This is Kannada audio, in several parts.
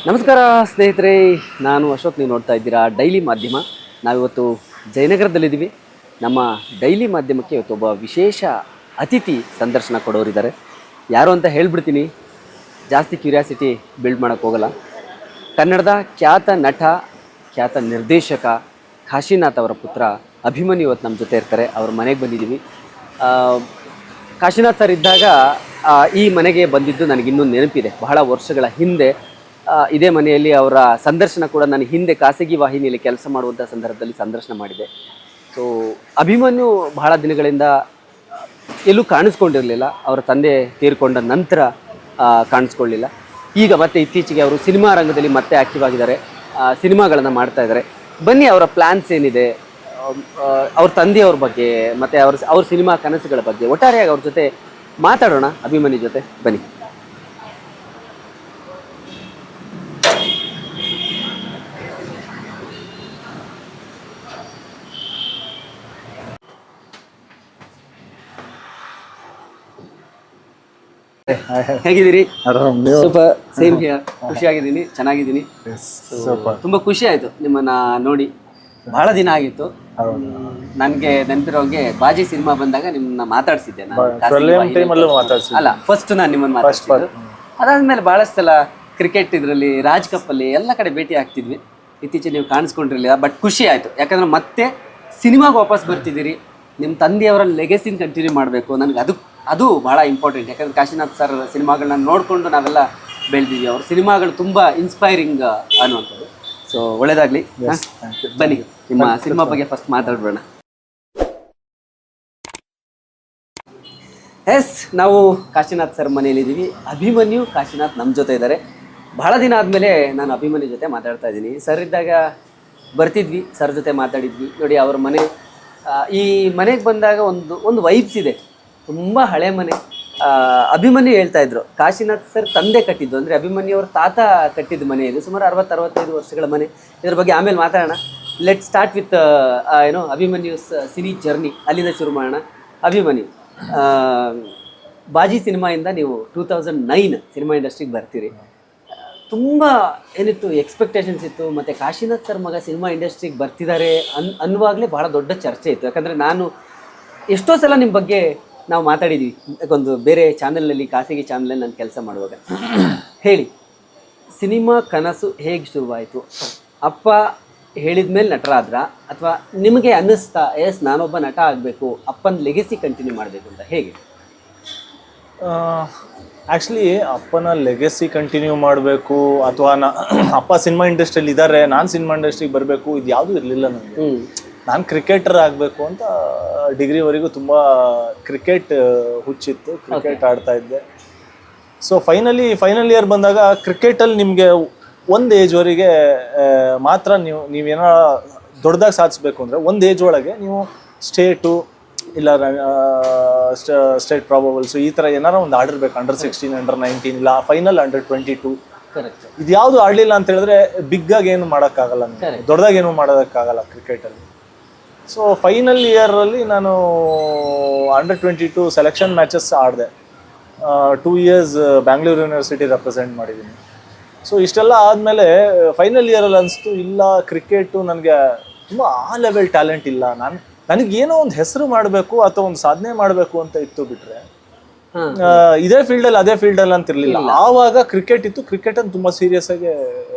ನಮಸ್ಕಾರ ಸ್ನೇಹಿತರೆ, ನಾನು ಅಶೋಕ್. ನೀವು ನೋಡ್ತಾ ಇದ್ದೀರಾ ಡೈಲಿ ಮಾಧ್ಯಮ. ನಾವಿವತ್ತು ಜಯನಗರದಲ್ಲಿದ್ದೀವಿ. ನಮ್ಮ ಡೈಲಿ ಮಾಧ್ಯಮಕ್ಕೆ ಇವತ್ತು ಒಬ್ಬ ವಿಶೇಷ ಅತಿಥಿ ಸಂದರ್ಶನ ಕೊಡೋರಿದ್ದಾರೆ. ಯಾರು ಅಂತ ಹೇಳ್ಬಿಡ್ತೀನಿ, ಜಾಸ್ತಿ ಕ್ಯೂರಿಯಾಸಿಟಿ ಬಿಲ್ಡ್ ಮಾಡೋಕ್ಕೆ ಹೋಗಲ್ಲ. ಕನ್ನಡದ ಖ್ಯಾತ ನಟ, ಖ್ಯಾತ ನಿರ್ದೇಶಕ ಕಾಶಿನಾಥ್ ಅವರ ಪುತ್ರ ಅಭಿಮನ್ಯು ಇವತ್ತು ನಮ್ಮ ಜೊತೆ ಇರ್ತಾರೆ. ಅವ್ರ ಮನೆಗೆ ಬಂದಿದ್ದೀವಿ. ಕಾಶಿನಾಥ್ ಸರ್ ಇದ್ದಾಗ ಈ ಮನೆಗೆ ಬಂದಿದ್ದು ನನಗಿನ್ನೂ ನೆನಪಿದೆ. ಬಹಳ ವರ್ಷಗಳ ಹಿಂದೆ ಇದೇ ಮನೆಯಲ್ಲಿ ಅವರ ಸಂದರ್ಶನ ಕೂಡ ನಾನು ಹಿಂದೆ ಖಾಸಗಿ ವಾಹಿನಿಯಲ್ಲಿ ಕೆಲಸ ಮಾಡುವಂಥ ಸಂದರ್ಭದಲ್ಲಿ ಸಂದರ್ಶನ ಮಾಡಿದೆ. ಸೊ ಅಭಿಮನ್ಯು ಬಹಳ ದಿನಗಳಿಂದ ಎಲ್ಲೂ ಕಾಣಿಸ್ಕೊಂಡಿರಲಿಲ್ಲ. ಅವರ ತಂದೆ ತೀರ್ಕೊಂಡ ನಂತರ ಕಾಣಿಸ್ಕೊಳ್ಳಿಲ್ಲ. ಈಗ ಮತ್ತೆ ಇತ್ತೀಚೆಗೆ ಅವರು ಸಿನಿಮಾ ರಂಗದಲ್ಲಿ ಮತ್ತೆ ಆ್ಯಕ್ಟಿವ್ ಆಗಿದ್ದಾರೆ, ಸಿನಿಮಾಗಳನ್ನು ಮಾಡ್ತಾ ಇದ್ದಾರೆ. ಬನ್ನಿ, ಅವರ ಪ್ಲ್ಯಾನ್ಸ್ ಏನಿದೆ, ಅವ್ರ ತಂದೆಯವ್ರ ಬಗ್ಗೆ ಮತ್ತು ಅವ್ರ ಸಿನಿಮಾ ಕನಸುಗಳ ಬಗ್ಗೆ ಒಟ್ಟಾರೆಯಾಗಿ ಅವ್ರ ಜೊತೆ ಮಾತಾಡೋಣ. ಅಭಿಮನ್ಯು ಜೊತೆ ಬನ್ನಿ. ಹೇಗಿದ್ದೀರಿ? ಸೂಪರ್. Same here. ಖುಷಿಯಾಗಿದ್ದೀನಿ, ಚೆನ್ನಾಗಿದ್ದೀನಿ. ತುಂಬಾ ಖುಷಿ ಆಯ್ತು ನಿಮ್ಮನ್ನ ನೋಡಿ. ಬಹಳ ದಿನ ಆಗಿತ್ತು. ನನ್ಗೆ ನೆನಪಿರೋಂಗೆ ಬಾಜಿ ಸಿನಿಮಾ ಬಂದಾಗ ನಿಮ್ಮನ್ನ ಮಾತಾಡ್ಸಿದ್ದೆ ನಾನು. ಅಲ್ಲ, ಫಸ್ಟ್ ನಾನು ನಿಮ್ಮನ್ನ ಮಾತಾಡ್ಸಿದ್ದು. ಅದಾದ್ಮೇಲೆ ಬಹಳಷ್ಟು ಸಲ ಕ್ರಿಕೆಟ್ ಇದರಲ್ಲಿ, ರಾಜ್ ಕಪ್ ಅಲ್ಲಿ ಎಲ್ಲ ಕಡೆ ಭೇಟಿ ಆಗ್ತಿದ್ವಿ. ಇತ್ತೀಚೆಗೆ ನೀವು ಕಾಣಿಸ್ಕೊಂಡಿರ್ಲಿಲ್ಲ, ಬಟ್ ಖುಷಿ ಆಯ್ತು. ಯಾಕಂದ್ರೆ ಮತ್ತೆ ಸಿನಿಮಾಗೆ ವಾಪಸ್ ಬರ್ತಿದ್ದೀರಿ. ನಿಮ್ಮ ತಂದೆಯವರ ಲೆಗೆಸಿನ ಕಂಟಿನ್ಯೂ ಮಾಡಬೇಕು. ನನಗೆ ಅದು ಬಹಳ ಇಂಪಾರ್ಟೆಂಟ್. ಯಾಕಂದರೆ ಕಾಶಿನಾಥ್ ಸರ್ ಸಿನಿಮಾಗಳನ್ನ ನೋಡಿಕೊಂಡು ನಾವೆಲ್ಲ ಬೆಳೆದಿದ್ವಿ. ಅವ್ರ ಸಿನಿಮಾಗಳು ತುಂಬ ಇನ್ಸ್ಪೈರಿಂಗ್ ಅನ್ನುವಂಥದ್ದು. ಸೊ ಒಳ್ಳೇದಾಗಲಿ. ಬನ್ನಿ, ನಿಮ್ಮ ಸಿನಿಮಾ ಬಗ್ಗೆ ಫಸ್ಟ್ ಮಾತಾಡೋಣ. ಎಸ್, ನಾವು ಕಾಶಿನಾಥ್ ಸರ್ ಮನೆಯಲ್ಲಿದ್ದೀವಿ. ಅಭಿಮನ್ಯು ಕಾಶಿನಾಥ್ ನಮ್ಮ ಜೊತೆ ಇದ್ದಾರೆ. ಬಹಳ ದಿನ ಆದಮೇಲೆ ನಾನು ಅಭಿಮನ್ಯು ಜೊತೆ ಮಾತಾಡ್ತಾ ಇದ್ದೀನಿ. ಸರ್ ಇದ್ದಾಗ ಬರ್ತಿದ್ವಿ, ಸರ್ ಜೊತೆ ಮಾತಾಡಿದ್ವಿ. ನೋಡಿ, ಅವ್ರ ಮನೆ, ಈ ಮನೆಗೆ ಬಂದಾಗ ಒಂದು ವೈಬ್ಸ್ ಇದೆ. ತುಂಬ ಹಳೆ ಮನೆ. ಅಭಿಮನ್ಯು ಹೇಳ್ತಾ ಇದ್ರು, ಕಾಶಿನಾಥ್ ಸರ್ ತಂದೆ ಕಟ್ಟಿದ್ದು, ಅಂದರೆ ಅಭಿಮನ್ಯು ಅವ್ರ ತಾತ ಕಟ್ಟಿದ ಮನೆ ಇದು. ಸುಮಾರು 60-65 ವರ್ಷಗಳ ಮನೆ. ಇದ್ರ ಬಗ್ಗೆ ಆಮೇಲೆ ಮಾತಾಡೋಣ. Let start with Abhimanyu's cine journey. ಅಲ್ಲಿಂದ ಶುರು ಮಾಡೋಣ. ಅಭಿಮನ್ಯು, ಬಾಜಿ ಸಿನಿಮಾಯಿಂದ ನೀವು 2009 ಸಿನಿಮಾ ಇಂಡಸ್ಟ್ರಿಗೆ ಬರ್ತೀರಿ. ತುಂಬ ಏನಿತ್ತು, ಎಕ್ಸ್ಪೆಕ್ಟೇಷನ್ಸ್ ಇತ್ತು. ಮತ್ತು ಕಾಶಿನಾಥ್ ಸರ್ ಮಗ ಸಿನಿಮಾ ಇಂಡಸ್ಟ್ರಿಗೆ ಬರ್ತಿದ್ದಾರೆ ಅನ್ನುವಾಗಲೇ ಭಾಳ ದೊಡ್ಡ ಚರ್ಚೆ ಇತ್ತು. ಯಾಕಂದರೆ ನಾನು ಎಷ್ಟೋ ಸಲ ನಿಮ್ಮ ಬಗ್ಗೆ ನಾವು ಮಾತಾಡಿದ್ವಿ. ಒಂದು ಬೇರೆ ಚಾನಲಲ್ಲಿ, ಖಾಸಗಿ ಚಾನಲಲ್ಲಿ ನಾನು ಕೆಲಸ ಮಾಡುವಾಗ. ಹೇಳಿ, ಸಿನಿಮಾ ಕನಸು ಹೇಗೆ ಶುರುವಾಯಿತು? ಅಪ್ಪ ಹೇಳಿದ ಮೇಲೆ ನಟರಾದ್ರ, ಅಥವಾ ನಿಮಗೆ ಅನ್ನಿಸ್ತಾ ಎಸ್ ನಾನೊಬ್ಬ ನಟ ಆಗಬೇಕು, ಅಪ್ಪನ ಲೆಗೆಸಿ ಕಂಟಿನ್ಯೂ ಮಾಡಬೇಕು ಅಂತ? ಹೇಗೆ? ಆ್ಯಕ್ಚುಲಿ ಅಪ್ಪನ ಲೆಗೆಸಿ ಕಂಟಿನ್ಯೂ ಮಾಡಬೇಕು, ಅಥವಾ ಅಪ್ಪ ಸಿನಿಮಾ ಇಂಡಸ್ಟ್ರಿಯಲ್ಲಿ ಇದ್ದಾರೆ, ನಾನು ಸಿನಿಮಾ ಇಂಡಸ್ಟ್ರಿಗೆ ಬರಬೇಕು, ಇದು ಯಾವುದೂ ಇರಲಿಲ್ಲ ನನಗೆ. ನಾನು ಕ್ರಿಕೆಟರ್ ಆಗಬೇಕು ಅಂತ ಡಿಗ್ರಿವರೆಗೂ ತುಂಬ ಕ್ರಿಕೆಟ್ ಹುಚ್ಚಿತ್ತು. ಕ್ರಿಕೆಟ್ ಆಡ್ತಾ ಇದ್ದೆ. ಸೊ ಫೈನಲ್ ಇಯರ್ ಬಂದಾಗ ಕ್ರಿಕೆಟಲ್ಲಿ ನಿಮಗೆ ಒಂದು ಏಜ್ವರೆಗೆ ಮಾತ್ರ ನೀವೇನೋ ದೊಡ್ಡದಾಗಿ ಸಾಧಿಸ್ಬೇಕು ಅಂದರೆ ಒಂದು ಏಜ್ ಒಳಗೆ ನೀವು ಸ್ಟೇಟು ಇಲ್ಲ ಸ್ಟೇಟ್ ಪ್ರಾಬಬಲ್ಸು ಈ ಥರ ಏನಾರ ಒಂದು ಆಡಿರ್ಬೇಕು. ಅಂಡರ್-16, ಅಂಡರ್-19, ಇಲ್ಲ ಫೈನಲ್ ಅಂಡರ್-22. ಇದು ಯಾವುದು ಆಡಲಿಲ್ಲ ಅಂತ ಹೇಳಿದ್ರೆ ಬಿಗ್ಗಾಗಿ ಏನು ಮಾಡೋಕ್ಕಾಗಲ್ಲ, ದೊಡ್ಡದಾಗಿ ಏನು ಮಾಡೋದಕ್ಕಾಗಲ್ಲ ಕ್ರಿಕೆಟಲ್ಲಿ. ಸೊ ಫೈನಲ್ ಇಯರಲ್ಲಿ ನಾನು ಅಂಡರ್-22 ಸೆಲೆಕ್ಷನ್ ಮ್ಯಾಚಸ್ ಆಡಿದೆ. 2 years ಬ್ಯಾಂಗ್ಳೂರು ಯೂನಿವರ್ಸಿಟಿ ರೆಪ್ರೆಸೆಂಟ್ ಮಾಡಿದ್ದೀನಿ. ಸೊ ಇಷ್ಟೆಲ್ಲ ಆದಮೇಲೆ ಫೈನಲ್ ಇಯರಲ್ಲಿ ಅನಿಸ್ತು, ಇಲ್ಲ ಕ್ರಿಕೆಟು ನನಗೆ ತುಂಬ ಆ ಲೆವೆಲ್ ಟ್ಯಾಲೆಂಟ್ ಇಲ್ಲ, ನನಗೇನೋ ಒಂದು ಹೆಸರು ಮಾಡಬೇಕು ಅಥವಾ ಒಂದು ಸಾಧನೆ ಮಾಡಬೇಕು ಅಂತ ಇತ್ತು. ಬಿಟ್ಟರೆ ಇದೇ ಫೀಲ್ಡಲ್ಲಿ ಅದೇ ಫೀಲ್ಡಲ್ಲಿ ಅಂತ ಇರಲಿಲ್ಲ. ಆವಾಗ ಕ್ರಿಕೆಟ್ ಇತ್ತು. ಕ್ರಿಕೆಟನ್ನು ತುಂಬ ಸೀರಿಯಸ್ ಆಗಿ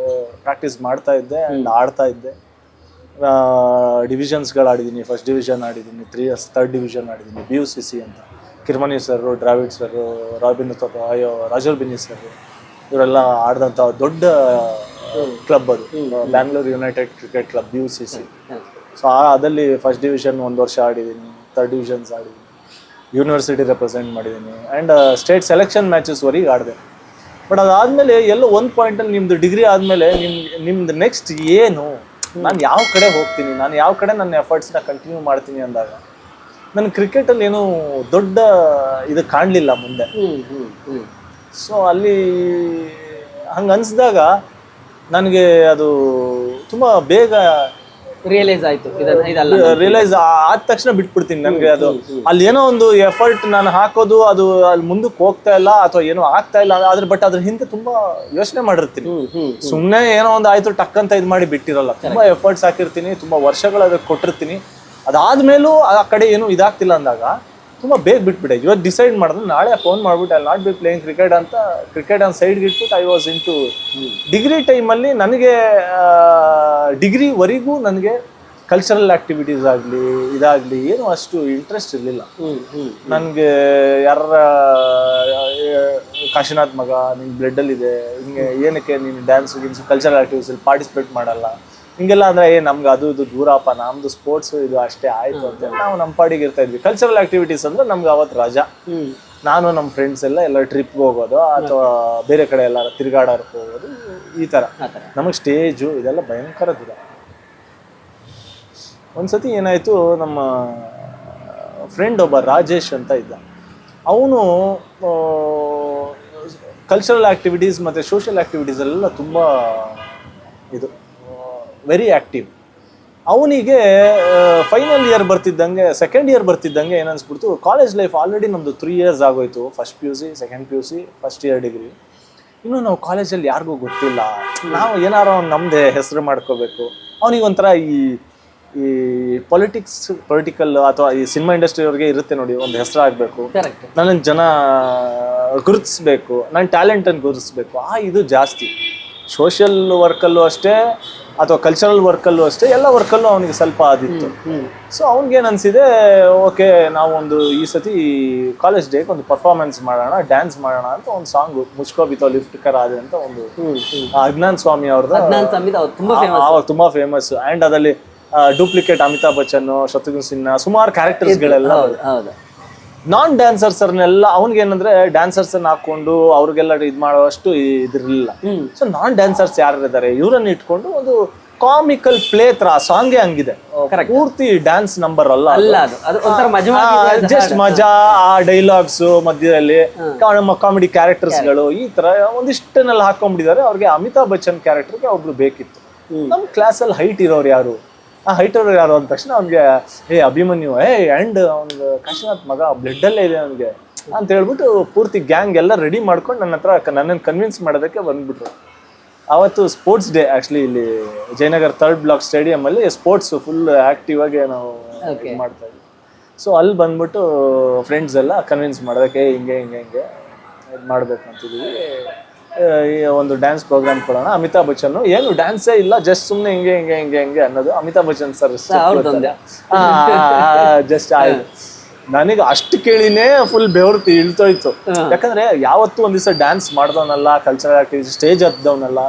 ಪ್ರಾಕ್ಟೀಸ್ ಮಾಡ್ತಾ ಇದ್ದೆ ಆ್ಯಂಡ್ ಆಡ್ತಾ ಇದ್ದೆ. ಡಿವಿಷನ್ಸ್ಗಳು ಆಡಿದ್ದೀನಿ. ಫಸ್ಟ್ ಡಿವಿಷನ್ ಆಡಿದ್ದೀನಿ, 3 years ಥರ್ಡ್ ಡಿವಿಷನ್ ಆಡಿದ್ದೀನಿ. BUCC ಅಂತ Kirmani sir, Dravid sir, Roger Binny sir, ಇವರೆಲ್ಲ ಆಡಿದಂಥ ದೊಡ್ಡ ಕ್ಲಬ್ ಅದು, Bangalore united cricket club, BUCC. So ಅದಲ್ಲಿ ಫಸ್ಟ್ ಡಿವಿಷನ್ 1 ವರ್ಷ ಆಡಿದ್ದೀನಿ, ಥರ್ಡ್ ಡಿವಿಷನ್ಸ್ ಆಡಿದ್ದೀನಿ, ಯೂನಿವರ್ಸಿಟಿ ರೆಪ್ರೆಸೆಂಟ್ ಮಾಡಿದ್ದೀನಿ, ಆ್ಯಂಡ್ ಸ್ಟೇಟ್ ಸೆಲೆಕ್ಷನ್ ಮ್ಯಾಚಸ್ವರೆಗೆ ಆಡಿದೆ. ಬಟ್ ಅದಾದಮೇಲೆ ಎಲ್ಲೋ ಒಂದು ಪಾಯಿಂಟಲ್ಲಿ ನಿಮ್ಮದು ಡಿಗ್ರಿ ಆದಮೇಲೆ ನಿಮ್ದು ನೆಕ್ಸ್ಟ್ ಏನು, ನಾನು ಯಾವ ಕಡೆ ಹೋಗ್ತೀನಿ, ನಾನು ಯಾವ ಕಡೆ ನನ್ನ ಎಫರ್ಟ್ಸ್ನ ಕಂಟಿನ್ಯೂ ಮಾಡ್ತೀನಿ ಅಂದಾಗ ನನ್ನ ಕ್ರಿಕೆಟಲ್ಲಿ ಏನೂ ದೊಡ್ಡ ಇದು ಕಾಣಲಿಲ್ಲ ಮುಂದೆ. ಸೊ ಅಲ್ಲಿ ಹಂಗೆ ಅನಿಸಿದಾಗ ನನಗೆ ಅದು ತುಂಬ ಬೇಗ ರಿಯಲೈಸ್ ಆಯ್ತು ಇದಲ್ಲ ರಿಯಲೈಸ್ ಆದ ತಕ್ಷಣ ಬಿಟ್ಬಿಡ್ತೀನಿ. ನನಗೆ ಅದು ಅಲ್ಲಿ ಏನೋ ಒಂದು ಎಫರ್ಟ್ ನಾನು ಹಾಕೋದು ಅದು ಅಲ್ಲಿ ಮುಂದಕ್ಕೆ ಹೋಗ್ತಾ ಇಲ್ಲ ಅಥವಾ ಏನೋ ಆಗ್ತಾ ಇಲ್ಲ ಬಟ್ ಅದ್ರ ಹಿಂದೆ ತುಂಬಾ ಯೋಚನೆ ಮಾಡಿರ್ತೀನಿ. ಸುಮ್ನೆ ಏನೋ ಒಂದು ಆಯ್ತು ಟಕ್ ಅಂತ ಇದ್ ಮಾಡಿ ಬಿಟ್ಟಿರಲ್ಲ. ತುಂಬಾ ಎಫರ್ಟ್ಸ್ ಹಾಕಿರ್ತೀನಿ, ತುಂಬಾ ವರ್ಷಗಳು ಅದಕ್ಕೆ ಕೊಟ್ಟಿರ್ತೀನಿ. ಅದಾದ್ಮೇಲೂ ಆ ಕಡೆ ಏನು ಇದಾಗ್ತಿಲ್ಲ ಅಂದಾಗ ತುಂಬಾ ಬೇಗ ಬಿಟ್ಬಿಟ್ಟೆ. ಇವತ್ತು ಡಿಸೈಡ್ ಮಾಡಿದ್ರೆ ನಾಳೆ ಫೋನ್ ಮಾಡ್ಬಿಟ್ಟು I not be playing cricket ಅಂತ ಸೈಡ್ಗೆ ಇಟ್ಬಿಟ್ಟು I was in two degree ಟೈಮಲ್ಲಿ. ನನಗೆ ಡಿಗ್ರಿವರೆಗೂ ನನಗೆ ಕಲ್ಚರಲ್ ಆಕ್ಟಿವಿಟೀಸ್ ಆಗಲಿ ಇದಾಗಲಿ ಏನು ಅಷ್ಟು ಇಂಟ್ರೆಸ್ಟ್ ಇರಲಿಲ್ಲ. ನನಗೆ ಯಾರ ಕಾಶಿನಾಥ್ ಮಗ ನಿನ್ನ ಬ್ಲಡ್ಡಲ್ಲಿದೆ, ಹಿಂಗೆ ಏನಕ್ಕೆ ನೀನು ಡ್ಯಾನ್ಸ್ ಕಲ್ಚರಲ್ ಆಕ್ಟಿವಿಟೀಸಲ್ಲಿ ಪಾರ್ಟಿಸಿಪೇಟ್ ಮಾಡಲ್ಲ ಹಿಂಗೆಲ್ಲ ಅಂದರೆ ನಮ್ಗೆ ಅದು ಇದು ದೂರಪ್ಪ, ನಮ್ದು ಸ್ಪೋರ್ಟ್ಸ್ ಇದು ಅಷ್ಟೇ ಆಯಿತು ಅಂತ ನಾವು ನಮ್ಮ ಪಾಡಿಗೆ ಇರ್ತಾ ಇದ್ವಿ. ಕಲ್ಚರಲ್ ಆಕ್ಟಿವಿಟೀಸ್ ಅಂದರೆ ನಮ್ಗೆ ಅವತ್ತು ರಜಾ. ನಾನು ನಮ್ಮ ಫ್ರೆಂಡ್ಸ್ ಎಲ್ಲ ಟ್ರಿಪ್ಗೆ ಹೋಗೋದು ಅಥವಾ ಬೇರೆ ಕಡೆ ಎಲ್ಲ ತಿರುಗಾಡೋಕೆ ಹೋಗೋದು, ಈ ಥರ. ನಮಗೆ ಸ್ಟೇಜು ಇದೆಲ್ಲ ಭಯಂಕರ ದೂರ. ಒಂದ್ಸತಿ ಏನಾಯಿತು, ನಮ್ಮ ಫ್ರೆಂಡ್ ಒಬ್ಬ ರಾಜೇಶ್ ಅಂತ ಇದ್ದ. ಅವನು ಕಲ್ಚರಲ್ ಆ್ಯಕ್ಟಿವಿಟೀಸ್ ಮತ್ತು ಸೋಷಿಯಲ್ ಆ್ಯಕ್ಟಿವಿಟೀಸಲ್ಲೆಲ್ಲ ತುಂಬ ಇದು ವೆರಿ ಆ್ಯಕ್ಟಿವ್. ಅವನಿಗೆ ಫೈನಲ್ ಇಯರ್ ಬರ್ತಿದ್ದಂಗೆ, ಸೆಕೆಂಡ್ ಇಯರ್ ಬರ್ತಿದ್ದಂಗೆ ಏನನ್ಸ್ಬಿಡ್ತು, ಕಾಲೇಜ್ ಲೈಫ್ ಆಲ್ರೆಡಿ ನಮ್ಮದು 3 years ಆಗೋಯ್ತು. First PUC, second PUC, first year degree. ಇನ್ನೂ ನಾವು ಕಾಲೇಜಲ್ಲಿ ಯಾರಿಗೂ ಗೊತ್ತಿಲ್ಲ, ನಾವು ಏನಾರು ನಮ್ಮದೇ ಹೆಸರು ಮಾಡ್ಕೋಬೇಕು. ಅವನಿಗೊಂಥರ ಈ ಪೊಲಿಟಿಕಲ್ ಅಥವಾ ಈ ಸಿನಿಮಾ ಇಂಡಸ್ಟ್ರಿಯವ್ರಿಗೆ ಇರುತ್ತೆ ನೋಡಿ, ಒಂದು ಹೆಸರು ಆಗಬೇಕು, ನನ್ನನ್ನು ಜನ ಗುರುತಿಸ್ಬೇಕು, ನನ್ನ ಟ್ಯಾಲೆಂಟನ್ನು ಗುರುತಿಸ್ಬೇಕು, ಇದು ಜಾಸ್ತಿ. ಸೋಷಿಯಲ್ ವರ್ಕಲ್ಲೂ ಅಷ್ಟೇ ಅಥವಾ ಕಲ್ಚರಲ್ ವರ್ಕಲ್ಲೂ ಅಷ್ಟೇ, ಎಲ್ಲ ವರ್ಕಲ್ಲೂ ಅವನಿಗೆ ಸ್ವಲ್ಪ ಆದಿತ್ತು. ಸೊ ಅವ್ನಿಗೇನು ಅನಿಸಿದೆ, ಓಕೆ ನಾವೊಂದು ಈ ಸತಿ ಕಾಲೇಜ್ ಡೇಗೆ ಒಂದು ಪರ್ಫಾರ್ಮೆನ್ಸ್ ಮಾಡೋಣ, ಡ್ಯಾನ್ಸ್ ಮಾಡೋಣ ಅಂತ ಒಂದು ಸಾಂಗು ಮುಚ್ಕೋ ಬಿತ್ತೋ ಲಿಫ್ಟ್ ಕರ್ ಆದೆ ಅಂತ ಒಂದು ಅಜ್ಞಾನ್ ಸ್ವಾಮಿ ಅವ್ರದ್ದು ತುಂಬಾ ಫೇಮಸ್. ಆ್ಯಂಡ್ ಅದರಲ್ಲಿ ಡೂಪ್ಲಿಕೇಟ್ ಅಮಿತಾಬ್ ಬಚ್ಚನ್, ಶತ್ರುಘ್ನ ಸಿನ್ಹಾ, ಸುಮಾರು ಕ್ಯಾರೆಕ್ಟರ್ಸ್ಗಳೆಲ್ಲ. ನಾನ್ ಡ್ಯಾನ್ಸರ್ಸ್ನೆಲ್ಲ ಅವ್ನಿಗೇನಂದ್ರೆ ಡ್ಯಾನ್ಸರ್ಸ್ ಹಾಕೊಂಡು ಅವ್ರಿಗೆಲ್ಲ ಇದು ಮಾಡುವಷ್ಟು ಇದಿರಲಿಲ್ಲ. ಸೊ ನಾನ್ ಡ್ಯಾನ್ಸರ್ಸ್ ಯಾರಿದ್ದಾರೆ ಇವರನ್ನ ಇಟ್ಕೊಂಡು ಒಂದು ಕಾಮಿಕಲ್ ಪ್ಲೇ ತರ ಸಾಂಗೇ ಹಂಗಿದೆ, ಪೂರ್ತಿ ಡ್ಯಾನ್ಸ್ ನಂಬರ್ ಅಲ್ಲ, ಜಸ್ಟ್ ಮಜಾ, ಆ ಡೈಲಾಗ್ಸ್ ಮಧ್ಯದಲ್ಲಿ ನಮ್ಮ ಕಾಮಿಡಿ ಕ್ಯಾರೆಕ್ಟರ್ಸ್ಗಳು ಈ ತರ ಒಂದಿಷ್ಟನ್ನೆಲ್ಲ ಹಾಕೊಂಡ್ಬಿಟ್ಟಿದ್ದಾರೆ. ಅವ್ರಿಗೆ ಅಮಿತಾಬ್ ಬಚ್ಚನ್ ಕ್ಯಾರೆಕ್ಟರ್ಗೆ ಒಬ್ರು ಬೇಕಿತ್ತು. ನಮ್ಮ ಕ್ಲಾಸಲ್ಲಿ ಹೈಟ್ ಇರೋರು ಯಾರು, ಆ ಹೈಟ್ ಇರೋರು ಯಾರು ಅಂದ ತಕ್ಷಣ ಅವ್ನಿಗೆ ಅಭಿಮನ್ಯು ಆ್ಯಂಡ್ ಅವ್ನಿಗೆ ಕಾಶಿನಾಥ್ ಮಗ ಬ್ಲಡ್ಡಲ್ಲೇ ಇದೆ ಅವನಿಗೆ ಅಂತ ಹೇಳ್ಬಿಟ್ಟು ಪೂರ್ತಿ ಗ್ಯಾಂಗ್ ಎಲ್ಲ ರೆಡಿ ಮಾಡ್ಕೊಂಡು ನನ್ನ ಹತ್ರ ನನ್ನನ್ನು ಕನ್ವಿನ್ಸ್ ಮಾಡೋದಕ್ಕೆ ಬಂದ್ಬಿಟ್ರು. ಆವತ್ತು ಸ್ಪೋರ್ಟ್ಸ್ ಡೇ ಆ್ಯಕ್ಚುಲಿ ಇಲ್ಲಿ ಜಯನಗರ್ 3rd ಬ್ಲಾಕ್ ಸ್ಟೇಡಿಯಮಲ್ಲಿ ಸ್ಪೋರ್ಟ್ಸ್ ಫುಲ್ ಆ್ಯಕ್ಟಿವ್ ಆಗಿ ನಾವು ಮಾಡ್ತಾ ಇದ್ವಿ. ಸೊ ಅಲ್ಲಿ ಬಂದ್ಬಿಟ್ಟು ಫ್ರೆಂಡ್ಸ್ ಎಲ್ಲ ಕನ್ವಿನ್ಸ್ ಮಾಡೋದಕ್ಕೆ ಹಿಂಗೆ ಇದು ಮಾಡಬೇಕು ಅಂತಿದ್ವಿ, ಒಂದು ಡ್ಯಾನ್ಸ್ ಪ್ರೋಗ್ರಾಮ್ ಕೊಡೋಣ. ಅಮಿತಾಬ್ ಬಚ್ಚನ್ ಏನು ಡ್ಯಾನ್ಸೇ ಇಲ್ಲ, ಜಸ್ಟ್ ಸುಮ್ಮನೆ ಹಿಂಗೆ ಅನ್ನೋದು. ಅಮಿತಾಬ್ ಬಚ್ಚನ್ ಸರ್ ಜಸ್ಟ್ ಆಯ್ತು. ನನಗೆ ಅಷ್ಟು ಕೇಳಿನೇ ಫುಲ್ ಬೆವರ್ತಿ ಇಳ್ತೋಯ್ತು. ಯಾಕಂದ್ರೆ ಯಾವತ್ತೂ ಒಂದ್ ದಿವಸ ಡ್ಯಾನ್ಸ್ ಮಾಡ್ದವನಲ್ಲ, ಕಲ್ಚರಲ್ ಆಕ್ಟಿವಿಟಿ ಸ್ಟೇಜ್ ಹತ್ತದವನಲ್ಲ.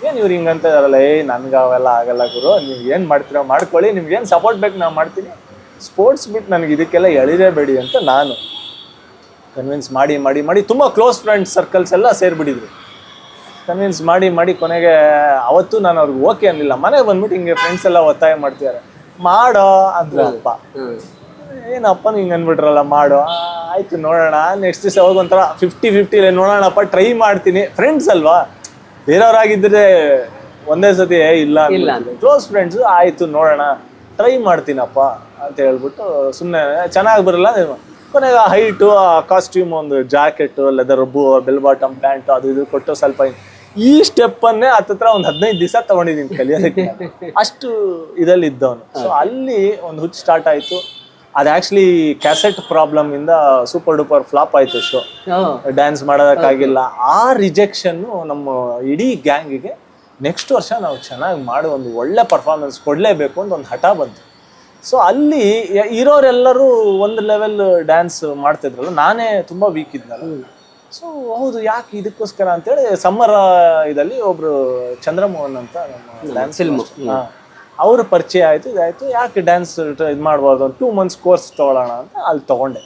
ಏನ್ ಇವ್ರು ಹಿಂಗಂತ ಇದಾರಲ್ಲ, ನನ್ಗೆ ಅವೆಲ್ಲ ಆಗಲ್ಲ ಗುರು, ನೀವು ಏನ್ ಮಾಡ್ತೀರೋ ಮಾಡ್ಕೊಳ್ಳಿ, ನಿಮ್ಗೆ ಏನು ಸಪೋರ್ಟ್ ಬೇಕು ನಾನು ಮಾಡ್ತೀನಿ, ಸ್ಪೋರ್ಟ್ಸ್ ಬಿಟ್ಟು ನನಗೆ ಇದಕ್ಕೆಲ್ಲ ಎಳಿರೇಬೇಡಿ ಅಂತ ನಾನು ಕನ್ವಿನ್ಸ್ ಮಾಡಿ ತುಂಬ ಕ್ಲೋಸ್ ಫ್ರೆಂಡ್ಸ್ ಸರ್ಕಲ್ಸ್ ಎಲ್ಲ ಸೇರಿಬಿಟ್ಟಿದ್ರು. ಕನ್ವಿನ್ಸ್ ಮಾಡಿ ಕೊನೆಗೆ ಅವತ್ತು ನಾನು ಅವ್ರಿಗೆ ಓಕೆ ಅನ್ನಲಿಲ್ಲ. ಮನೆಗೆ ಬಂದ್ಬಿಟ್ಟು ಹಿಂಗೆ ಫ್ರೆಂಡ್ಸ್ ಎಲ್ಲ ಒತ್ತಾಯ ಮಾಡ್ತಿದ್ದಾರೆ, ಮಾಡೋ ಅಂದ್ರೆ ಅಪ್ಪ. ಏನಪ್ಪ ಹಿಂಗೆ ಅಂದ್ಬಿಟ್ರಲ್ಲ, ಮಾಡೋ ಆಯ್ತು ನೋಡೋಣ, ನೆಕ್ಸ್ಟ್ ದಿವಸ ಹೋಗಿ ಒಂಥರ 50-50 ನೋಡೋಣಪ್ಪ, ಟ್ರೈ ಮಾಡ್ತೀನಿ. ಫ್ರೆಂಡ್ಸ್ ಅಲ್ವಾ, ಬೇರೆಯವ್ರಾಗಿದ್ದರೆ ಒಂದೇ ಸತಿ ಇಲ್ಲ ಕ್ಲೋಸ್ ಫ್ರೆಂಡ್ಸು, ಆಯಿತು ನೋಡೋಣ ಟ್ರೈ ಮಾಡ್ತೀನಪ್ಪ ಅಂತ ಹೇಳ್ಬಿಟ್ಟು ಸುಮ್ಮನೆ ಚೆನ್ನಾಗಿ ಬರಲ್ಲ. ಕೊನೆಗೆ ಹೈಟು, ಆ ಕಾಸ್ಟ್ಯೂಮ್, ಒಂದು jacket, leather bell bottom pant ಅದು ಇದು ಕೊಟ್ಟು ಸ್ವಲ್ಪ ಈ ಸ್ಟೆಪ್ಪನ್ನೇ ಹತ್ತತ್ರ ಒಂದು 15 ದಿವಸ ತೊಗೊಂಡಿದ್ದೀನಿ ಕಲಿಯೋದಕ್ಕೆ, ಅಷ್ಟು ಇದರಲ್ಲಿ ಇದ್ದವನು. ಸೊ ಅಲ್ಲಿ ಒಂದು ಹುಚ್ಚು ಸ್ಟಾರ್ಟ್ ಆಯಿತು. ಅದು ಆ್ಯಕ್ಚುಲಿ ಕ್ಯಾಸೆಟ್ ಪ್ರಾಬ್ಲಮ್ ಇಂದ ಸೂಪರ್ ಡೂಪರ್ ಫ್ಲಾಪ್ ಆಯಿತು ಶೋ, ಡ್ಯಾನ್ಸ್ ಮಾಡೋದಕ್ಕಾಗಿಲ್ಲ. ಆ ರಿಜೆಕ್ಷನ್ನು ನಮ್ಮ ಇಡೀ ಗ್ಯಾಂಗಿಗೆ ನೆಕ್ಸ್ಟ್ ವರ್ಷ ನಾವು ಚೆನ್ನಾಗಿ ಮಾಡಿ ಒಂದು ಒಳ್ಳೆ ಪರ್ಫಾರ್ಮೆನ್ಸ್ ಕೊಡಲೇಬೇಕು ಅಂತ ಒಂದು ಹಠ ಬಂತು. ಸೊ ಅಲ್ಲಿ ಇರೋರೆಲ್ಲರೂ ಒಂದು ಲೆವೆಲ್ ಡ್ಯಾನ್ಸ್ ಮಾಡ್ತಿದ್ರಲ್ಲ, ನಾನೇ ತುಂಬ ವೀಕ್ ಇದ್ನಲ್ಲ. ಸೊ ಹೌದು, ಯಾಕೆ ಇದಕ್ಕೋಸ್ಕರ ಅಂತೇಳಿ ಸಮ್ಮರ್ ಇದರಲ್ಲಿ ಒಬ್ರು ಚಂದ್ರಮೋಹನ್ ಅಂತ ನಮ್ಮ ಡ್ಯಾನ್ಸ್ ಅವ್ರ ಪರಿಚಯ ಆಯಿತು. ಇದಾಯಿತು, ಯಾಕೆ ಡ್ಯಾನ್ಸ್ ಇದು ಮಾಡಬಾರ್ದು, ಒಂದು 2 months ಕೋರ್ಸ್ ತೊಗೊಳ್ಳೋಣ ಅಂತ ಅಲ್ಲಿ ತೊಗೊಂಡೆ.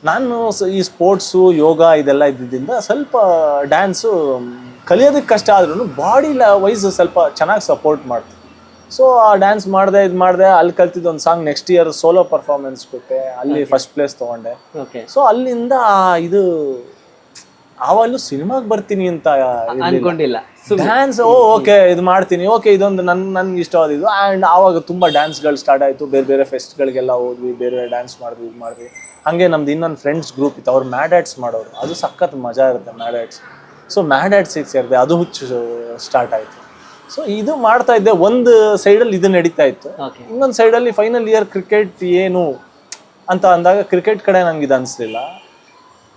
ನಾನು ಈ ಸ್ಪೋರ್ಟ್ಸು, ಯೋಗ ಇದೆಲ್ಲ ಇದ್ದಿದ್ದರಿಂದ ಸ್ವಲ್ಪ ಡ್ಯಾನ್ಸು ಕಲಿಯೋದಕ್ಕೆ ಕಷ್ಟ ಆದ್ರೂ ಬಾಡಿ ವೈಸ್ ಸ್ವಲ್ಪ ಚೆನ್ನಾಗಿ ಸಪೋರ್ಟ್ ಮಾಡ್ತೀನಿ. ಸೊ ಆ ಡ್ಯಾನ್ಸ್ ಮಾಡಿದೆ, ಅಲ್ಲಿ ಕಲ್ತಿದ್ದು ಒಂದು song next year solo performance ಕೊಟ್ಟೆ, ಅಲ್ಲಿ ಫಸ್ಟ್ ಪ್ಲೇಸ್ ತೊಗೊಂಡೆ. ಸೊ ಅಲ್ಲಿಂದ ಇದು ಆವಲ್ಲೂ ಸಿನಿಮಾಗೆ ಬರ್ತೀನಿ ಅಂತ ಅನ್ಕೊಂಡಿಲ್ಲ, ಡ್ಯಾನ್ಸ್ ಓಕೆ ಇದು ಮಾಡ್ತೀನಿ, ಓಕೆ ಇದೊಂದು ನನ್ಗೆ ಇಷ್ಟವಾದ ಇದು. ಆ್ಯಂಡ್ ಆವಾಗ ತುಂಬ ಡ್ಯಾನ್ಸ್ಗಳು ಸ್ಟಾರ್ಟ್ ಆಯಿತು, ಬೇರೆ ಬೇರೆ ಫೆಸ್ಟ್ಗಳಿಗೆಲ್ಲ ಹೋದ್ವಿ, ಬೇರೆ ಬೇರೆ ಡ್ಯಾನ್ಸ್ ಮಾಡಿದ್ವಿ, ಇದು ಮಾಡಿದ್ವಿ. ಹಾಗೆ ನಮ್ದು ಇನ್ನೊಂದು ಫ್ರೆಂಡ್ಸ್ ಗ್ರೂಪ್ ಇತ್ತು, ಅವ್ರು ಮ್ಯಾಡ್ ಆ್ಯಡ್ಸ್ ಮಾಡೋರು, ಅದು ಸಖತ್ ಮಜಾ ಇರುತ್ತೆ ಮ್ಯಾಡ್ ಆ್ಯಡ್ಸ್. ಸೊ ಮ್ಯಾಡ್ ಆ್ಯಡ್ಸಿಗೆ ಸೇರಿದೆ, ಅದು ಹುಚ್ಚು ಸ್ಟಾರ್ಟ್ ಆಯಿತು. ಸೊ ಇದು ಮಾಡ್ತಾ ಇದ್ದೆ, ಒಂದು ಸೈಡಲ್ಲಿ ಇದು ನಡೀತಾ ಇತ್ತು, ಇನ್ನೊಂದು ಸೈಡಲ್ಲಿ ಫೈನಲ್ ಇಯರ್ ಕ್ರಿಕೆಟ್ ಏನು ಅಂತ ಅಂದಾಗ ಕ್ರಿಕೆಟ್ ಕಡೆ ನಂಗೆ ಇದು ಅನಿಸ್ಲಿಲ್ಲ.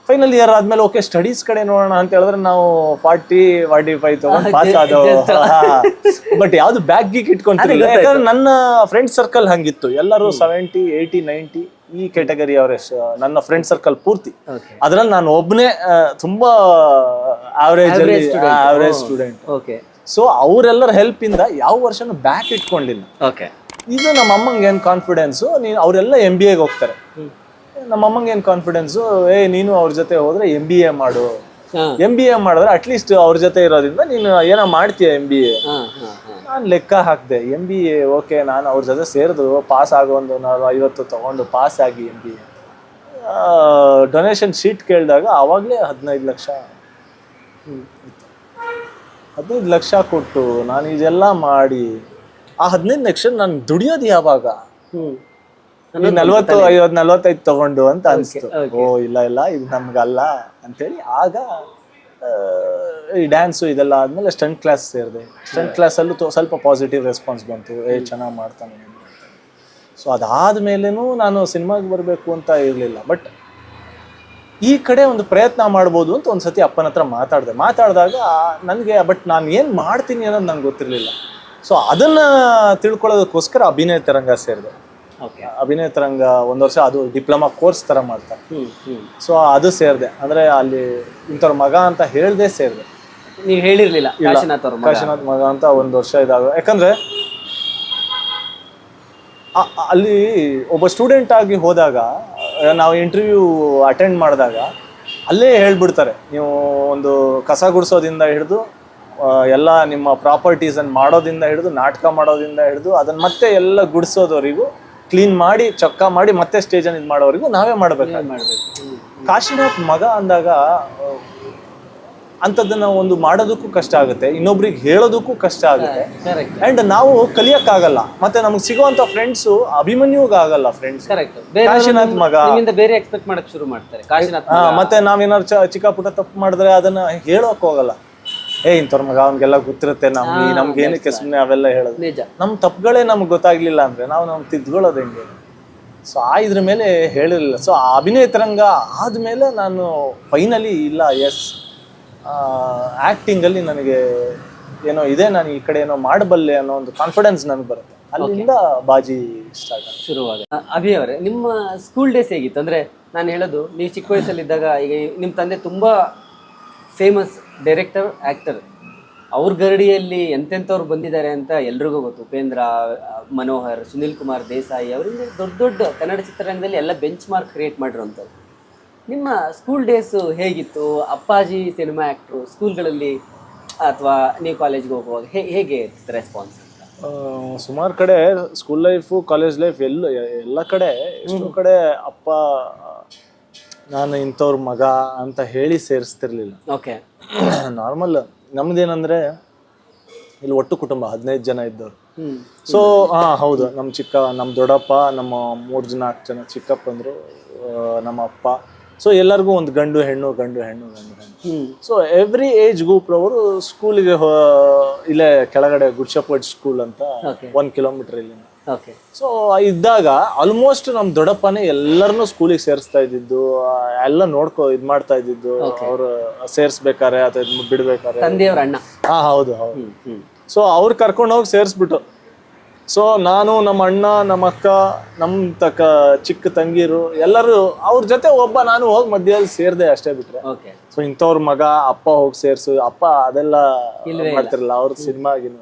ಫೈನಲ್ ಇಯರ್ ಆದ್ಮೇಲೆ ಓಕೆ ಸ್ಟಡೀಸ್ ಕಡೆ ನೋಡೋಣ ಅಂತ ಹೇಳಿದ್ರೆ ನಾವು 40-45 ತಗೊಂಡು ಪಾಸ್ ಆದವು. ಬಟ್ ಯಾವ್ದು ಬ್ಯಾಗ್ ಗೀಕ್ ಇಟ್ಕೊಂತಿಲ್ಲ, ಯಾಕಂದ್ರೆ ನನ್ನ ಫ್ರೆಂಡ್ ಸರ್ಕಲ್ ಹಂಗಿತ್ತು, ಎಲ್ಲರೂ 70, 80, 90 ಈ ಕೆಟಗರಿ ಅವರೇ ನನ್ನ ಫ್ರೆಂಡ್ ಸರ್ಕಲ್ ಪೂರ್ತಿ. ಅದ್ರಲ್ಲಿ ನಾನು ಒಬ್ಬನೇ ತುಂಬಾ ಆವರೇಜ್ ಸ್ಟೂಡೆಂಟ್. ಸೊ ಅವರೆಲ್ಲರ ಹೆಲ್ಪ್ ಇಂದ ಯಾವ ವರ್ಷನೂ ಬ್ಯಾಕ್ ಇಟ್ಕೊಂಡಿಲ್ಲ. ಇದು ನಮ್ಮ ಅಮ್ಮಂಗೆ ಏನ್ ಕಾನ್ಫಿಡೆನ್ಸು, ಅವರೆಲ್ಲ MBA ಗೆ ಹೋಗ್ತಾರೆ, ನಮ್ಮ ಅಮ್ಮಂಗೆ ಏನ್ ಕಾನ್ಫಿಡೆನ್ಸು, ನೀನು ಅವ್ರ ಜೊತೆ ಹೋದ್ರೆ MBA ಮಾಡು, MBA ಮಾಡಿದ್ರೆ ಅಟ್ಲೀಸ್ಟ್ ಅವ್ರ ಜೊತೆ ಇರೋದ್ರಿಂದ ನೀನು ಏನೋ ಮಾಡ್ತೀಯ MBA. ನಾನು ಲೆಕ್ಕ ಹಾಕಿದೆ MBA, ಓಕೆ ನಾನು ಅವ್ರ ಜೊತೆ ಸೇರಿದ್ರು, ಪಾಸ್ ಆಗೋ ಒಂದು 50 ತಗೊಂಡು ಪಾಸ್ ಆಗಿ MBA ಡೊನೇಷನ್ ಶೀಟ್ ಕೇಳಿದಾಗ ಆವಾಗಲೇ 15 ಲಕ್ಷ 15 ಲಕ್ಷ ಕೊಟ್ಟು ನಾನು ಇದೆಲ್ಲ ಮಾಡಿ ಆ 15 ಲಕ್ಷ ನಾನು ದುಡಿಯೋದು ಯಾವಾಗ, 40-50-45 ತಗೊಂಡು ಅಂತ ಅನಿಸ್ತು. ಇಲ್ಲ ಇದು ನಮ್ಗಲ್ಲ ಅಂತೇಳಿ ಆಗ ಈ ಡ್ಯಾನ್ಸು ಇದೆಲ್ಲ ಆದ್ಮೇಲೆ ಸ್ಟಂಟ್ ಕ್ಲಾಸ್ ಸೇರಿದೆ. ಸ್ಟಂಟ್ ಕ್ಲಾಸಲ್ಲೂ ಸ್ವಲ್ಪ ಪಾಸಿಟಿವ್ ರೆಸ್ಪಾನ್ಸ್ ಬಂತು, ಚೆನ್ನಾಗಿ ಮಾಡ್ತಾನೆ. ಸೊ ಅದಾದ್ಮೇಲೇನೂ ನಾನು ಸಿನಿಮಾಗೆ ಬರಬೇಕು ಅಂತ ಇರಲಿಲ್ಲ, ಬಟ್ ಈ ಕಡೆ ಒಂದು ಪ್ರಯತ್ನ ಮಾಡ್ಬೋದು ಅಂತ ಒಂದ್ಸತಿ ಅಪ್ಪನ ಹತ್ರ ಮಾತಾಡಿದಾಗ ನನಗೆ ಬಟ್ ನಾನು ಏನು ಮಾಡ್ತೀನಿ ಅನ್ನೋದು ನಂಗೆ ಗೊತ್ತಿರಲಿಲ್ಲ. ಸೊ ಅದನ್ನ ತಿಳ್ಕೊಳ್ಳೋದಕ್ಕೋಸ್ಕರ ಅಭಿನಯ ತರಂಗ ಸೇರಿದೆ. ಅಭಿನಯ ತರಂಗ 1 ವರ್ಷ, ಅದು ಡಿಪ್ಲೊಮಾ ಕೋರ್ಸ್ ತರ ಮಾಡ್ತಾರೆ. ಸೊ ಅದು ಸೇರಿದೆ, ಅಂದ್ರೆ ಅಲ್ಲಿ ಇಂಥವ್ರ ಮಗ ಅಂತ ಹೇಳ್ದೆ ಸೇರಿದೆ. ನೀವು ಹೇಳಿರ್ಲಿಲ್ಲ ಕಾಶಿನಾಥ್ ಮಗ ಅಂತ 1 ವರ್ಷ ಇದಾಗ, ಯಾಕಂದ್ರೆ ಅಲ್ಲಿ ಒಬ್ಬ ಸ್ಟೂಡೆಂಟ್ ಆಗಿ ಹೋದಾಗ ನಾವು ಇಂಟರ್ವ್ಯೂ ಅಟೆಂಡ್ ಮಾಡಿದಾಗ ಅಲ್ಲೇ ಹೇಳ್ಬಿಡ್ತಾರೆ, ನೀವು ಒಂದು ಕಸ ಗುಡಿಸೋದಿಂದ ಹಿಡಿದು ಎಲ್ಲ ನಿಮ್ಮ ಪ್ರಾಪರ್ಟೀಸನ್ನು ಮಾಡೋದಿಂದ ಹಿಡಿದು ನಾಟಕ ಮಾಡೋದಿಂದ ಹಿಡಿದು ಅದನ್ನ ಮತ್ತೆ ಎಲ್ಲ ಗುಡಿಸೋದವರಿಗೂ ಕ್ಲೀನ್ ಮಾಡಿ ಚೊಕ್ಕ ಮಾಡಿ ಮತ್ತೆ ಸ್ಟೇಜನ್ನು ಇದು ಮಾಡೋವರೆಗೂ ನಾವೇ ಮಾಡ್ಬೇಕು. ಕಾಶಿನಾಥ್ ಮಗ ಅಂದಾಗ ಅಂಥದ್ದನ್ನ ಒಂದು ಮಾಡೋದಕ್ಕೂ ಕಷ್ಟ ಆಗುತ್ತೆ, ಇನ್ನೊಬ್ರಿಗೆ ಹೇಳೋದಕ್ಕೂ ಕಷ್ಟ ಆಗುತ್ತೆ, ಅಂಡ್ ನಾವು ಕಲಿಯಕ್ಕಾಗಲ್ಲ, ಮತ್ತೆ ನಮ್ಗೆ ಸಿಗುವಂತ ಫ್ರೆಂಡ್ಸು ಅಭಿಮನ್ಯುಗಾಗಲ್ಲ ಫ್ರೆಂಡ್ಸ್. ಕಾಶಿನಾಥ್ ಮಗ ಬೇರೆ ಎಕ್ಸ್ಪೆಕ್ಟ್ ಮಾಡಕ್ ಶುರು ಮಾಡ್ತಾರೆ. ಮತ್ತೆ ನಾವೇನಾದ್ರು ಚಿಕ್ಕ ಪುಟ್ಟ ತಪ್ಪು ಮಾಡಿದ್ರೆ ಅದನ್ನ ಹೇಳೋಕ್ ಹೋಗಲ್ಲ. ಇಂಥವ್ರ ಮಗ ಅವ್ನಿಗೆಲ್ಲ ಗೊತ್ತಿರುತ್ತೆ, ನಮ್ಗೆ ಏನಕ್ಕೆ ಸುಮ್ಮನೆ ಅವೆಲ್ಲ ಹೇಳೋದು. ನಮ್ ತಪ್ಪುಗಳೇ ನಮ್ಗೆ ಗೊತ್ತಾಗ್ಲಿಲ್ಲ ಅಂದ್ರೆ ನಾವು ತಿದ್ಕೊಳ್ಳೋದು ಹೆಂಗೆ? ಸೊ ಇದ್ರ ಮೇಲೆ ಹೇಳಿರಲಿಲ್ಲ. ಸೊ ಆ ಅಭಿನಯ ತರಂಗ ಆದ್ಮೇಲೆ ನಾನು ಫೈನಲಿ ಇಲ್ಲ ಆಕ್ಟಿಂಗಲ್ಲಿ ನನಗೆ ಏನೋ ಇದೆ, ನಾನು ಈ ಕಡೆ ಏನೋ ಮಾಡಬಲ್ಲೆ ಅನ್ನೋ ಒಂದು ಕಾನ್ಫಿಡೆನ್ಸ್ ನನಗೆ ಬರುತ್ತೆ. ಅಲ್ಲಿಂದ ಬಾಜಿ ಸ್ಟಾರ್ಟ್ ಶುರುವಾಗ. ಅಭಿ ಅವರೇ, ನಿಮ್ಮ ಸ್ಕೂಲ್ ಡೇಸ್ ಹೇಗಿತ್ತು? ಅಂದರೆ ನಾನು ಹೇಳೋದು, ನೀವು ಚಿಕ್ಕ ವಯಸ್ಸಲ್ಲಿದ್ದಾಗ ಈಗ ನಿಮ್ಮ ತಂದೆ ತುಂಬ ಫೇಮಸ್ ಡೈರೆಕ್ಟರ್, ಆ್ಯಕ್ಟರ್, ಅವ್ರ ಗರಡಿಯಲ್ಲಿ ಎಂತೆಂಥವ್ರು ಬಂದಿದ್ದಾರೆ ಅಂತ ಎಲ್ರಿಗೂ ಗೊತ್ತು. ಉಪೇಂದ್ರ, ಮನೋಹರ್, ಸುನಿಲ್ ಕುಮಾರ್ ದೇಸಾಯಿ ಅವರಿಂದ ದೊಡ್ಡ ಕನ್ನಡ ಚಿತ್ರರಂಗದಲ್ಲಿ ಎಲ್ಲ ಬೆಂಚ್ ಮಾರ್ಕ್ ಕ್ರಿಯೇಟ್ ಮಾಡಿರೋಂಥವ್ರು. ನಿಮ್ಮ ಸ್ಕೂಲ್ ಡೇಸು ಹೇಗಿತ್ತು? ಅಪ್ಪಾಜಿ ಸಿನಿಮಾ ಆ್ಯಕ್ಟ್ರು ಸ್ಕೂಲ್ಗಳಲ್ಲಿ ಅಥವಾ ನೀವು ಕಾಲೇಜ್ಗೆ ಹೋಗುವಾಗ ಹೇಗೆ ರೆಸ್ಪಾನ್ಸ್? ಸುಮಾರು ಕಡೆ ಸ್ಕೂಲ್ ಲೈಫು, ಕಾಲೇಜ್ ಲೈಫ್ ಎಲ್ಲ ಕಡೆ ಎಷ್ಟೋ ಕಡೆ ಅಪ್ಪ ನಾನು ಇಂಥವ್ರ ಮಗ ಅಂತ ಹೇಳಿ ಸೇರಿಸ್ತಿರ್ಲಿಲ್ಲ. ಓಕೆ, ನಾರ್ಮಲ್ ನಮ್ದೇನಂದ್ರೆ ಇಲ್ಲಿ ಒಟ್ಟು ಕುಟುಂಬ 15 ಜನ ಇದ್ದವ್ರು. ಸೊ ಹೌದು, ನಮ್ಮ ದೊಡ್ಡಪ್ಪ, ನಮ್ಮ 3-4 ಜನ ಚಿಕ್ಕಪ್ಪಂದ್ರು, ನಮ್ಮ ಅಪ್ಪ. ಸೊ ಎಲ್ಲರಿಗೂ ಒಂದು ಗಂಡು ಹೆಣ್ಣು. ಸೊ ಎವ್ರಿ ಏಜ್ ಗ್ರೂಪ್ರವರು ಸ್ಕೂಲಿಗೆ ಇಲ್ಲೇ ಕೆಳಗಡೆ ಗುಡ್ಶಪಡ್ ಸ್ಕೂಲ್ ಅಂತ 1 ಕಿಲೋಮೀಟರ್ ಇಲ್ಲಿ. ಸೊ ಇದ್ದಾಗ ಆಲ್ಮೋಸ್ಟ್ ನಮ್ ದೊಡ್ಡಪ್ಪನೇ ಎಲ್ಲರನ್ನೂ ಸ್ಕೂಲಿಗೆ ಸೇರಿಸ್ತಾ ಇದ್ದಿದ್ದು, ಎಲ್ಲ ಇದ್ ಮಾಡ್ತಾ ಇದ್ದಿದ್ದು. ಅವ್ರು ಸೇರ್ಸ್ಬೇಕಾರೆ ಅಥವಾ ಬಿಡ್ಬೇಕಾರೆ ತಂದೆಯವ್ರ ಅಣ್ಣ. ಹೌದು. ಸೊ ಅವ್ರು ಕರ್ಕೊಂಡು ಹೋಗಿ ಸೇರಿಸ್ಬಿಟ್ಟು, ಸೊ ನಾನು, ನಮ್ಮ ಅಣ್ಣ, ನಮ್ಮ ಅಕ್ಕ, ನಮ್ಮ ಚಿಕ್ಕ ತಂಗಿರು ಎಲ್ಲರೂ ಅವ್ರ ಜೊತೆ ನಾನು ಹೋಗಿ ಮಧ್ಯದಲ್ಲಿ ಸೇರ್ದೆ ಅಷ್ಟೇ ಬಿಟ್ರೆ. ಸೊ ಇಂಥವ್ರ ಮಗ ಅಪ್ಪ ಹೋಗಿ ಸೇರ್ಸು, ಅಪ್ಪ ಅದೆಲ್ಲ ಮಾಡ್ತಿರಲ್ಲ ಅವ್ರ ಸಿನಿಮಾಗಿನ.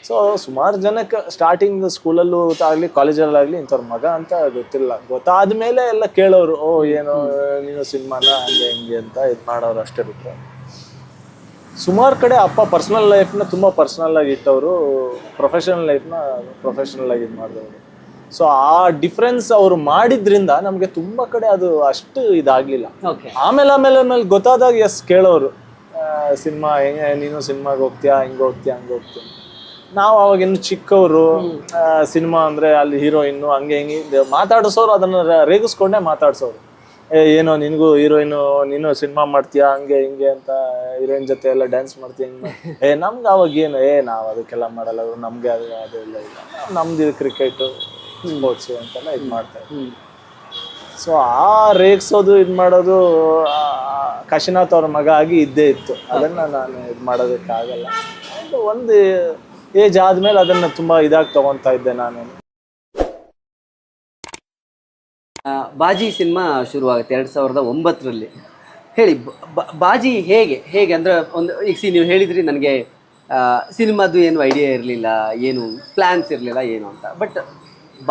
ಸೊ ಸುಮಾರು ಜನಕ್ಕೆ ಸ್ಟಾರ್ಟಿಂಗ್ ಸ್ಕೂಲಲ್ಲೂ ಆಗಲಿ ಕಾಲೇಜಲ್ಲಾಗಲಿ ಇಂಥವ್ರ ಮಗ ಅಂತ ಗೊತ್ತಿರಲಿಲ್ಲ. ಗೊತ್ತಾದ್ಮೇಲೆ ಎಲ್ಲ ಕೇಳೋರು, ಏನೋ ನೀನು ಸಿನಿಮಾನ ಹಂಗೆ ಹಿಂಗೆ ಅಂತ ಇದು ಮಾಡೋರು ಅಷ್ಟೇ ಬಿಟ್ರೆ. ಸುಮಾರು ಕಡೆ ಅಪ್ಪ ಪರ್ಸನಲ್ ಲೈಫ್ನ ತುಂಬ ಪರ್ಸನಲ್ ಆಗಿ ಇಟ್ಟವರು, ಪ್ರೊಫೆಷನಲ್ ಲೈಫ್ನ ಪ್ರೊಫೆಷನಲ್ ಆಗಿ ಇದು ಮಾಡಿದವರು. ಸೊ ಆ ಡಿಫ್ರೆನ್ಸ್ ಅವರು ಮಾಡಿದ್ರಿಂದ ನಮಗೆ ತುಂಬ ಕಡೆ ಅದು ಅಷ್ಟು ಇದಾಗಲಿಲ್ಲ. ಆಮೇಲೆ ಗೊತ್ತಾದಾಗ ಕೇಳೋರು, ಸಿನಿಮಾ ನೀನು ಸಿನಿಮಾಗೆ ಹೋಗ್ತೀಯಾ, ಹಿಂಗೆ ಹೋಗ್ತೀಯಾ, ಹಂಗೆ ಹೋಗ್ತೀಯ. ನಾವು ಅವಾಗ ಇನ್ನು ಚಿಕ್ಕವರು, ಸಿನಿಮಾ ಅಂದರೆ ಅಲ್ಲಿ ಹೀರೋಯಿನ್ನು ಹಂಗೆ ಹಿಂಗೆ ಮಾತಾಡಿಸೋರು, ಅದನ್ನು ರೇಗಿಸ್ಕೊಂಡೇ ಮಾತಾಡ್ಸೋರು. ಏನೋ ನಿನಗೂ ಹೀರೋಯಿನು, ನೀನು ಸಿನಿಮಾ ಮಾಡ್ತೀಯಾ, ಹಂಗೆ ಹಿಂಗೆ ಅಂತ, ಹೀರೋಯಿನ್ ಜೊತೆ ಎಲ್ಲ ಡ್ಯಾನ್ಸ್ ಮಾಡ್ತೀಯ, ಹಿಂಗೆ ನಮ್ಗೆ ಅವಾಗ ಏನು ನಾವು ಅದಕ್ಕೆಲ್ಲ ಮಾಡಲ್ಲ, ನಮಗೆ ಅದೆಲ್ಲ ಇಲ್ಲ, ನಮ್ದು ಕ್ರಿಕೆಟು ಸ್ಪೋರ್ಟ್ಸು ಅಂತೆಲ್ಲ ಇದು ಮಾಡ್ತಾರೆ. ಸೊ ಆ ರೇಗ್ಸೋದು ಇದು ಮಾಡೋದು ಕಾಶಿನಾಥ್ ಅವ್ರ ಮಗ ಆಗಿ ಇದ್ದೇ ಇತ್ತು. ಅದನ್ನು ನಾನು ಇದು ಮಾಡೋದಕ್ಕಾಗಲ್ಲ. ಒಂದು ಏಜ್ ಆದಮೇಲೆ ಅದನ್ನು ತುಂಬ ಇದಾಗಿ ತೊಗೊತಾ ಇದ್ದೆ ನಾನು. ಬಾಜಿ ಸಿನಿಮಾ ಶುರುವಾಗುತ್ತೆ 2009ರಲ್ಲಿ. ಹೇಳಿ, ಬಾಜಿ ಹೇಗೆ ಅಂದರೆ ಒಂದು ಈಗ ನೀವು ಹೇಳಿದ್ರಿ ನನಗೆ ಸಿನಿಮಾದು ಏನು ಐಡಿಯಾ ಇರಲಿಲ್ಲ, ಏನು ಪ್ಲ್ಯಾನ್ಸ್ ಇರಲಿಲ್ಲ ಏನು ಅಂತ. ಬಟ್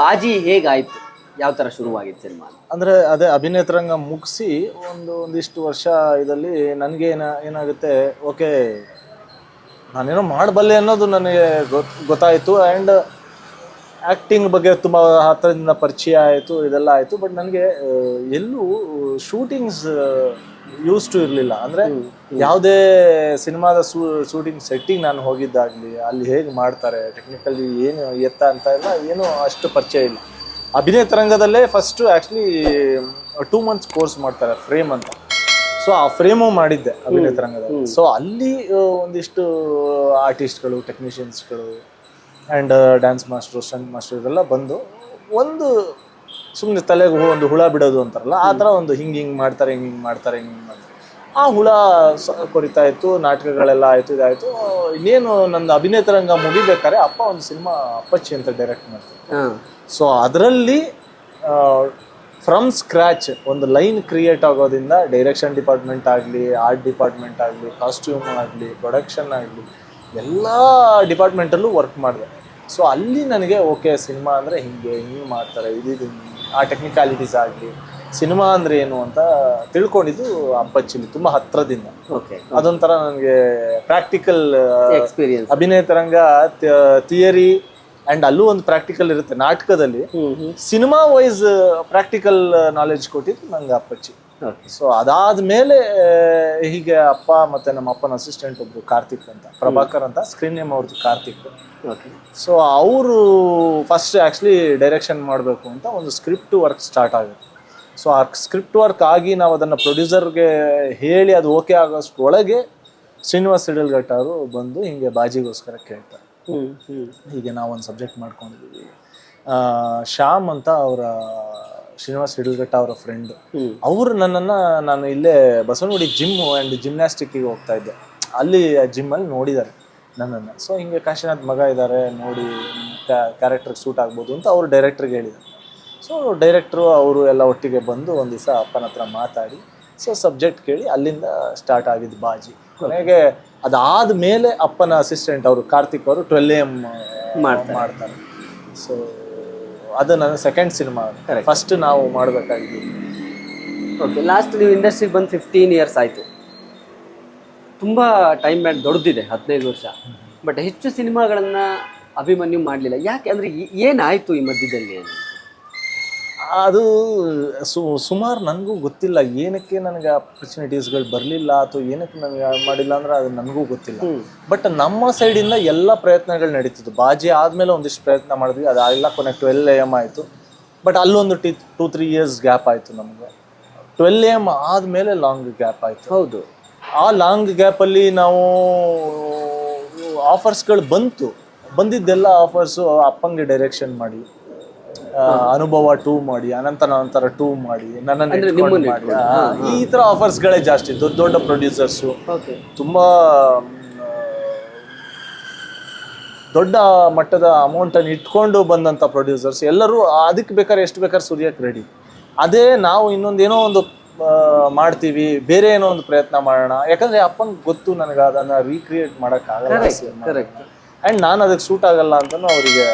ಬಾಜಿ ಹೇಗಾಯಿತು, ಯಾವ ಥರ ಶುರುವಾಗಿತ್ತು ಸಿನಿಮಾ? ಅಂದರೆ ಅದೇ ಅಭಿನೇತರಂಗ ಮುಗಿಸಿ ಒಂದಿಷ್ಟು ವರ್ಷ ಇದರಲ್ಲಿ ನನಗೆ ಏನಾಗುತ್ತೆ, ಓಕೆ ನಾನೇನೋ ಮಾಡಬಲ್ಲೆ ಅನ್ನೋದು ನನಗೆ ಗೊತ್ತಾಯಿತು. ಆ್ಯಂಡ್ ಆ್ಯಕ್ಟಿಂಗ್ ಬಗ್ಗೆ ತುಂಬ ಹತ್ತಿರದಿಂದ ಪರಿಚಯ ಆಯಿತು, ಇದೆಲ್ಲ ಆಯಿತು. ಬಟ್ ನನಗೆ ಎಲ್ಲೂ ಶೂಟಿಂಗ್ಸ್ ಯೂಸ್ ಟು ಇರಲಿಲ್ಲ. ಅಂದರೆ ಯಾವುದೇ ಸಿನಿಮಾದ ಶೂಟಿಂಗ್ ಸೆಟ್ಟಿಂಗ್ ನಾನು ಹೋಗಿದ್ದಾಗಲಿ, ಅಲ್ಲಿ ಹೇಗೆ ಮಾಡ್ತಾರೆ ಟೆಕ್ನಿಕಲಿ ಏನು ಎತ್ತ ಅಂತ ಎಲ್ಲ ಏನೂ ಅಷ್ಟು ಪರಿಚಯ ಇಲ್ಲ. ಅಭಿನೇತರಂಗದಲ್ಲೇ ಫಸ್ಟು ಆ್ಯಕ್ಚುಲಿ 2 months ಕೋರ್ಸ್ ಮಾಡ್ತಾರೆ, ಫ್ರೇಮ್ ಅಂತ. ಸೊ ಆ ಫ್ರೇಮು ಮಾಡಿದ್ದೆ ಅಭಿನೇತರಂಗದಲ್ಲಿ. ಸೊ ಅಲ್ಲಿ ಒಂದಿಷ್ಟು ಆರ್ಟಿಸ್ಟ್ಗಳು, ಟೆಕ್ನಿಷಿಯನ್ಸ್ಗಳು and dance master, stunt master ಇವರೆಲ್ಲ ಬಂದು ಒಂದು ಸುಮ್ಮನೆ ತಲೆಗೆ ಒಂದು ಹುಳ ಬಿಡೋದು ಅಂತಾರಲ್ಲ, ಆ ಥರ ಒಂದು ಹಿಂಗೆ ಮಾಡ್ತಾರೆ, ಹಿಂಗೆ ಮಾಡ್ತಾರೆ. ಆ ಹುಳ ಕೊರಿತಾ ಇತ್ತು, ನಾಟಕಗಳೆಲ್ಲ ಆಯಿತು, ಇದಾಯಿತು. ಇನ್ನೇನು ನಂದು ಅಭಿನೇತರಂಗ ಮುಗಿಬೇಕಾದ್ರೆ ಅಪ್ಪ ಒಂದು ಸಿನಿಮಾ ಅಪ್ಪಚ್ಚಿ ಅಂತ ಡೈರೆಕ್ಟ್ ಮಾಡ್ತಾರೆ. ಸೊ ಅದರಲ್ಲಿ ಫ್ರಮ್ ಸ್ಕ್ರ್ಯಾಚ್ ಒಂದು ಲೈನ್ ಕ್ರಿಯೇಟ್ ಆಗೋದ್ರಿಂದ ಡೈರೆಕ್ಷನ್ ಡಿಪಾರ್ಟ್ಮೆಂಟ್ ಆಗಲಿ, ಆರ್ಟ್ ಡಿಪಾರ್ಟ್ಮೆಂಟ್ ಆಗಲಿ, ಕಾಸ್ಟ್ಯೂಮ್ ಆಗಲಿ, ಪ್ರೊಡಕ್ಷನ್ ಆಗಲಿ, ಎಲ್ಲ ಡಿಪಾರ್ಟ್ಮೆಂಟಲ್ಲೂ ವರ್ಕ್ ಮಾಡಿದೆ. ಸೊ ಅಲ್ಲಿ ನನಗೆ ಓಕೆ ಸಿನಿಮಾ ಅಂದರೆ ಹಿಂಗೆ ಮಾಡ್ತಾರೆ, ಇದು ಆ ಟೆಕ್ನಿಕಾಲಿಟೀಸ್ ಆಗಲಿ, ಸಿನಿಮಾ ಅಂದರೆ ಏನು ಅಂತ ತಿಳ್ಕೊಂಡಿದ್ದು ಅಪ್ಪಚ್ಚಿಲಿ ತುಂಬ ಹತ್ತಿರದಿಂದ. ಓಕೆ, ಅದೊಂಥರ ನನಗೆ ಪ್ರಾಕ್ಟಿಕಲ್ ಎಕ್ಸ್ಪೀರಿಯನ್ಸ್. ಅಭಿನೇತರಂಗ ಥಿಯರಿ ಆ್ಯಂಡ್ ಅಲ್ಲೂ ಒಂದು ಪ್ರಾಕ್ಟಿಕಲ್ ಇರುತ್ತೆ ನಾಟಕದಲ್ಲಿ. ಸಿನಿಮಾ ವೈಸ್ ಪ್ರಾಕ್ಟಿಕಲ್ ನಾಲೆಡ್ಜ್ ಕೊಟ್ಟಿದ್ದು ನಂಗೆ ಅಪ್ಪಚ್ಚಿ. ಸೊ ಅದಾದ್ಮೇಲೆ ಹೀಗೆ ಅಪ್ಪ ಮತ್ತೆ ನಮ್ಮ ಅಪ್ಪನ ಅಸಿಸ್ಟೆಂಟ್ ಒಬ್ರು ಕಾರ್ತಿಕ್ ಅಂತ, ಪ್ರಭಾಕರ್ ಅಂತ, ಸ್ಕ್ರೀನ್ ನೇಮ್ ಅವ್ರದ್ದು ಕಾರ್ತಿಕ್. ಸೊ ಅವರು ಫಸ್ಟ್ ಆ್ಯಕ್ಚುಲಿ ಡೈರೆಕ್ಷನ್ ಮಾಡಬೇಕು ಅಂತ ಒಂದು ಸ್ಕ್ರಿಪ್ಟ್ ವರ್ಕ್ ಸ್ಟಾರ್ಟ್ ಆಗುತ್ತೆ. ಸೊ ಆ ಸ್ಕ್ರಿಪ್ಟ್ ವರ್ಕ್ ಆಗಿ ನಾವು ಅದನ್ನು ಪ್ರೊಡ್ಯೂಸರ್ಗೆ ಹೇಳಿ ಅದು ಓಕೆ ಆಗೋಷ್ಟು ಒಳಗೆ ಶ್ರೀನಿವಾಸ್ ಹಿಡಲ್ಘಟ್ಟ ಅವರು ಬಂದು ಹಿಂಗೆ ಬಾಜಿಗೋಸ್ಕರ ಕೇಳ್ತಾರೆ. ಹೀಗೆ ನಾವೊಂದು ಸಬ್ಜೆಕ್ಟ್ ಮಾಡ್ಕೊಂಡಿದ್ದೀವಿ, ಶ್ಯಾಮ್ ಅಂತ ಅವರ ಶ್ರೀನಿವಾಸ್ ಹಿಡಲ್ಘಟ್ಟ ಅವರ ಫ್ರೆಂಡ್, ಅವರು ನನ್ನನ್ನು, ನಾನು ಇಲ್ಲೇ ಬಸವನಗುಡಿ ಜಿಮ್ ಆ್ಯಂಡ್ ಜಿಮ್ನಾಸ್ಟಿಕ್ಕಿಗೆ ಹೋಗ್ತಾ ಇದ್ದೆ, ಅಲ್ಲಿ ಜಿಮ್ಮಲ್ಲಿ ನೋಡಿದ್ದಾರೆ ನನ್ನನ್ನು. ಸೊ ಹಿಂಗೆ ಕಾಶಿನಾಥ್ ಮಗ ಇದ್ದಾರೆ ನೋಡಿ, ಕ್ಯಾರೆಕ್ಟರ್ಗೆ ಸೂಟ್ ಆಗ್ಬೋದು ಅಂತ ಅವರು ಡೈರೆಕ್ಟ್ರಿಗೆ ಹೇಳಿದ್ದಾರೆ. ಸೊ ಡೈರೆಕ್ಟ್ರು ಅವರು ಎಲ್ಲ ಒಟ್ಟಿಗೆ ಬಂದು ಒಂದು ದಿವಸ ಅಪ್ಪನ ಹತ್ರ ಮಾತಾಡಿ, ಸೊ ಸಬ್ಜೆಕ್ಟ್ ಕೇಳಿ ಅಲ್ಲಿಂದ ಸ್ಟಾರ್ಟ್ ಆಗಿದ್ದು ಬಾಜಿ. ಕೊನೆಗೆ ಅದಾದ ಮೇಲೆ ಅಪ್ಪನ ಅಸಿಸ್ಟೆಂಟ್ ಅವರು ಕಾರ್ತಿಕ್ ಅವರು 12 AM ಮಾಡ್ತಾರೆ. ಸೊ ಅದು ನನ್ನ ಸೆಕೆಂಡ್ ಸಿನಿಮಾ. ಫಸ್ಟ್ ನಾವು ಮಾಡಬೇಕಾಗಿದ್ದು. ಓಕೆ, ಲಾಸ್ಟ್ ನೀವು ಇಂಡಸ್ಟ್ರಿಗೆ ಬಂದು 15 years ಆಯಿತು. ತುಂಬ ಟೈಮ್ ಬ್ಯಾಂಡ್ ದೊಡ್ಡದಿದೆ, 15 ವರ್ಷ. ಬಟ್ ಹೆಚ್ಚು ಸಿನಿಮಾಗಳನ್ನು ಅಭಿಮನ್ಯು ಮಾಡಲಿಲ್ಲ, ಯಾಕೆ ಅಂದರೆ ಏನಾಯಿತು ಈ ಮಧ್ಯದಲ್ಲಿ? ಅದು ಸುಮಾರು ನನಗೂ ಗೊತ್ತಿಲ್ಲ ಏನಕ್ಕೆ ನನಗೆ ಆಪರ್ಚುನಿಟೀಸ್ಗಳು ಬರಲಿಲ್ಲ ಅಥವಾ ಏನಕ್ಕೆ ನನಗೆ ಮಾಡಿಲ್ಲ ಅಂದ್ರೆ ಅದು ನನಗೂ ಗೊತ್ತಿಲ್ಲ. ಬಟ್ ನಮ್ಮ ಸೈಡಿಂದ ಎಲ್ಲ ಪ್ರಯತ್ನಗಳು ನಡೀತಿತ್ತು. ಬಾಜಿ ಆದಮೇಲೆ ಒಂದಿಷ್ಟು ಪ್ರಯತ್ನ ಮಾಡಿದ್ವಿ, ಅದಾಗಲ್ಲ. ಕೊನೆ 12 AM ಆಯಿತು. ಬಟ್ ಅಲ್ಲೊಂದು 2-3 years ಗ್ಯಾಪ್ ಆಯಿತು ನಮಗೆ. 12 AM ಆದಮೇಲೆ ಲಾಂಗ್ ಗ್ಯಾಪ್ ಆಯಿತು. ಹೌದು, ಆ ಲಾಂಗ್ ಗ್ಯಾಪಲ್ಲಿ ನಾವು ಆಫರ್ಸ್ಗಳು ಬಂದಿದ್ದೆಲ್ಲ ಆಫರ್ಸು ಅಪ್ಪಂಗೆ ಡೈರೆಕ್ಷನ್ ಮಾಡಿ, ಅನುಭವ 2 ಮಾಡಿ, ಅನಂತರ 2 ಮಾಡಿ, ನನ್ನನ್ನು ಮಾಡಿ, ಈ ಥರ ಆಫರ್ಸ್ಗಳೇ ಜಾಸ್ತಿ. ದೊಡ್ಡ ಪ್ರೊಡ್ಯೂಸರ್ಸು, ತುಂಬಾ ದೊಡ್ಡ ಮಟ್ಟದ ಅಮೌಂಟನ್ನು ಇಟ್ಕೊಂಡು ಬಂದಂಥ ಪ್ರೊಡ್ಯೂಸರ್ಸ್ ಎಲ್ಲರೂ ಅದಕ್ಕೆ ಬೇಕಾದ್ರೆ ಎಷ್ಟು ಬೇಕಾದ್ರೆ ಸುರಿಯಕ್ಕೆ ರೆಡಿ. ಅದೇ ನಾವು ಇನ್ನೊಂದೇನೋ ಒಂದು ಮಾಡ್ತೀವಿ, ಬೇರೆ ಏನೋ ಒಂದು ಪ್ರಯತ್ನ ಮಾಡೋಣ, ಯಾಕಂದ್ರೆ ಅಪ್ಪಂಗೆ ಗೊತ್ತು ನನಗೆ ಅದನ್ನು ರೀಕ್ರಿಯೇಟ್ ಮಾಡೋಕ್ಕಾಗಲ್ಲ ಆ್ಯಂಡ್ ನಾನು ಅದಕ್ಕೆ ಸೂಟ್ ಆಗಲ್ಲ ಅಂತಲೂ ಅವರಿಗೆ.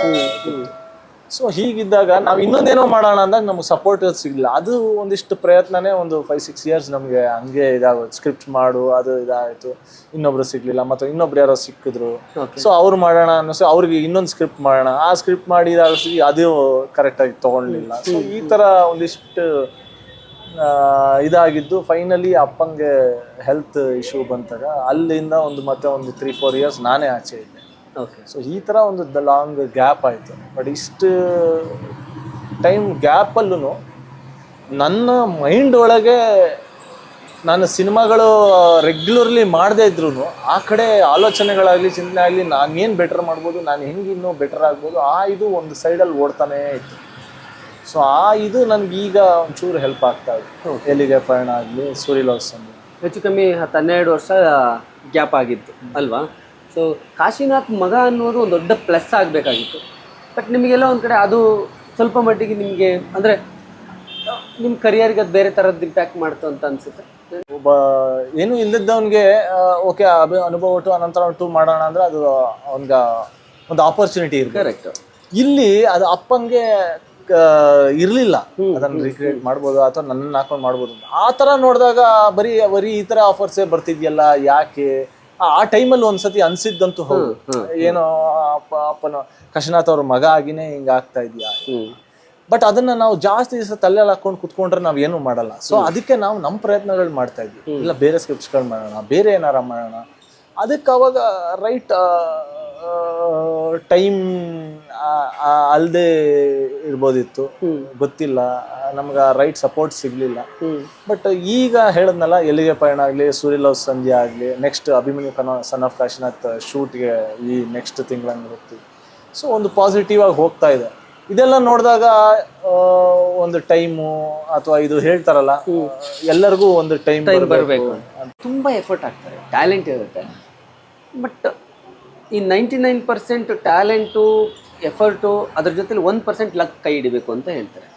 ಸೊ ಹೀಗಿದ್ದಾಗ ನಾವು ಇನ್ನೊಂದೇನೋ ಮಾಡೋಣ ಅಂದಾಗ ನಮ್ಗೆ ಸಪೋರ್ಟ್ ಸಿಗಲಿಲ್ಲ. ಅದು ಒಂದಿಷ್ಟು ಪ್ರಯತ್ನನೇ ಒಂದು 5-6 years ನಮಗೆ ಹಂಗೆ ಇದಾಗೋದು. ಸ್ಕ್ರಿಪ್ಟ್ ಮಾಡು, ಅದು ಇದಾಯಿತು, ಇನ್ನೊಬ್ರು ಸಿಗಲಿಲ್ಲ, ಮತ್ತು ಇನ್ನೊಬ್ರು ಯಾರೋ ಸಿಕ್ಕಿದ್ರು. ಸೊ ಅವ್ರು ಮಾಡೋಣ ಅನ್ನಿಸು, ಅವ್ರಿಗೆ ಇನ್ನೊಂದು ಸ್ಕ್ರಿಪ್ಟ್ ಮಾಡೋಣ, ಆ ಸ್ಕ್ರಿಪ್ಟ್ ಮಾಡಿ ಅದು ಕರೆಕ್ಟಾಗಿ ತೊಗೊಳ್ಲಿಲ್ಲ. ಸೊ ಈ ಥರ ಒಂದಿಷ್ಟು ಇದಾಗಿದ್ದು ಫೈನಲಿ ಅಪ್ಪಂಗೆ ಹೆಲ್ತ್ ಇಶ್ಯೂ ಬಂತಾಗ ಅಲ್ಲಿಂದ ಮತ್ತೆ ಒಂದು 3-4 ಇಯರ್ಸ್ ನಾನೇ ಆಚೆ ಇದ್ದೆ. ಓಕೆ. ಸೊ ಈ ಥರ ಒಂದು ಲಾಂಗ್ ಗ್ಯಾಪ್ ಆಯಿತು. ಬಟ್ ಇಷ್ಟು ಟೈಮ್ ಗ್ಯಾಪಲ್ಲೂ ನನ್ನ ಮೈಂಡ್ ಒಳಗೆ ನಾನು ಸಿನಿಮಾಗಳು ರೆಗ್ಯುಲರ್ಲಿ ಮಾಡದೇ ಇದ್ರೂ ಆ ಕಡೆ ಆಲೋಚನೆಗಳಾಗಲಿ ಚಿಂತನೆ ಆಗಲಿ ನಾನೇನು ಬೆಟರ್ ಮಾಡ್ಬೋದು, ನಾನು ಹೆಂಗೆ ಇನ್ನೂ ಬೆಟರ್ ಆಗ್ಬೋದು, ಇದು ಒಂದು ಸೈಡಲ್ಲಿ ಓಡ್ತಾನೇ ಇತ್ತು. ಸೊ ಇದು ನನಗೆ ಈಗ ಒಂಚೂರು ಹೆಲ್ಪ್ ಆಗ್ತಾ ಇದೆ. ಎಲ್ಲಿಗೆ ಪಯಣ ಆಗಲಿ, ಸೂರಿ ಲವ್ ಸಂಧಿ ಹೆಚ್ಚು ಕಮ್ಮಿ 10-12 ವರ್ಷ ಗ್ಯಾಪ್ ಆಗಿತ್ತು ಅಲ್ವಾ? ಸೊ ಕಾಶಿನಾಥ್ ಮಗ ಅನ್ನೋದು ಒಂದು ದೊಡ್ಡ ಪ್ಲಸ್ ಆಗಬೇಕಾಗಿತ್ತು. ಬಟ್ ನಿಮಗೆಲ್ಲ ಒಂದು ಕಡೆ ಅದು ಸ್ವಲ್ಪ ಮಟ್ಟಿಗೆ ನಿಮಗೆ ಅಂದರೆ ನಿಮ್ಮ ಕರಿಯರ್ಗೆ ಅದು ಬೇರೆ ಥರದ್ದು ಇಂಪ್ಯಾಕ್ಟ್ ಮಾಡ್ತು ಅಂತ ಅನಿಸುತ್ತೆ. ಒಬ್ಬ ಏನು ಇಲ್ಲದವನಿಗೆ ಓಕೆ ಅನುಭವ ಒಟ್ಟು ಅನಂತರ ಒಟ್ಟು ಮಾಡೋಣ ಅಂದರೆ ಅದು ಅವನಿಗೆ ಒಂದು ಆಪರ್ಚುನಿಟಿ ಇರುತ್ತೆ. ಕರೆಕ್ಟ್. ಇಲ್ಲಿ ಅದು ಅಪ್ಪಂಗೆ ಇರಲಿಲ್ಲ, ಅದನ್ನು ರೀಕ್ರಿಯೇಟ್ ಮಾಡ್ಬೋದು ಅಥವಾ ನನ್ನನ್ನು ಹಾಕೊಂಡು ಮಾಡ್ಬೋದು. ಆ ಥರ ನೋಡಿದಾಗ ಬರೀ ಈ ಥರ ಆಫರ್ಸೇ ಬರ್ತಿದ್ಯಲ್ಲ ಯಾಕೆ, ಆ ಟೈಮಲ್ಲಿ ಒಂದ್ಸತಿ ಅನ್ಸಿದ್ದಂತೂ ಹೌದು, ಏನೋ ಅಪ್ಪನ ಕಾಶಿನಾಥ್ ಅವ್ರ ಮಗ ಆಗಿನೇ ಹಿಂಗೆ ಆಗ್ತಾ ಇದೆಯಾ. ಬಟ್ ಅದನ್ನ ನಾವು ಜಾಸ್ತಿ ದಿವಸ ತಲೆಯಲ್ಲಿ ಹಾಕೊಂಡು ಕುತ್ಕೊಂಡ್ರೆ ನಾವು ಏನು ಮಾಡಲ್ಲ. ಸೊ ಅದಕ್ಕೆ ನಾವು ನಮ್ಮ ಪ್ರಯತ್ನಗಳು ಮಾಡ್ತಾ ಇದ್ವಿ. ಇಲ್ಲ ಬೇರೆ ಸ್ಕ್ರಿಪ್ಟ್ಸ್ಗಳು ಮಾಡೋಣ, ಬೇರೆ ಏನಾರ ಮಾಡೋಣ. ಅದಕ್ಕೆ ಅವಾಗ ರೈಟ್ ಟೈಮ್ ಅಲ್ಲದೆ ಇರ್ಬೋದಿತ್ತು, ಗೊತ್ತಿಲ್ಲ, ನಮ್ಗೆ ರೈಟ್ ಸಪೋರ್ಟ್ ಸಿಗ್ಲಿಲ್ಲ. ಬಟ್ ಈಗ ಹೇಳದ್ನಲ್ಲ, ಎಲ್ಲಿಗೆ ಪಯಣ ಆಗಲಿ, ಸೂರಿ ಲವ್ ಸಂಧಿ ಆಗಲಿ, next Abhimanyu son of Kashinath ಶೂಟ್ಗೆ ಈ ನೆಕ್ಸ್ಟ್ ತಿಂಗಳಂಗೆ ಹೋಗ್ತೀವಿ. ಸೊ ಒಂದು ಪಾಸಿಟಿವ್ ಆಗಿ ಹೋಗ್ತಾ ಇದೆ. ಇದೆಲ್ಲ ನೋಡಿದಾಗ ಒಂದು ಟೈಮು ಅಥವಾ ಇದು ಹೇಳ್ತಾರಲ್ಲ, ಎಲ್ಲರಿಗೂ ಒಂದು ಟೈಮ್ ಬರಬೇಕು. ತುಂಬ ಎಫರ್ಟ್ ಆಗ್ತಾರೆ, ಟ್ಯಾಲೆಂಟ್ ಇರುತ್ತೆ. ಬಟ್ ಈ 99% ಟ್ಯಾಲೆಂಟು, ಎಫರ್ಟು, ಅದ್ರ ಜೊತೆಲಿ 1% ಲಕ್ ಕೈ ಹಿಡಿಬೇಕು ಅಂತ ಹೇಳ್ತಾರೆ.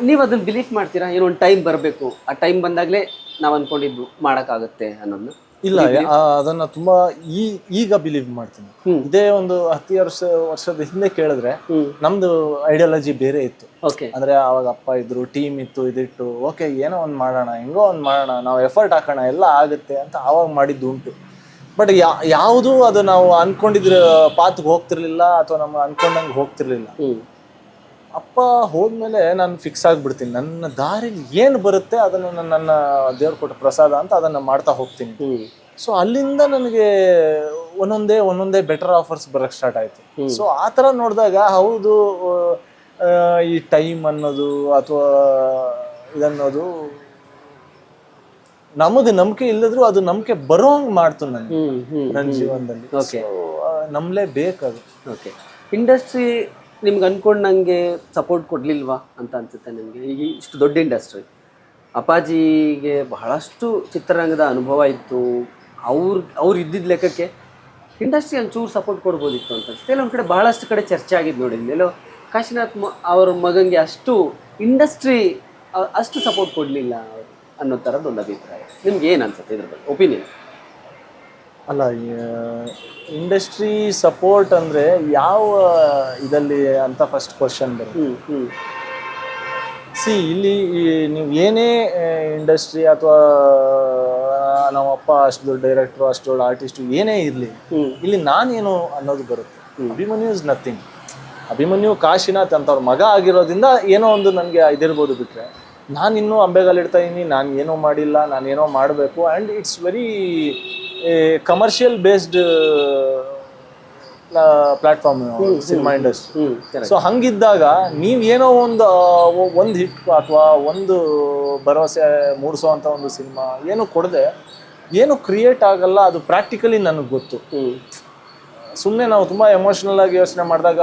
ನೀವು ಅದನ್ನು ಬಿಲೀಫ್ ಮಾಡ್ತೀರಾ? ಏನೋ ಒಂದು ಟೈಮ್ ಬರಬೇಕು, ಆ ಟೈಮ್ ಬಂದಾಗಲೇ ನಾವು ಅಂದ್ಕೊಂಡಿದ್ದು ಮಾಡೋಕ್ಕಾಗುತ್ತೆ ಅನ್ನೋದನ್ನ? ಇಲ್ಲ, ಅದನ್ನ ತುಂಬಾ ಈಗ ಬಿಲೀವ್ ಮಾಡ್ತೀನಿ. ಇದೇ ಒಂದು 10 ವರ್ಷದ ಹಿಂದೆ ಕೇಳಿದ್ರೆ ನಮ್ದು ಐಡಿಯಾಲಜಿ ಬೇರೆ ಇತ್ತು. ಅಂದ್ರೆ ಅವಾಗ ಅಪ್ಪ ಇದ್ರು, ಟೀಮ್ ಇತ್ತು, ಇದಿಟ್ಟು ಓಕೆ ಏನೋ ಒಂದ್ ಮಾಡೋಣ, ಹೆಂಗೋ ಒಂದ್ ಮಾಡೋಣ, ನಾವು ಎಫರ್ಟ್ ಹಾಕೋಣ, ಎಲ್ಲ ಆಗುತ್ತೆ ಅಂತ ಆವಾಗ ಮಾಡಿದ್ದು ಉಂಟು. ಬಟ್ ಯಾವುದು ಅದು ನಾವು ಅನ್ಕೊಂಡಿದ್ರ ಪಾತ್ಗೆ ಹೋಗ್ತಿರ್ಲಿಲ್ಲ ಅಥವಾ ನಮ್ಮ ಅನ್ಕೊಂಡಂಗೆ ಹೋಗ್ತಿರ್ಲಿಲ್ಲ. ಅಪ್ಪ ಹೋದ್ಮೇಲೆ ನಾನು ಫಿಕ್ಸ್ ಆಗ್ಬಿಡ್ತೀನಿ, ನನ್ನ ದಾರಿಲಿ ಏನು ಬರುತ್ತೆ ಅದನ್ನ ನನ್ನ ದೇವ್ರು ಕೊಟ್ಟ ಪ್ರಸಾದ ಅಂತ ಅದನ್ನ ಮಾಡ್ತಾ ಹೋಗ್ತೀನಿ. ಸೊ ಅಲ್ಲಿಂದ ನನಗೆ ಒಂದೊಂದೇ ಬೆಟರ್ ಆಫರ್ಸ್ ಬರಕ್ ಸ್ಟಾರ್ಟ್ ಆಯ್ತು. ಸೊ ಆ ಥರ ನೋಡಿದಾಗ ಹೌದು, ಈ ಟೈಮ್ ಅನ್ನೋದು ಅಥವಾ ಇದನ್ನೋದು ನಮಗೆ ನಂಬಿಕೆ ಇಲ್ಲದ್ರು ಅದು ನಂಬಿಕೆ ಬರೋಂಗ್ ಮಾಡ್ತು ನನ್ನ ಜೀವನದಲ್ಲಿ. ನಂಬಲೇ ಬೇಕದು. ಓಕೆ. ಇಂಡಸ್ಟ್ರಿ ನಿಮ್ಗೆ ಅನ್ಕೊಂಡಂಗೆ ಸಪೋರ್ಟ್ ಕೊಡ್ಲಿಲ್ವಾ ಅಂತ ಅನ್ಸುತ್ತೆ ನಿಮಗೆ? ಈಗ ಇಷ್ಟು ದೊಡ್ಡ ಇಂಡಸ್ಟ್ರಿ, ಅಪ್ಪಾಜಿಗೆ ಬಹಳಷ್ಟು ಚಿತ್ರರಂಗದ ಅನುಭವ ಇತ್ತು, ಅವ್ರು ಇದ್ದಿದ್ದ ಲೆಕ್ಕಕ್ಕೆ ಇಂಡಸ್ಟ್ರಿ ಒಂಚೂರು ಸಪೋರ್ಟ್ ಕೊಡ್ಬೋದಿತ್ತು ಅಂತ ಅನ್ಸುತ್ತೆ. ಎಲ್ಲೊಂದು ಕಡೆ ಬಹಳಷ್ಟು ಕಡೆ ಚರ್ಚೆ ಆಗಿದ್ದು ನೋಡಿ, ಎಲ್ಲೋ ಕಾಶಿನಾಥ್ ಅವ್ರ ಮಗನಿಗೆ ಅಷ್ಟು ಇಂಡಸ್ಟ್ರಿ ಅಷ್ಟು ಸಪೋರ್ಟ್ ಕೊಡಲಿಲ್ಲ ಅನ್ನೋ ಥರದ್ದು ಒಂದು ಅಭಿಪ್ರಾಯ. ನಿಮ್ಗೆ ಏನು ಅನ್ಸುತ್ತೆ ಇದ್ರ ಬಗ್ಗೆ ಒಪಿನಿಯನ್? ಅಲ್ಲ, ಇಂಡಸ್ಟ್ರಿ ಸಪೋರ್ಟ್ ಅಂದ್ರೆ ಯಾವ ಇದಲ್ಲಿ ಅಂತ ಫಸ್ಟ್ ಕ್ವಶನ್ ಬರುತ್ತೆ. ಇಲ್ಲಿ ನೀವು ಏನೇ ಇಂಡಸ್ಟ್ರಿ ಅಥವಾ ನಮ್ಮಪ್ಪ ಅಷ್ಟು ದೊಡ್ಡ ಡೈರೆಕ್ಟ್ರು, ಅಷ್ಟು ದೊಡ್ಡ ಆರ್ಟಿಸ್ಟು ಏನೇ ಇರಲಿ, ಇಲ್ಲಿ ನಾನೇನು ಅನ್ನೋದು ಬರುತ್ತೆ. Abhimanyu is nothing. ಅಭಿಮನ್ಯು ಕಾಶಿನಾಥ್ ಅಂತ ಅವ್ರ ಮಗ ಆಗಿರೋದ್ರಿಂದ ಏನೋ ಒಂದು ನನಗೆ ಇದಿರ್ಬೋದು. ಬಿಟ್ರೆ ನಾನು ಇನ್ನೂ ಅಂಬೆಗಾಲಿಡ್ತಾ ಇದ್ದೀನಿ, ನಾನು ಏನೋ ಮಾಡಿಲ್ಲ, ನಾನೇನೋ ಮಾಡಬೇಕು. And it's very commercial based platform cinema industry. So ಹಂಗಿದ್ದಾಗ ನೀವು ಏನೋ ಒಂದು ಹಿಟ್ ಅಥವಾ ಒಂದು ಭರವಸೆ ಮೂಡಿಸೋ ಅಂತ ಒಂದು ಸಿನಿಮಾ ಏನು ಕೊಡದೆ ಏನು ಕ್ರಿಯೇಟ್ ಆಗಲ್ಲ. ಅದು ಪ್ರಾಕ್ಟಿಕಲಿ ನನಗೆ ಗೊತ್ತು. ಸುಮ್ಮನೆ ನಾವು ತುಂಬ ಎಮೋಷ್ನಲ್ ಆಗಿ ಯೋಚನೆ ಮಾಡಿದಾಗ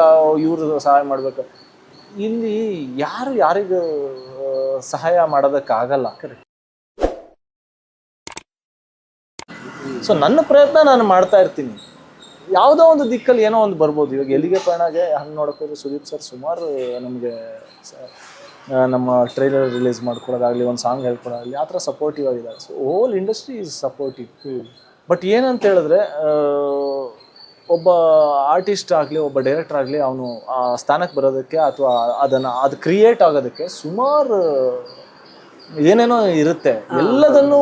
ಇವ್ರು ಸಹಾಯ ಮಾಡ್ಬೇಕು, ಇಲ್ಲಿ ಯಾರಿಗೂ ಸಹಾಯ ಮಾಡೋದಕ್ಕಾಗಲ್ಲ. ಸೊ ನನ್ನ ಪ್ರಯತ್ನ ನಾನು ಮಾಡ್ತಾ ಇರ್ತೀನಿ. ಯಾವುದೋ ಒಂದು ದಿಕ್ಕಲ್ಲಿ ಏನೋ ಒಂದು ಬರ್ಬೋದು. ಇವಾಗ ಎಲ್ಲಿಗೆ ಪಯಣಗೆ ಹಂಗೆ ನೋಡೋಕ್ಕೋದ್ರೆ ಸುದೀಪ್ ಸರ್ ಸುಮಾರು ನಮಗೆ ನಮ್ಮ ಟ್ರೈಲರ್ ರಿಲೀಸ್ ಮಾಡ್ಕೊಡೋದಾಗಲಿ, ಒಂದು ಸಾಂಗ್ ಹೇಳ್ಕೊಡೋದಾಗಲಿ, ಆ ಥರ ಸಪೋರ್ಟಿವ್ ಆಗಿದ್ದಾರೆ. So whole industry is supportive. But ಏನಂತ ಹೇಳಿದ್ರೆ, ಒಬ್ಬ ಆರ್ಟಿಸ್ಟ್ ಆಗಲಿ, ಒಬ್ಬ ಡೈರೆಕ್ಟರ್ ಆಗಲಿ, ಅವನು ಆ ಸ್ಥಾನಕ್ಕೆ ಬರೋದಕ್ಕೆ ಅಥವಾ ಅದು ಕ್ರಿಯೇಟ್ ಆಗೋದಕ್ಕೆ ಸುಮಾರು ಏನೇನೋ ಇರುತ್ತೆ. ಎಲ್ಲದನ್ನೂ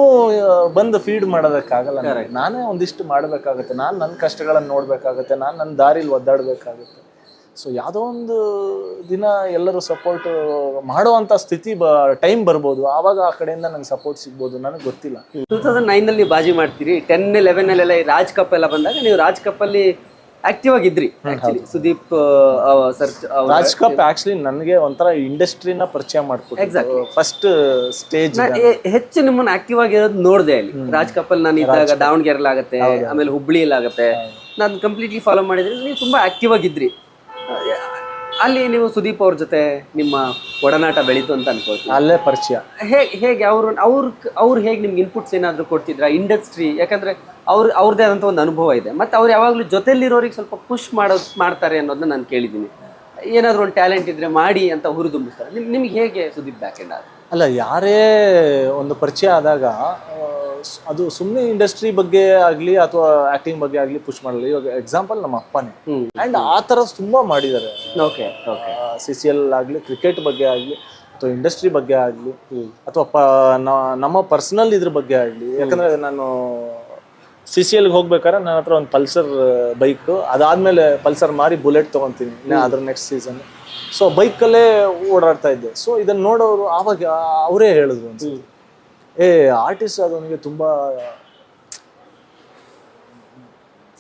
ಬಂದು ಫೀಡ್ ಮಾಡೋದಕ್ಕಾಗಲ್ಲ. ನಾನೇ ಒಂದಿಷ್ಟು ಮಾಡಬೇಕಾಗುತ್ತೆ, ನಾನು ನನ್ನ ಕಷ್ಟಗಳನ್ನು ನೋಡಬೇಕಾಗುತ್ತೆ, ನಾನು ನನ್ನ ದಾರಿಲಿ ಒದ್ದಾಡಬೇಕಾಗುತ್ತೆ. ಸೊ ಯಾವುದೋ ಒಂದು ದಿನ ಎಲ್ಲರೂ ಸಪೋರ್ಟ್ ಮಾಡುವಂಥ ಸ್ಥಿತಿ ಟೈಮ್ ಬರ್ಬೋದು, ಆವಾಗ ಆ ಕಡೆಯಿಂದ ನಂಗೆ ಸಪೋರ್ಟ್ ಸಿಗ್ಬೋದು, ನನಗೆ ಗೊತ್ತಿಲ್ಲ. 2009 ನೀವು ಬಾಜಿ ಮಾಡ್ತೀರಿ, 10, 11 ರಾಜ್ ಕಪ್ ಎಲ್ಲ ಬಂದಾಗ ನೀವು ರಾಜ್ ಕಪ್ ಅಲ್ಲಿ ಆಕ್ಟಿವ್ ಆಗಿದ್ರಿ. Sudeep sir Raj cup actually ನನಗೆ ಒಂಥರ ಇಂಡಸ್ಟ್ರಿನ ಪರಿಚಯ ಮಾಡ್ಕೊಟ್ಟು ಫಸ್ಟ್ ಸ್ಟೇಜ್ ಹೆಚ್ಚು ನಿಮ್ಮನ್ನ ಆಕ್ಟಿವ್ ಆಗಿರೋದು ನೋಡಿದೆ ಅಲ್ಲಿ ರಾಜ್ ಕಪ್ ಅಲ್ಲಿ. ನಾನು ಇದ್ದಾಗ ದಾವಣಗೆರೆಲ್ ಆಗುತ್ತೆ, ಆಮೇಲೆ ಹುಬ್ಳಿಯಲ್ಲಿ ಆಗುತ್ತೆ, ನಾನು ಕಂಪ್ಲೀಟ್ಲಿ ಫಾಲೋ ಮಾಡಿದ್ರೆ ನೀವು ತುಂಬಾ ಆಕ್ಟಿವ್ ಆಗಿದ್ರಿ. ಅಲ್ಲಿ ನೀವು ಸುದೀಪ್ ಅವ್ರ ಜೊತೆ ನಿಮ್ಮ ಒಡನಾಟ ಬೆಳೀತು ಅಂತ ಅನ್ಕೊಳ್ತೀನಿ. ಅಲ್ಲೇ ಪರಿಚಯ ಹೇಗೆ ಅವ್ರು ಹೇಗೆ ನಿಮ್ಗೆ ಇನ್ಪುಟ್ಸ್ ಏನಾದ್ರು ಕೊಡ್ತಿದ್ರ ಇಂಡಸ್ಟ್ರಿ? ಯಾಕಂದ್ರೆ ಅವ್ರದ್ದೇ ಆದಂಥ ಒಂದು ಅನುಭವ ಇದೆ, ಮತ್ತು ಅವ್ರು ಯಾವಾಗಲೂ ಜೊತೆಲಿರೋರಿಗೆ ಸ್ವಲ್ಪ ಪುಷ್ ಮಾಡ್ತಾರೆ ಅನ್ನೋದನ್ನ ನಾನು ಕೇಳಿದ್ದೀನಿ. ಏನಾದರೂ ಒಂದು ಟ್ಯಾಲೆಂಟ್ ಇದ್ರೆ ಮಾಡಿ ಅಂತ ಹುರಿದುಂಬಿಸ್ತಾರೆ. ನಿಮ್ಗೆ ಹೇಗೆ ಸುದೀಪ್ ಬ್ಯಾಕ್ ಎಂಡ್ ಅಲ್ಲ, ಯಾರೇ ಒಂದು ಪರಿಚಯ ಆದಾಗ ಅದು ಸುಮ್ಮನೆ ಇಂಡಸ್ಟ್ರಿ ಬಗ್ಗೆ ಆಗಲಿ ಅಥವಾ ಆಕ್ಟಿಂಗ್ ಬಗ್ಗೆ ಆಗಲಿ ಪುಷ್ ಮಾಡಲಿ. ಇವಾಗ ಎಕ್ಸಾಂಪಲ್ ನಮ್ಮ ಅಪ್ಪನೇ, ಆ್ಯಂಡ್ ಆ ಥರ ತುಂಬ ಮಾಡಿದ್ದಾರೆ. ಓಕೆ CCL ಆಗಲಿ, ಕ್ರಿಕೆಟ್ ಬಗ್ಗೆ ಆಗಲಿ, ಅಥವಾ ಇಂಡಸ್ಟ್ರಿ ಬಗ್ಗೆ ಆಗಲಿ, ಅಥವಾ ನಮ್ಮ ಪರ್ಸನಲ್ ಇದ್ರ ಬಗ್ಗೆ ಆಗಲಿ. ಯಾಕಂದರೆ ನಾನು CCLಗೆ ಹೋಗ್ಬೇಕಾದ್ರೆ ನನ್ನ ಹತ್ರ ಒಂದು ಪಲ್ಸರ್ ಬೈಕ್, ಅದಾದಮೇಲೆ ಪಲ್ಸರ್ ಮಾರಿ ಬುಲೆಟ್ ತೊಗೊತೀನಿ ಅದ್ರ ನೆಕ್ಸ್ಟ್ ಸೀಸನ್. ಸೊ ಬೈಕಲ್ಲೇ ಓಡಾಡ್ತಾ ಇದ್ದೆ. ಸೊ ಇದನ್ನು ನೋಡೋರು ಆವಾಗ ಅವರೇ ಹೇಳಿದ್ರು ಅನ್ಸುತ್ತೆ, ಆರ್ಟಿಸ್ಟ್ ಆದವನಿಗೆ ತುಂಬ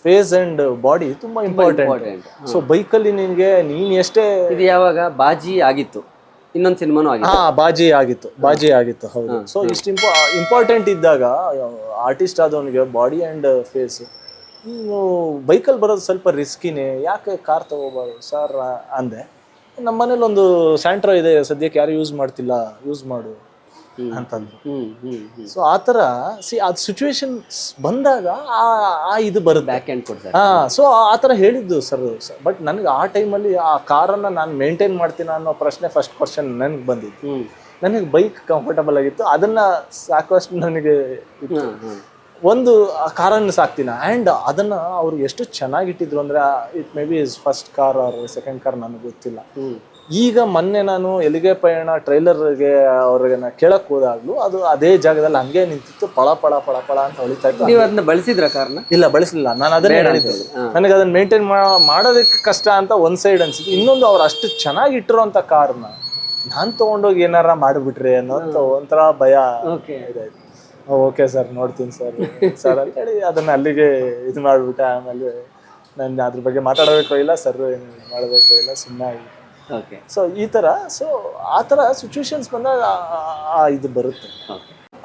ಫೇಸ್ ಆ್ಯಂಡ್ ಬಾಡಿ ತುಂಬ ಇಂಪಾರ್ಟೆಂಟ್. ಸೊ ಬೈಕಲ್ಲಿ ನೀನು ಎಷ್ಟೇ ಇದು ಯಾವಾಗ ಬಾಜಿ ಆಗಿತ್ತು, ಇನ್ನೊಂದು ಸಿನಿಮಾನು ಆಗಿತ್ತು. ಬಾಜಿ ಆಗಿತ್ತು ಹೌದು. ಸೊ ಇಷ್ಟು ಇಂಪಾರ್ಟೆಂಟ್ ಇದ್ದಾಗ ಆರ್ಟಿಸ್ಟ್ ಆದವನಿಗೆ ಬಾಡಿ ಆ್ಯಂಡ್ ಫೇಸ್, ನೀನು ಬೈಕಲ್ಲಿ ಬರೋದು ಸ್ವಲ್ಪ ರಿಸ್ಕಿನೇ, ಯಾಕೆ ಕಾರ್ ತಗೋಬಾರ್ದು ಸರ್ ಅಂದೆ. ನಮ್ಮ ಮನೇಲಿ ಒಂದು ಸ್ಯಾಂಟ್ರೋ ಇದೆ, ಸದ್ಯಕ್ಕೆ ಯಾರು ಯೂಸ್ ಮಾಡ್ತಿಲ್ಲ, ಯೂಸ್ ಮಾಡು ಅಂತಂದ್ರು. ಸೊ ಆ ಥರ ಅದು ಸಿಚುವೇಶನ್ ಬಂದಾಗ ಇದು ಬರುತ್ತೆ, ಬ್ಯಾಕ್ ಹ್ಯಾಂಡ್ ಕೊಡ್ತಾರೆ. ಸೊ ಆ ಥರ ಹೇಳಿದ್ದು ಸರ್. ಬಟ್ ನನಗೆ ಆ ಟೈಮಲ್ಲಿ ಆ ಕಾರನ್ನು ನಾನು ಮೇಂಟೈನ್ ಮಾಡ್ತೀನಿ ಅನ್ನೋ ಪ್ರಶ್ನೆ ಫಸ್ಟ್ ಕ್ವಶನ್ ನನಗೆ ಬಂದಿತ್ತು. ನನಗೆ ಬೈಕ್ ಕಂಫರ್ಟಬಲ್ ಆಗಿತ್ತು, ಅದನ್ನ ಸಾಕಷ್ಟು ನನಗೆ ಒಂದು ಕಾರನ್ನು ಸಾಕ್ತೀನಿ. ಆ್ಯಂಡ್ ಅದನ್ನು ಅವರು ಎಷ್ಟು ಚೆನ್ನಾಗಿಟ್ಟಿದ್ರು ಅಂದರೆ, it may be is first car or second car ನನಗೆ ಗೊತ್ತಿಲ್ಲ. ಈಗ ಮೊನ್ನೆ ನಾನು ಎಲ್ಲಿಗೆ ಪಯಣ ಟ್ರೈಲರ್ಗೆ ಅವ್ರಿಗೆ ಕೇಳಕ್ ಹೋದಾಗ್ಲೂ ಅದು ಅದೇ ಜಾಗದಲ್ಲಿ ಹಂಗೆ ನಿಂತಿತ್ತು, ಪಳ ಪಳ ಪಳ ಪಳ ಅಂತ ಹೊಳಿತಾ ಇತ್ತು. ನೀವು ಅದನ್ನ ಬಳಸಿದ್ರ ಕಾರ್ನ? ಇಲ್ಲ, ಬಳಸಲಿಲ್ಲ. ನಾನು ಅದನ್ನೇ ಹೇಳಿದ್ದು, ನನಗೆ ಅದನ್ನ ಮೇಂಟೈನ್ ಮಾಡೋದಕ್ಕೆ ಕಷ್ಟ ಅಂತ ಒಂದ್ ಸೈಡ್ ಅನ್ಸಿತ್ತು. ಇನ್ನೊಂದು, ಅವ್ರು ಅಷ್ಟು ಚೆನ್ನಾಗಿ ಇಟ್ಟಿರೋಂಥ ಕಾರ್ನ ನಾನು ತೊಗೊಂಡೋಗಿ ಏನಾರ ಮಾಡಿಬಿಟ್ರೆ ಅನ್ನೋಂಥ ಒಂಥರ ಭಯ ಇದಾಯ್ತು. ಓಕೆ ಸರ್, ನೋಡ್ತೀನಿ ಸರ್ ಅಂತ ಹೇಳಿ ಅದನ್ನ ಅಲ್ಲಿಗೆ ಇದು ಮಾಡಿಬಿಟ್ಟೆ. ಆಮೇಲೆ ನಾನು ಅದ್ರ ಬಗ್ಗೆ ಮಾತಾಡಬೇಕು ಇಲ್ಲ, ಸರ್ ಏನು ಮಾಡಬೇಕು ಇಲ್ಲ, ಸುಮ್ಮನೆ ಆಗಿ. ಸೊ ಈ ಥರ, ಸೊ ಆ ಥರ ಸಿಚುವೇಶನ್ಸ್ ಬಂದಾಗ ಇದು ಬರುತ್ತೆ.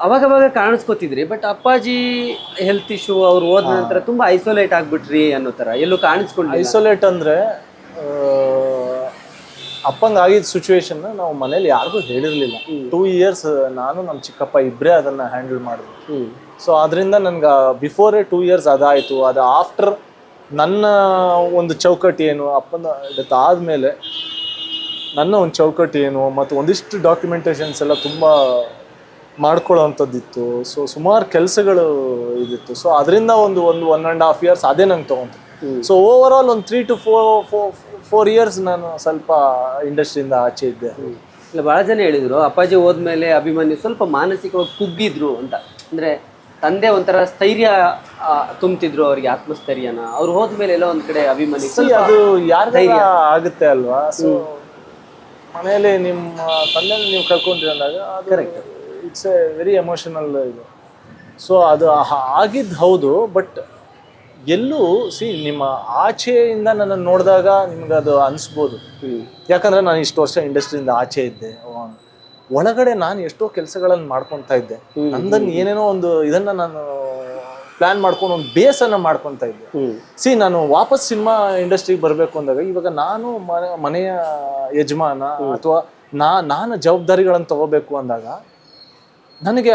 ಅವಾಗ ಕಾಣಿಸ್ಕೊತಿದ್ರಿ, ಬಟ್ ಅಪ್ಪಾಜಿ ಹೆಲ್ತ್ ಇಶ್ಯೂ ಅವ್ರು ಹೋದ ನಂತರ ತುಂಬಾ ಐಸೋಲೇಟ್ ಆಗ್ಬಿಟ್ರಿ ಅನ್ನೋ ಥರ ಎಲ್ಲೂ ಕಾಣಿಸ್ಕೊಂಡು. ಐಸೋಲೇಟ್ ಅಂದರೆ ಅಪ್ಪಂಗೆ ಆಗಿದ್ದ ಸಿಚುವೇಶನ್ ನಾವು ಮನೇಲಿ ಯಾರಿಗೂ ಹೇಳಿರಲಿಲ್ಲ. 2 years ನಾನು ನಮ್ಮ ಚಿಕ್ಕಪ್ಪ ಇಬ್ಬರೇ ಅದನ್ನು ಹ್ಯಾಂಡಲ್ ಮಾಡಿದ್ವಿ. ಸೊ ಅದರಿಂದ ನನ್ಗೆ ಬಿಫೋರೇ 2 years ಅದಾಯಿತು. ಅದು ಆಫ್ಟರ್ ನನ್ನ ಒಂದು ಚೌಕಟ್ಟು ಏನು, ಅಪ್ಪನ ಡೆತ್ ಆದಮೇಲೆ ನನ್ನ ಒಂದು ಚೌಕಟ್ಟು ಏನು, ಮತ್ತು ಒಂದಿಷ್ಟು ಡಾಕ್ಯುಮೆಂಟೇಷನ್ಸ್ ಎಲ್ಲ ತುಂಬ ಮಾಡ್ಕೊಳ್ಳೋವಂಥದ್ದಿತ್ತು. ಸೊ ಸುಮಾರು ಕೆಲಸಗಳು ಇದಿತ್ತು. ಸೊ ಅದರಿಂದ ಒಂದು 1.5 years ಅದೇ ನಂಗೆ ತೊಗೊಂತು. ಸೊ ಓವರ್ ಆಲ್ ಒಂದು 3 to 4 years ನಾನು ಸ್ವಲ್ಪ ಇಂಡಸ್ಟ್ರಿಯಿಂದ ಆಚೆ ಇದ್ದೆ. ಇಲ್ಲ, ಭಾಳ ಜನ ಹೇಳಿದರು ಅಪ್ಪಾಜಿ ಹೋದ್ಮೇಲೆ ಅಭಿಮನ್ಯು ಸ್ವಲ್ಪ ಮಾನಸಿಕವಾಗಿ ಕುಗ್ಗಿದ್ರು ಅಂತ. ಅಂದರೆ ತಂದೆ ಒಂಥರ ಸ್ಥೈರ್ಯ ತುಂಬ್ತಿದ್ರು ಅವ್ರಿಗೆ, ಆತ್ಮಸ್ಥೈರ್ಯನ. ಅವ್ರು ಹೋದ್ಮೇಲೆ ಎಲ್ಲೋ ಒಂದು ಕಡೆ ಅಭಿಮನ್ಯು ಅದು ಯಾರ ಆಗುತ್ತೆ ಅಲ್ವಾ. ಸೊ ಮನೆಯಲ್ಲಿ ನಿಮ್ಮ ತಂದೆ ನೀವು ಕಳ್ಕೊಂಡ್ರಿ ಅಂದಾಗ correct, it's A very emotional ಇದು. ಸೊ ಅದು ಆಗಿದ್ದು ಹೌದು, ಬಟ್ ಎಲ್ಲೂ ನಿಮ್ಮ ಆಚೆಯಿಂದ ನನ್ನನ್ನು ನೋಡಿದಾಗ ನಿಮ್ಗೆ ಅದು ಅನಿಸ್ಬೋದು. ಯಾಕಂದರೆ ನಾನು ಇಷ್ಟು ವರ್ಷ ಇಂಡಸ್ಟ್ರಿಯಿಂದ ಆಚೆ ಇದ್ದೆ, ಒಳಗಡೆ ನಾನು ಎಷ್ಟೋ ಕೆಲಸಗಳನ್ನು ಮಾಡ್ಕೊತಾ ಇದ್ದೆ. ನಂದನ್ನು ಏನೇನೋ ಒಂದು ಇದನ್ನು ನಾನು ಪ್ಲ್ಯಾನ್ ಮಾಡ್ಕೊಂಡು ಒಂದು ಬೇಸನ್ನು ಮಾಡ್ಕೊತಾ ಇದ್ದೆ. ನಾನು ವಾಪಸ್ ಸಿನಿಮಾ ಇಂಡಸ್ಟ್ರಿಗೆ ಬರಬೇಕು ಅಂದಾಗ, ಇವಾಗ ನಾನು ಮನೆಯ ಯಜಮಾನ ಅಥವಾ ನಾನು ಜವಾಬ್ದಾರಿಗಳನ್ನು ತಗೋಬೇಕು ಅಂದಾಗ ನನಗೆ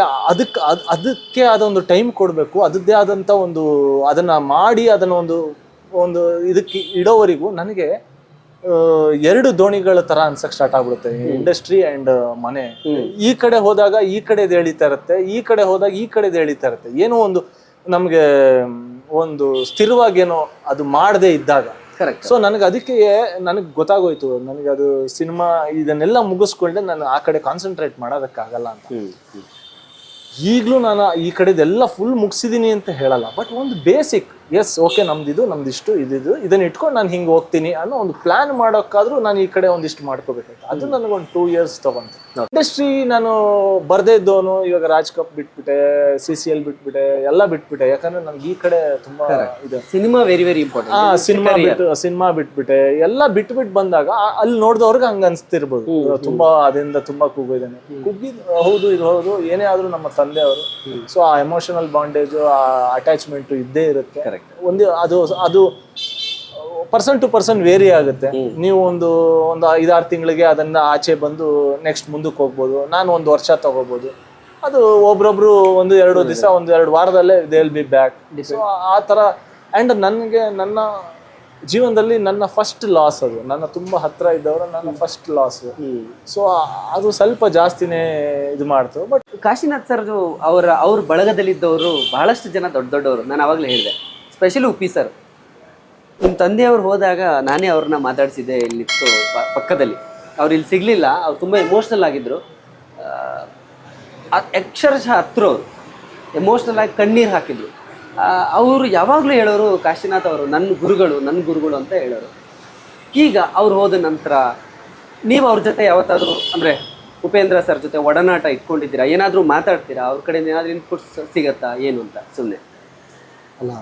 ಅದಕ್ಕೆ ಆದ ಒಂದು ಟೈಮ್ ಕೊಡಬೇಕು. ಅದದ್ದೇ ಆದಂಥ ಒಂದು ಅದನ್ನು ಮಾಡಿ ಅದನ್ನು ಒಂದು ಇದಕ್ಕೆ ಇಡೋವರೆಗೂ ನನಗೆ 2 ದೋಣಿಗಳ ಥರ ಅನ್ಸಕ್ಕೆ ಸ್ಟಾರ್ಟ್ ಆಗ್ಬಿಡುತ್ತೆ. ಇಂಡಸ್ಟ್ರಿ ಆ್ಯಂಡ್ ಮನೆ. ಈ ಕಡೆ ಹೋದಾಗ ಈ ಕಡೆದು ಎಳಿತಾ ಇರುತ್ತೆ, ಈ ಕಡೆ ಹೋದಾಗ ಈ ಕಡೆದು ಎಳಿತಾ ಇರುತ್ತೆ. ಏನೋ ಒಂದು ನಮಗೆ ಒಂದು ಸ್ಥಿರವಾಗೇನೋ ಅದು ಮಾಡದೇ ಇದ್ದಾಗ. ಸೊ ನನಗೆ ಗೊತ್ತಾಗೋಯ್ತು, ನನಗೆ ಅದು ಸಿನಿಮಾ ಇದನ್ನೆಲ್ಲ ಮುಗಿಸ್ಕೊಂಡೆ ನಾನು ಆ ಕಡೆ ಕಾನ್ಸಂಟ್ರೇಟ್ ಮಾಡೋದಕ್ಕಾಗಲ್ಲ ಅಂತ. ಈಗಲೂ ನಾನು ಈ ಕಡೆದೆಲ್ಲ ಫುಲ್ ಮುಗಿಸಿದ್ದೀನಿ ಅಂತ ಹೇಳಲ್ಲ, ಬಟ್ ಒಂದು ಬೇಸಿಕ್ ಎಸ್ ಓಕೆ ನಮ್ದಿಷ್ಟು ಇದಿದು ಇದನ್ನ ಇಟ್ಕೊಂಡು ನಾನು ಹಿಂಗೆ ಹೋಗ್ತೀನಿ ಅನ್ನೋ ಒಂದು ಪ್ಲಾನ್ ಮಾಡೋಕ್ಕಾದ್ರೂ ನಾನು ಈ ಕಡೆ ಒಂದಿಷ್ಟು ಮಾಡ್ಕೋಬೇಕಾಯ್ತು. ಅದು ನನಗೊಂದು 2 years ತಗೊಂತು. ಇಂಡಸ್ಟ್ರಿ ನಾನು ಬರ್ದೇ ಇದ್ದವನು ಇವಾಗ ರಾಜ್ ಕಪ್ ಬಿಟ್ಬಿಟ್ಟೆ, CCL ಬಿಟ್ಬಿಟ್ಟೆ, ಎಲ್ಲ ಬಿಟ್ಬಿಟ್ಟೆ. ಯಾಕಂದ್ರೆ ನನ್ಗೆ ಈ ಕಡೆ ತುಂಬಾ ಇದೆ. Cinema very very important. Cinema ಬಿಟ್ಬಿಟ್ಟೆ, ಎಲ್ಲ ಬಿಟ್ಬಿಟ್ಟು ಬಂದಾಗ ಅಲ್ಲಿ ನೋಡಿದವ್ರಿಗೆ ಹಂಗ ಅನ್ಸ್ತಿರ್ಬೋದು, ತುಂಬಾ ಅದರಿಂದ ತುಂಬಾ ಕೂಗಿದ್ದೇನೆ. ಹೌದು, ಇದು ಹೌದು, ಏನೇ ಆದ್ರೂ ನಮ್ಮ ತಂದೆ ಅವರು. ಸೊ ಆ ಎಮೋಷನಲ್ ಬಾಂಡೇಜ್, ಆ ಅಟ್ಯಾಚ್ಮೆಂಟ್ ಇದ್ದೇ ಇರುತ್ತೆ. ಒಂದು ಅದು ಪರ್ಸನ್ ಟು ಪರ್ಸನ್ ವೇರಿ ಆಗುತ್ತೆ. ನೀವು ಒಂದು 5-6 ತಿಂಗಳಿಗೆ ಅದನ್ನ ಆಚೆ ಬಂದು ನೆಕ್ಸ್ಟ್ ಮುಂದಕ್ಕೆ ಹೋಗ್ಬೋದು. ನಾನು 1 ವರ್ಷ ತಗೋಬಹುದು. ಅದು ಒಬ್ರೊಬ್ರು 1-2 ದಿವಸ 1-2 ವಾರದಲ್ಲೇ they will be back. So ಆ ತರ. ಅಂಡ್ ನನಗೆ ನನ್ನ ಜೀವನದಲ್ಲಿ ನನ್ನ ಫಸ್ಟ್ ಲಾಸ್ ಅದು. ನನ್ನ ತುಂಬಾ ಹತ್ರ ಇದ್ದವರು ನನ್ನ ಫಸ್ಟ್ ಲಾಸ್. ಸೊ ಅದು ಸ್ವಲ್ಪ ಜಾಸ್ತಿನೇ ಇದು ಮಾಡ್ತು. ಬಟ್ ಕಾಶಿನಾಥ್ ಸರ್ ಅವ್ರ ಬಳಗದಲ್ಲಿದ್ದವರು ಬಹಳಷ್ಟು ಜನ ದೊಡ್ಡವರು. ನಾನು ಆವಾಗಲೇ ಹೇಳಿದೆ, ಸ್ಪೆಷಲಿ ಉಪ್ಪಿ ಸರ್. ನಿಮ್ಮ ತಂದೆಯವ್ರು ಹೋದಾಗ ನಾನೇ ಅವ್ರನ್ನ ಮಾತಾಡಿಸಿದ್ದೆ ಇಲ್ಲಿತ್ತು ಪಕ್ಕದಲ್ಲಿ. ಅವ್ರು ಇಲ್ಲಿ ಸಿಗಲಿಲ್ಲ. ಅವ್ರು ತುಂಬ ಎಮೋಷ್ನಲ್ ಆಗಿದ್ದರು. ಅಕ್ಷರಶಃ ಹತ್ರ ಅವರು ಎಮೋಷ್ನಲ್ ಆಗಿ ಕಣ್ಣೀರು ಹಾಕಿದ್ರು. ಅವರು ಯಾವಾಗಲೂ ಹೇಳೋರು, ಕಾಶಿನಾಥ್ ಅವರು ನನ್ನ ಗುರುಗಳು ಅಂತ ಹೇಳೋರು. ಈಗ ಅವ್ರು ಹೋದ ನಂತರ ನೀವು ಅವ್ರ ಜೊತೆ ಯಾವತ್ತಾದರೂ ಅಂದರೆ ಉಪೇಂದ್ರ ಸರ್ ಜೊತೆ ಒಡನಾಟ ಇಟ್ಕೊಂಡಿದ್ದೀರಾ? ಏನಾದರೂ ಮಾತಾಡ್ತೀರಾ? ಅವ್ರ ಕಡೆಯಿಂದ ಏನಾದರೂ ಇನ್ಪುಟ್ಸ್ ಸಿಗತ್ತಾ ಏನು ಅಂತ? ಸುಮ್ಮನೆ ಅಲ್ಲ,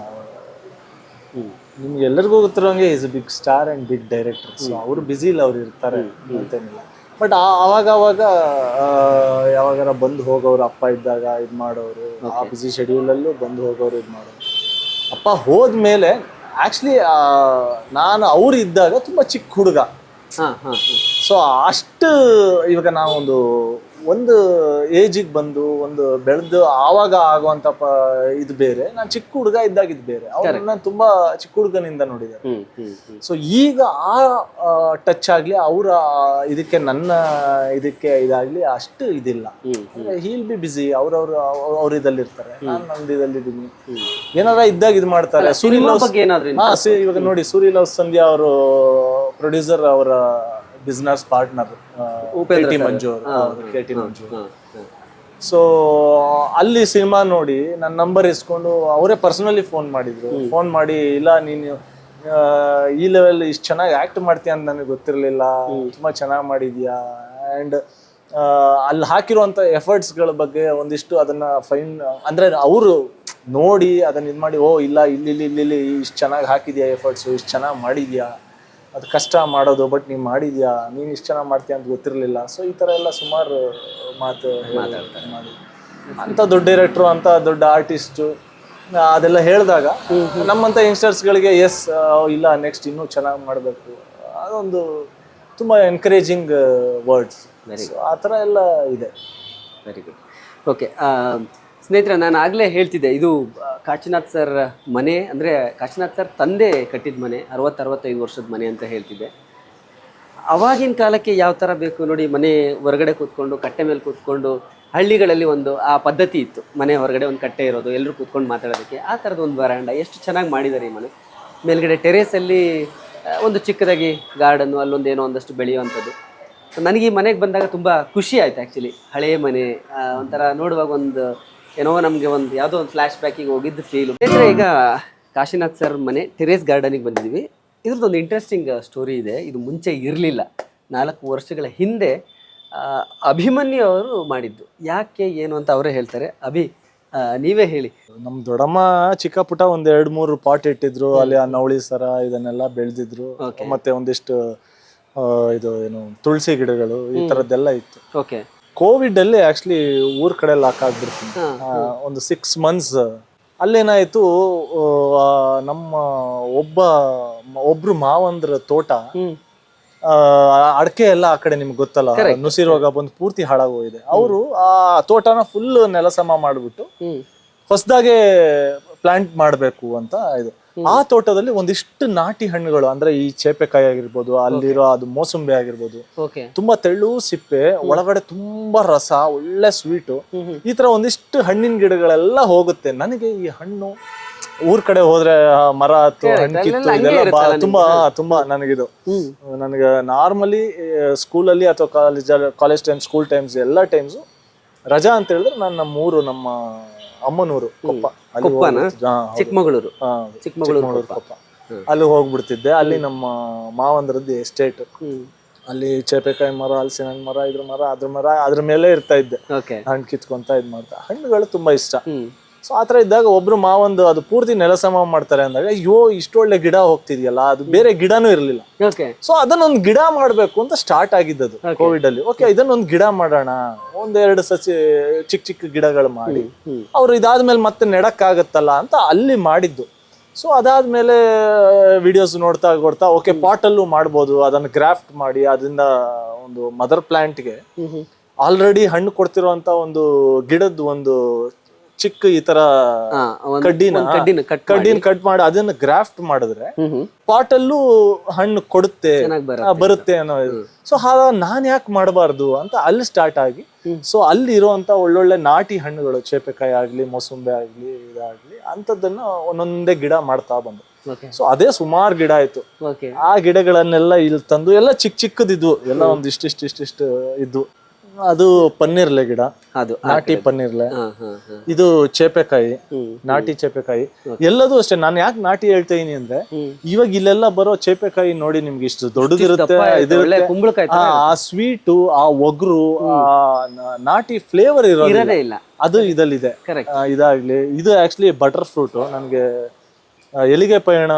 ನಿಮ್ಗೆ ಎಲ್ಲರಿಗೂ ಗೊತ್ತಿರೋಂಗೆ is big star and big director. So ಅವರು ಬ್ಯುಸಿ ಇಲ್ಲ, ಅವ್ರು ಇರ್ತಾರೆ ಅಂತೇನಿಲ್ಲ. ಬಟ್ ಅವಾಗ ಯಾವಾಗಾರ ಬಂದು ಹೋಗೋರು, ಅಪ್ಪ ಇದ್ದಾಗ ಇದು ಮಾಡೋರು, ಆ ಬ್ಯುಸಿ ಶೆಡ್ಯೂಲಲ್ಲೂ ಬಂದು ಹೋಗೋರು, ಇದು ಮಾಡೋರು. ಅಪ್ಪ ಹೋದ್ಮೇಲೆ ಆ್ಯಕ್ಚುಲಿ ನಾನು ಅವ್ರು ಇದ್ದಾಗ ತುಂಬ ಚಿಕ್ಕ ಹುಡುಗ. ಸೊ ಅಷ್ಟು ಇವಾಗ ನಾವು ಒಂದು ಏಜಿಗೆ ಬಂದು ಬೆಳೆದು ಆವಾಗ ಆಗುವಂತ ಇದು ಬೇರೆ. ನಾನು ಚಿಕ್ಕ ಹುಡುಗ ಇದ್ದಾಗಿದ್ದು ಬೇರೆ. ಅವ್ರನ್ನ ತುಂಬಾ ಚಿಕ್ಕ ಹುಡುಗನಿಂದ ನೋಡಿದ್ದಾರೆ. ಸೊ ಈಗ ಆ ಟಚ್ ಆಗ್ಲಿ, ಅವರ ಇದಕ್ಕೆ ನನ್ನ ಇದಕ್ಕೆ ಇದಾಗ್ಲಿ ಅಷ್ಟು ಇದಿಲ್ಲ. He'll be busy. ಅವ್ರ ಇದಲ್ಲಿರ್ತಾರೆ, ನಾನು ನಂದು ಇದಲ್ಲಿದ್ದೀನಿ. ಏನಾರ ಇದ್ದಾಗ ಇದು ಮಾಡ್ತಾರೆ. ಇವಾಗ ನೋಡಿ, ಸೂರಿ ಲವ್ ಸಂಧ್ಯಾ ಅವರು ಪ್ರೊಡ್ಯೂಸರ್, ಅವರ ಬಿಸ್ನೆಸ್ ಪಾರ್ಟ್ನರ್ KT ಮಂಜು. ಸೊ ಅಲ್ಲಿ ಸಿನಿಮಾ ನೋಡಿ ನನ್ನ ನಂಬರ್ ಇಸ್ಕೊಂಡು ಅವರೇ ಪರ್ಸನಲಿ ಫೋನ್ ಮಾಡಿದ್ರು. ಫೋನ್ ಮಾಡಿ, ಇಲ್ಲ ನೀನು ಈ ಲೆವೆಲ್ ಇಷ್ಟು ಚೆನ್ನಾಗಿ ಆಕ್ಟ್ ಮಾಡ್ತೀಯ ಅಂತ ನನಗೆ ಗೊತ್ತಿರಲಿಲ್ಲ, ತುಂಬಾ ಚೆನ್ನಾಗಿ ಮಾಡಿದ್ಯಾ. ಆ್ಯಂಡ್ ಅಲ್ಲಿ ಹಾಕಿರುವಂಥ ಎಫರ್ಟ್ಸ್ಗಳ ಬಗ್ಗೆ ಒಂದಿಷ್ಟು ಅದನ್ನ ಅಂದ್ರೆ ಅವರು ನೋಡಿ ಅದನ್ನ ಇದು ಮಾಡಿ, ಓ ಇಲ್ಲ ಇಲ್ಲಿ ಇಷ್ಟು ಚೆನ್ನಾಗಿ ಹಾಕಿದ್ಯಾ ಎಫರ್ಟ್ಸು, ಇಷ್ಟು ಚೆನ್ನಾಗಿ ಮಾಡಿದ್ಯಾ, ಅದು ಕಷ್ಟ ಮಾಡೋದು, ಬಟ್ ನೀನು ಮಾಡಿದ್ಯಾ, ನೀನು ಇಷ್ಟು ಚೆನ್ನಾಗಿ ಮಾಡ್ತೀಯ ಅಂತ ಗೊತ್ತಿರಲಿಲ್ಲ. ಸೊ ಈ ಥರ ಎಲ್ಲ ಸುಮಾರು ಮಾತು ಮಾಡಿ ಅಂಥ ದೊಡ್ಡ ಡೈರೆಕ್ಟ್ರು, ಅಂಥ ದೊಡ್ಡ ಆರ್ಟಿಸ್ಟು ಅದೆಲ್ಲ ಹೇಳಿದಾಗ ನಮ್ಮಂಥ ಯಂಗ್ಸ್ಟರ್ಸ್ಗಳಿಗೆ ಎಸ್ ಇಲ್ಲ ನೆಕ್ಸ್ಟ್ ಇನ್ನೂ ಚೆನ್ನಾಗಿ ಮಾಡಬೇಕು, ಅದೊಂದು ತುಂಬ ಎನ್ಕರೇಜಿಂಗ್ ವರ್ಡ್ಸ್. ಆ ಥರ ಎಲ್ಲ ಇದೆ. Very good. ಓಕೆ ಸ್ನೇಹಿತರೆ, ನಾನು ಆಗಲೇ ಹೇಳ್ತಿದ್ದೆ, ಇದು ಕಾಶಿನಾಥ್ ಸರ್ ಮನೆ, ಅಂದರೆ ಕಾಶಿನಾಥ್ ಸರ್ ತಂದೆ ಕಟ್ಟಿದ ಮನೆ, 60-65 ವರ್ಷದ ಮನೆ ಅಂತ ಹೇಳ್ತಿದ್ದೆ. ಅವಾಗಿನ ಕಾಲಕ್ಕೆ ಯಾವ ಥರ ಬೇಕು ನೋಡಿ, ಮನೆ ಹೊರಗಡೆ ಕೂತ್ಕೊಂಡು, ಕಟ್ಟೆ ಮೇಲೆ ಕೂತ್ಕೊಂಡು, ಹಳ್ಳಿಗಳಲ್ಲಿ ಆ ಪದ್ಧತಿ ಇತ್ತು, ಮನೆ ಹೊರಗಡೆ ಒಂದು ಕಟ್ಟೆ ಇರೋದು, ಎಲ್ಲರೂ ಕೂತ್ಕೊಂಡು ಮಾತಾಡೋದಕ್ಕೆ. ಆ ಥರದ ಒಂದು ವರಾಂಡ ಎಷ್ಟು ಚೆನ್ನಾಗಿ ಮಾಡಿದ್ದಾರೆ ಈ ಮನೆ. ಮೇಲ್ಗಡೆ ಟೆರೇಸಲ್ಲಿ ಒಂದು ಚಿಕ್ಕದಾಗಿ ಗಾರ್ಡನ್ನು, ಅಲ್ಲೊಂದೇನೋ ಒಂದಷ್ಟು ಬೆಳೆಯುವಂಥದ್ದು. ನನಗೆ ಈ ಮನೆಗೆ ಬಂದಾಗ ತುಂಬ ಖುಷಿ ಆಯಿತು. ಆ್ಯಕ್ಚುಲಿ ಹಳೆಯ ಮನೆ ಒಂಥರ ನೋಡುವಾಗ ಏನೋ ನಮಗೆ ಯಾವುದೋ ಒಂದು ಫ್ಲ್ಯಾಶ್ ಬ್ಯಾಕಿಗೆ ಹೋಗಿದ್ದು ಫೀಲು. ಈಗ ಕಾಶಿನಾಥ್ ಸರ್ ಮನೆ ಟೆರೇಸ್ ಗಾರ್ಡನಿಗೆ ಬಂದಿದ್ದೀವಿ. ಇದ್ರದ್ದೊಂದು ಇಂಟ್ರೆಸ್ಟಿಂಗ್ ಸ್ಟೋರಿ ಇದೆ. ಇದು ಮುಂಚೆ ಇರಲಿಲ್ಲ. 4 ವರ್ಷಗಳ ಹಿಂದೆ ಅಭಿಮನ್ಯು ಅವರು ಮಾಡಿದ್ದು. ಯಾಕೆ ಏನು ಅಂತ ಅವರೇ ಹೇಳ್ತಾರೆ. ನೀವೇ ಹೇಳಿ. ನಮ್ಮ ದೊಡ್ಡಮ್ಮ ಚಿಕ್ಕ ಪುಟ್ಟ 1-2-3 ಪಾಟ್ ಇಟ್ಟಿದ್ರು. ಅಲ್ಲಿ ಆ ನವಳಿ ಸರ ಇದನ್ನೆಲ್ಲ ಬೆಳೆದಿದ್ರು. ಮತ್ತೆ ಒಂದಿಷ್ಟು ಇದು ಏನು ತುಳಸಿ ಗಿಡಗಳು, ಈ ಥರದ್ದೆಲ್ಲ ಇತ್ತು. ಓಕೆ. ಕೋವಿಡ್ ಅಲ್ಲಿ ಆಕ್ಚುಲಿ ಊರ್ ಕಡೆ ಲಾಕ್ ಆಗ್ಬಿಡ್ತೀನಿ. ಒಂದು 6 months. ಅಲ್ಲೇನಾಯ್ತು, ನಮ್ಮ ಒಬ್ರು ಮಾವಂದ್ರ ತೋಟ ಅಡಕೆ ಎಲ್ಲ ಆ ಕಡೆ ನಿಮ್ಗೆ ಗೊತ್ತಲ್ಲ, ನುಸಿ ರೋಗ ಬಂದು ಪೂರ್ತಿ ಹಾಳಾಗೋಗಿದೆ. ಅವರು ಆ ತೋಟನ ಫುಲ್ ನೆಲಸಮ ಮಾಡ್ಬಿಟ್ಟು ಹೊಸದಾಗೆ ಪ್ಲಾಂಟ್ ಮಾಡ್ಬೇಕು ಅಂತ ಇದು. ಆ ತೋಟದಲ್ಲಿ ಒಂದಿಷ್ಟು ನಾಟಿ ಹಣ್ಣುಗಳು, ಅಂದ್ರೆ ಈ ಚೇಪೆಕಾಯಿ ಆಗಿರ್ಬೋದು, ಅಲ್ಲಿರೋ ಅದು ಮೋಸಂಬಿ ಆಗಿರ್ಬೋದು, ತುಂಬಾ ತೆಳ್ಳು ಸಿಪ್ಪೆ, ಒಳಗಡೆ ತುಂಬಾ ರಸ, ಒಳ್ಳೆ ಸ್ವೀಟು, ಈ ತರ ಒಂದಿಷ್ಟು ಹಣ್ಣಿನ ಗಿಡಗಳೆಲ್ಲ ಹೋಗುತ್ತೆ. ನನಗೆ ಈ ಹಣ್ಣು ಊರ್ ಕಡೆ ಹೋದ್ರೆ ಮರ ಹತ್ತು ಹಣ್ಣು ಕಿತ್ತು ಇದೆಲ್ಲ ತುಂಬಾ ನನಗಿದು. ನನಗೆ ನಾರ್ಮಲಿ ಸ್ಕೂಲಲ್ಲಿ ಅಥವಾ ಕಾಲೇಜ್ ಟೈಮ್, ಸ್ಕೂಲ್ ಟೈಮ್ಸ್, ಎಲ್ಲ ಟೈಮ್ಸು ರಜಾ ಅಂತ ಹೇಳಿದ್ರೆ ನಾನು ನಮ್ಮ ಅಮ್ಮನೂರು ಕೊಪ್ಪ, ಅಲ್ಲಿ ಕೊಪ್ಪನ? ಹೋಗ್ಬಿಡ್ತಿದ್ದೆ. ಹಾ, ಹೌದು. ಚಿಕ್ಕಮಗಳೂರು. ಹಾ, ಚಿಕ್ಕಮಗಳೂರು ಕೊಪ್ಪ. ಅಲ್ಲಿ ಹೋಗ್ಬಿಡ್ತಿದ್ದೆ. ಅಲ್ಲಿ ನಮ್ಮ ಮಾವಂದ್ರದ್ದು ಎಸ್ಟೇಟ್. ಅಲ್ಲಿ ಚೇಪೆಕಾಯಿ ಮರ, ಹಲಸಿನ ಹಣ್ಣು ಮರ, ಅದ್ರ ಮರ ಅದ್ರ ಮೇಲೆ ಇರ್ತಾ ಇದ್ದೆ. ಓಕೆ. ಹಣ್ಣು ಕಿತ್ಕೊಂತ ಇದ್ ಮಾಡ್ತಾ, ಹಣ್ಣುಗಳು ತುಂಬಾ ಇಷ್ಟ. ಸೊ ಆತರ ಇದ್ದಾಗ ಒಬ್ರು ಮಾವಂದು ಅದು ಪೂರ್ತಿ ನೆಲ ಸಮ ಮಾಡ್ತಾರೆ ಅಂದಾಗ, ಅಯ್ಯೋ ಇಷ್ಟೊಳ್ಳೆ ಗಿಡ ಹೋಗ್ತಿದ್ಯಲ್ಲ, ಅದು ಬೇರೆ ಗಿಡನೂ ಇರ್ಲಿಲ್ಲ. ಓಕೆ. ಸೊ ಅದನ್ನೊಂದು ಗಿಡ ಮಾಡ್ಬೇಕು ಅಂತ ಸ್ಟಾರ್ಟ್ ಆಗಿದ್ದದು ಕೋವಿಡ್ ಅಲ್ಲಿ. ಓಕೆ, ಇದನ್ನೊಂದು ಗಿಡ ಮಾಡೋಣ, ಒಂದೆರಡು ಸಸಿ ಚಿಕ್ಕ ಚಿಕ್ಕ ಗಿಡಗಳು ಮಾಡಿ ಅವ್ರು ಇದಾದ್ಮೇಲೆ ಮತ್ತೆ ನೆಡಕ್ಕಾಗತ್ತಲ್ಲ ಅಂತ ಅಲ್ಲಿ ಮಾಡಿದ್ದು. ಸೊ ಅದಾದ್ಮೇಲೆ ವಿಡಿಯೋಸ್ ನೋಡ್ತಾ ಓಕೆ ಪಾಟ್ ಅಲ್ಲೂ ಮಾಡ್ಬೋದು, ಅದನ್ನ ಗ್ರಾಫ್ಟ್ ಮಾಡಿ ಅದರಿಂದ ಒಂದು ಮದರ್ ಪ್ಲಾಂಟ್ಗೆ ಆಲ್ರೆಡಿ ಹಣ್ಣು ಕೊಡ್ತಿರೋಂತ ಒಂದು ಗಿಡದ ಒಂದು ಚಿಕ್ಕ ಈ ತರ ಕಡ್ಡಿನ ಕಟ್ ಮಾಡಿ ಅದನ್ನ ಗ್ರಾಫ್ಟ್ ಮಾಡಿದ್ರೆ ಪಾಟ್ ಅಲ್ಲೂ ಹಣ್ಣು ಕೊಡುತ್ತೆ, ಬರುತ್ತೆ ಅನ್ನೋ ಇದು. ಸೊ ನಾನ್ ಯಾಕೆ ಮಾಡಬಾರ್ದು ಅಂತ ಅಲ್ಲಿ ಸ್ಟಾರ್ಟ್ ಆಗಿ, ಸೊ ಅಲ್ಲಿ ಇರುವಂತ ಒಳ್ಳೊಳ್ಳೆ ನಾಟಿ ಹಣ್ಣುಗಳು, ಚೇಪೆಕಾಯಿ ಆಗ್ಲಿ, ಮೋಸಂಬೆ ಆಗ್ಲಿ, ಇದಾಗ್ಲಿ ಅಂತದನ್ನ ಒಂದೊಂದೇ ಗಿಡ ಮಾಡ್ತಾ ಬಂದು. ಸೊ ಅದೇ ಸುಮಾರು ಗಿಡ ಆಯ್ತು. ಆ ಗಿಡಗಳನ್ನೆಲ್ಲ ಇಲ್ಲಿ ತಂದು ಎಲ್ಲ ಚಿಕ್ಕ ಚಿಕ್ಕದಿದ್ವು, ಎಲ್ಲ ಒಂದ್ ಇಷ್ಟಿಷ್ಟು ಇದ್ವು. ಅದು ಪನ್ನೀರ್ಲೆ ಗಿಡ, ಅದು ನಾಟಿ ಪನ್ನೀರ್ಲೆ. ಇದು ಚೇಪೆಕಾಯಿ, ನಾಟಿ ಚೇಪೆಕಾಯಿ. ಎಲ್ಲದೂ ಅಷ್ಟೇ. ನಾನು ಯಾಕೆ ನಾಟಿ ಹೇಳ್ತಾ ಇದೀನಿ ಅಂದ್ರೆ, ಇವಾಗ ಇಲ್ಲೆಲ್ಲ ಬರೋ ಚೇಪೆಕಾಯಿ ನೋಡಿ ನಿಮ್ಗೆ ಇಷ್ಟು ದೊಡ್ಡದಿರುತ್ತೆ, ಆ ಸ್ವೀಟು, ಆ ಒಗ್ರು, ನಾಟಿ ಫ್ಲೇವರ್ ಇರೋದೇ ಇಲ್ಲ. ಅದು ಇದಲ್ಲಿದೆ. ಇದಾಗ್ಲಿ, ಇದು ಆಕ್ಚುಲಿ ಬಟರ್ ಫ್ರೂಟ್. ನನ್ಗೆ ಎಲಿಗೆ ಪಯಣ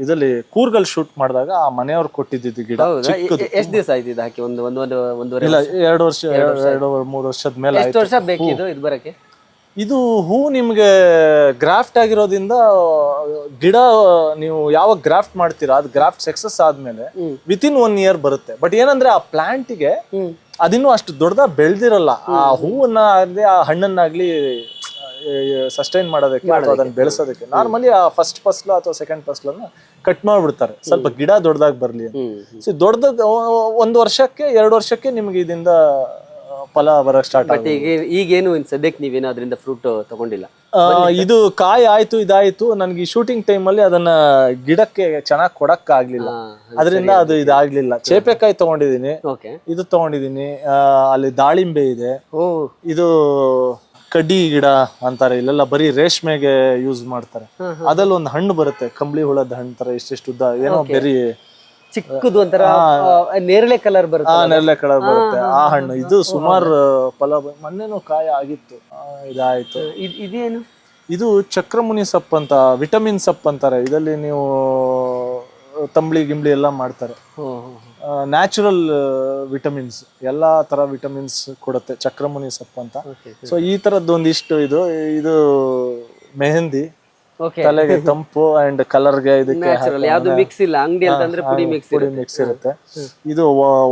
ಇದರಲ್ಲಿ ಕೂರ್ಗಲ್ ಶೂಟ್ ಮಾಡಿದಾಗ ಆ ಮನೆಯವ್ರು ಕೊಟ್ಟಿದ್ದು ಗಿಡ. ಎಷ್ಟು ದಿವಸ ಆಯ್ತು ಇದು ಹಾಕಿ? ಒಂದೂವರೆ ಇಲ್ಲ, 2 ವರ್ಷ, 2-3 ವರ್ಷದ ಮೇಲೆ. ಎಷ್ಟು ವರ್ಷ ಬೇಕು ಇದು ಬರಕ್ಕೆ? ಇದು ಹೂ ನಿಮ್ಗೆ ಗ್ರಾಫ್ಟ್ ಆಗಿರೋದ್ರಿಂದ, ಗಿಡ ನೀವು ಯಾವಾಗ ಗ್ರಾಫ್ಟ್ ಮಾಡ್ತೀರಾ, ಅದು ಗ್ರಾಫ್ಟ್ ಸಕ್ಸಸ್ ಆದ್ಮೇಲೆ ವಿತಿನ್ 1 year ಬರುತ್ತೆ. ಬಟ್ ಏನಂದ್ರೆ ಆ ಪ್ಲಾಂಟ್ಗೆ ಅದಿನ್ನೂ ಅಷ್ಟು ದೊಡ್ಡದಾಗಿ ಬೆಳೆದಿರಲ್ಲ. ಆ ಹೂವನ್ನ ಆಗಲಿ ಆ ಹಣ್ಣನ್ನಾಗ್ಲಿ ಸಸ್ಟೈನ್ ಮಾಡೋದಕ್ಕೆ ಅಥವಾ ಅದನ್ನ ಬೆಳೆಸೋದಕ್ಕೆ ನಾರ್ಮಲಿ ಆ ಫಸ್ಟ್ ಫಸ್ಲು ಅಥವಾ ಸೆಕೆಂಡ್ ಫಸ್ಲನ್ನ ಕಟ್ ಮಾಡ್ಬಿಡ್ತಾರೆ, ಸ್ವಲ್ಪ ಗಿಡ ದೊಡ್ಡದಾಗಿ ಬರ್ಲಿ ಅಂತ. ಸೊ ದೊಡ್ಡದಾಗ 1 ವರ್ಷಕ್ಕೆ 2 ವರ್ಷಕ್ಕೆ ನಿಮ್ಗೆ ಇದರಿಂದ ಫಲ ಬರಕ್ ಸ್ಟಾರ್ಟ್ ಆಗುತ್ತೆ. ಈಗೇನು ಸದ್ಯಕ್ಕೆ ನೀವೇನು ಅದರಿಂದ ಫ್ರೂಟ್ ತಗೊಂಡಿಲ್ಲ? ಇದು ಕಾಯಿ ಆಯ್ತು, ಇದಾಯ್ತು. ನನ್ಗೆ ಈ ಶೂಟಿಂಗ್ ಟೈಮ್ ಅಲ್ಲಿ ಅದನ್ನ ಗಿಡಕ್ಕೆ ಚೆನ್ನಾಗಿ ಕೊಡಕ್ ಆಗ್ಲಿಲ್ಲ, ಅದರಿಂದ ಅದು ಇದಾಗ್ಲಿಲ್ಲ. ಚೇಪೆಕಾಯಿ ತಗೊಂಡಿದೀನಿ, ಇದು ತಗೊಂಡಿದೀನಿ. ಅಲ್ಲಿ ದಾಳಿಂಬೆ ಇದೆ, ಇದು ಕಡ್ಡಿ ಗಿಡ ಅಂತಾರೆ. ಇಲ್ಲೆಲ್ಲ ಬರೀ ರೇಷ್ಮೆಗೆ ಯೂಸ್ ಮಾಡ್ತಾರೆ. ಅದ್ರಲ್ಲಿ ಒಂದು ಹಣ್ಣು ಬರುತ್ತೆ, ಕಂಬಳಿ ಹುಳದ ಹಣ್ಣು ತರ, ಇಷ್ಟಿಷ್ಟು ಉದ್ದ, ಏನೋ ಬೆರಿ ಚಿಕ್ಕದು ಒಂಥರ ನೇರಳೆ ಕಲರ್ ಬರುತ್ತೆ. ನೇರಳೆ ಕಲರ್ ಬರುತ್ತೆ ಆ ಹಣ್ಣು. ಇದು ಸುಮಾರು ಫಲ, ಮೊನ್ನೆನೂ ಕಾಯಿ ಆಗಿತ್ತು. ಇದಾಯ್ತು. ಇದೇನು? ಇದು ಚಕ್ರಮುನಿ ಸೊಪ್ಪು ಅಂತ, ವಿಟಮಿನ್ ಸೊಪ್ಪು ಅಂತಾರೆ. ಇದರಲ್ಲಿ ನೀವು ತಂಬಳಿ ಗಿಂಬಳಿ ಎಲ್ಲ ಮಾಡ್ತಾರೆ. ನ್ಯಾಚುರಲ್ ವಿಟಮಿನ್ಸ್, ಎಲ್ಲಾ ತರ ವಿಟಮಿನ್ಸ್ ಕೊಡುತ್ತೆ ಚಕ್ರಮುನಿ ಸೊಪ್ಪು ಅಂತ. ಸೊ ಈ ತರದ್ದು ಒಂದಿಷ್ಟು ಇದು ಮೆಹಂದಿ, ತಲೆಗೆ ತಂಪು ಅಂಡ್ ಕಲರ್ಗೆ ಇದಕ್ಕೆ ಯಾವ್ದು ಮಿಕ್ಸ್ ಇಲ್ಲ, ಅಂಗಡಿ ಅಂತಂದ್ರೆ ಪುಡಿ ಮಿಕ್ಸ್ ಇರುತ್ತೆ. ಇದು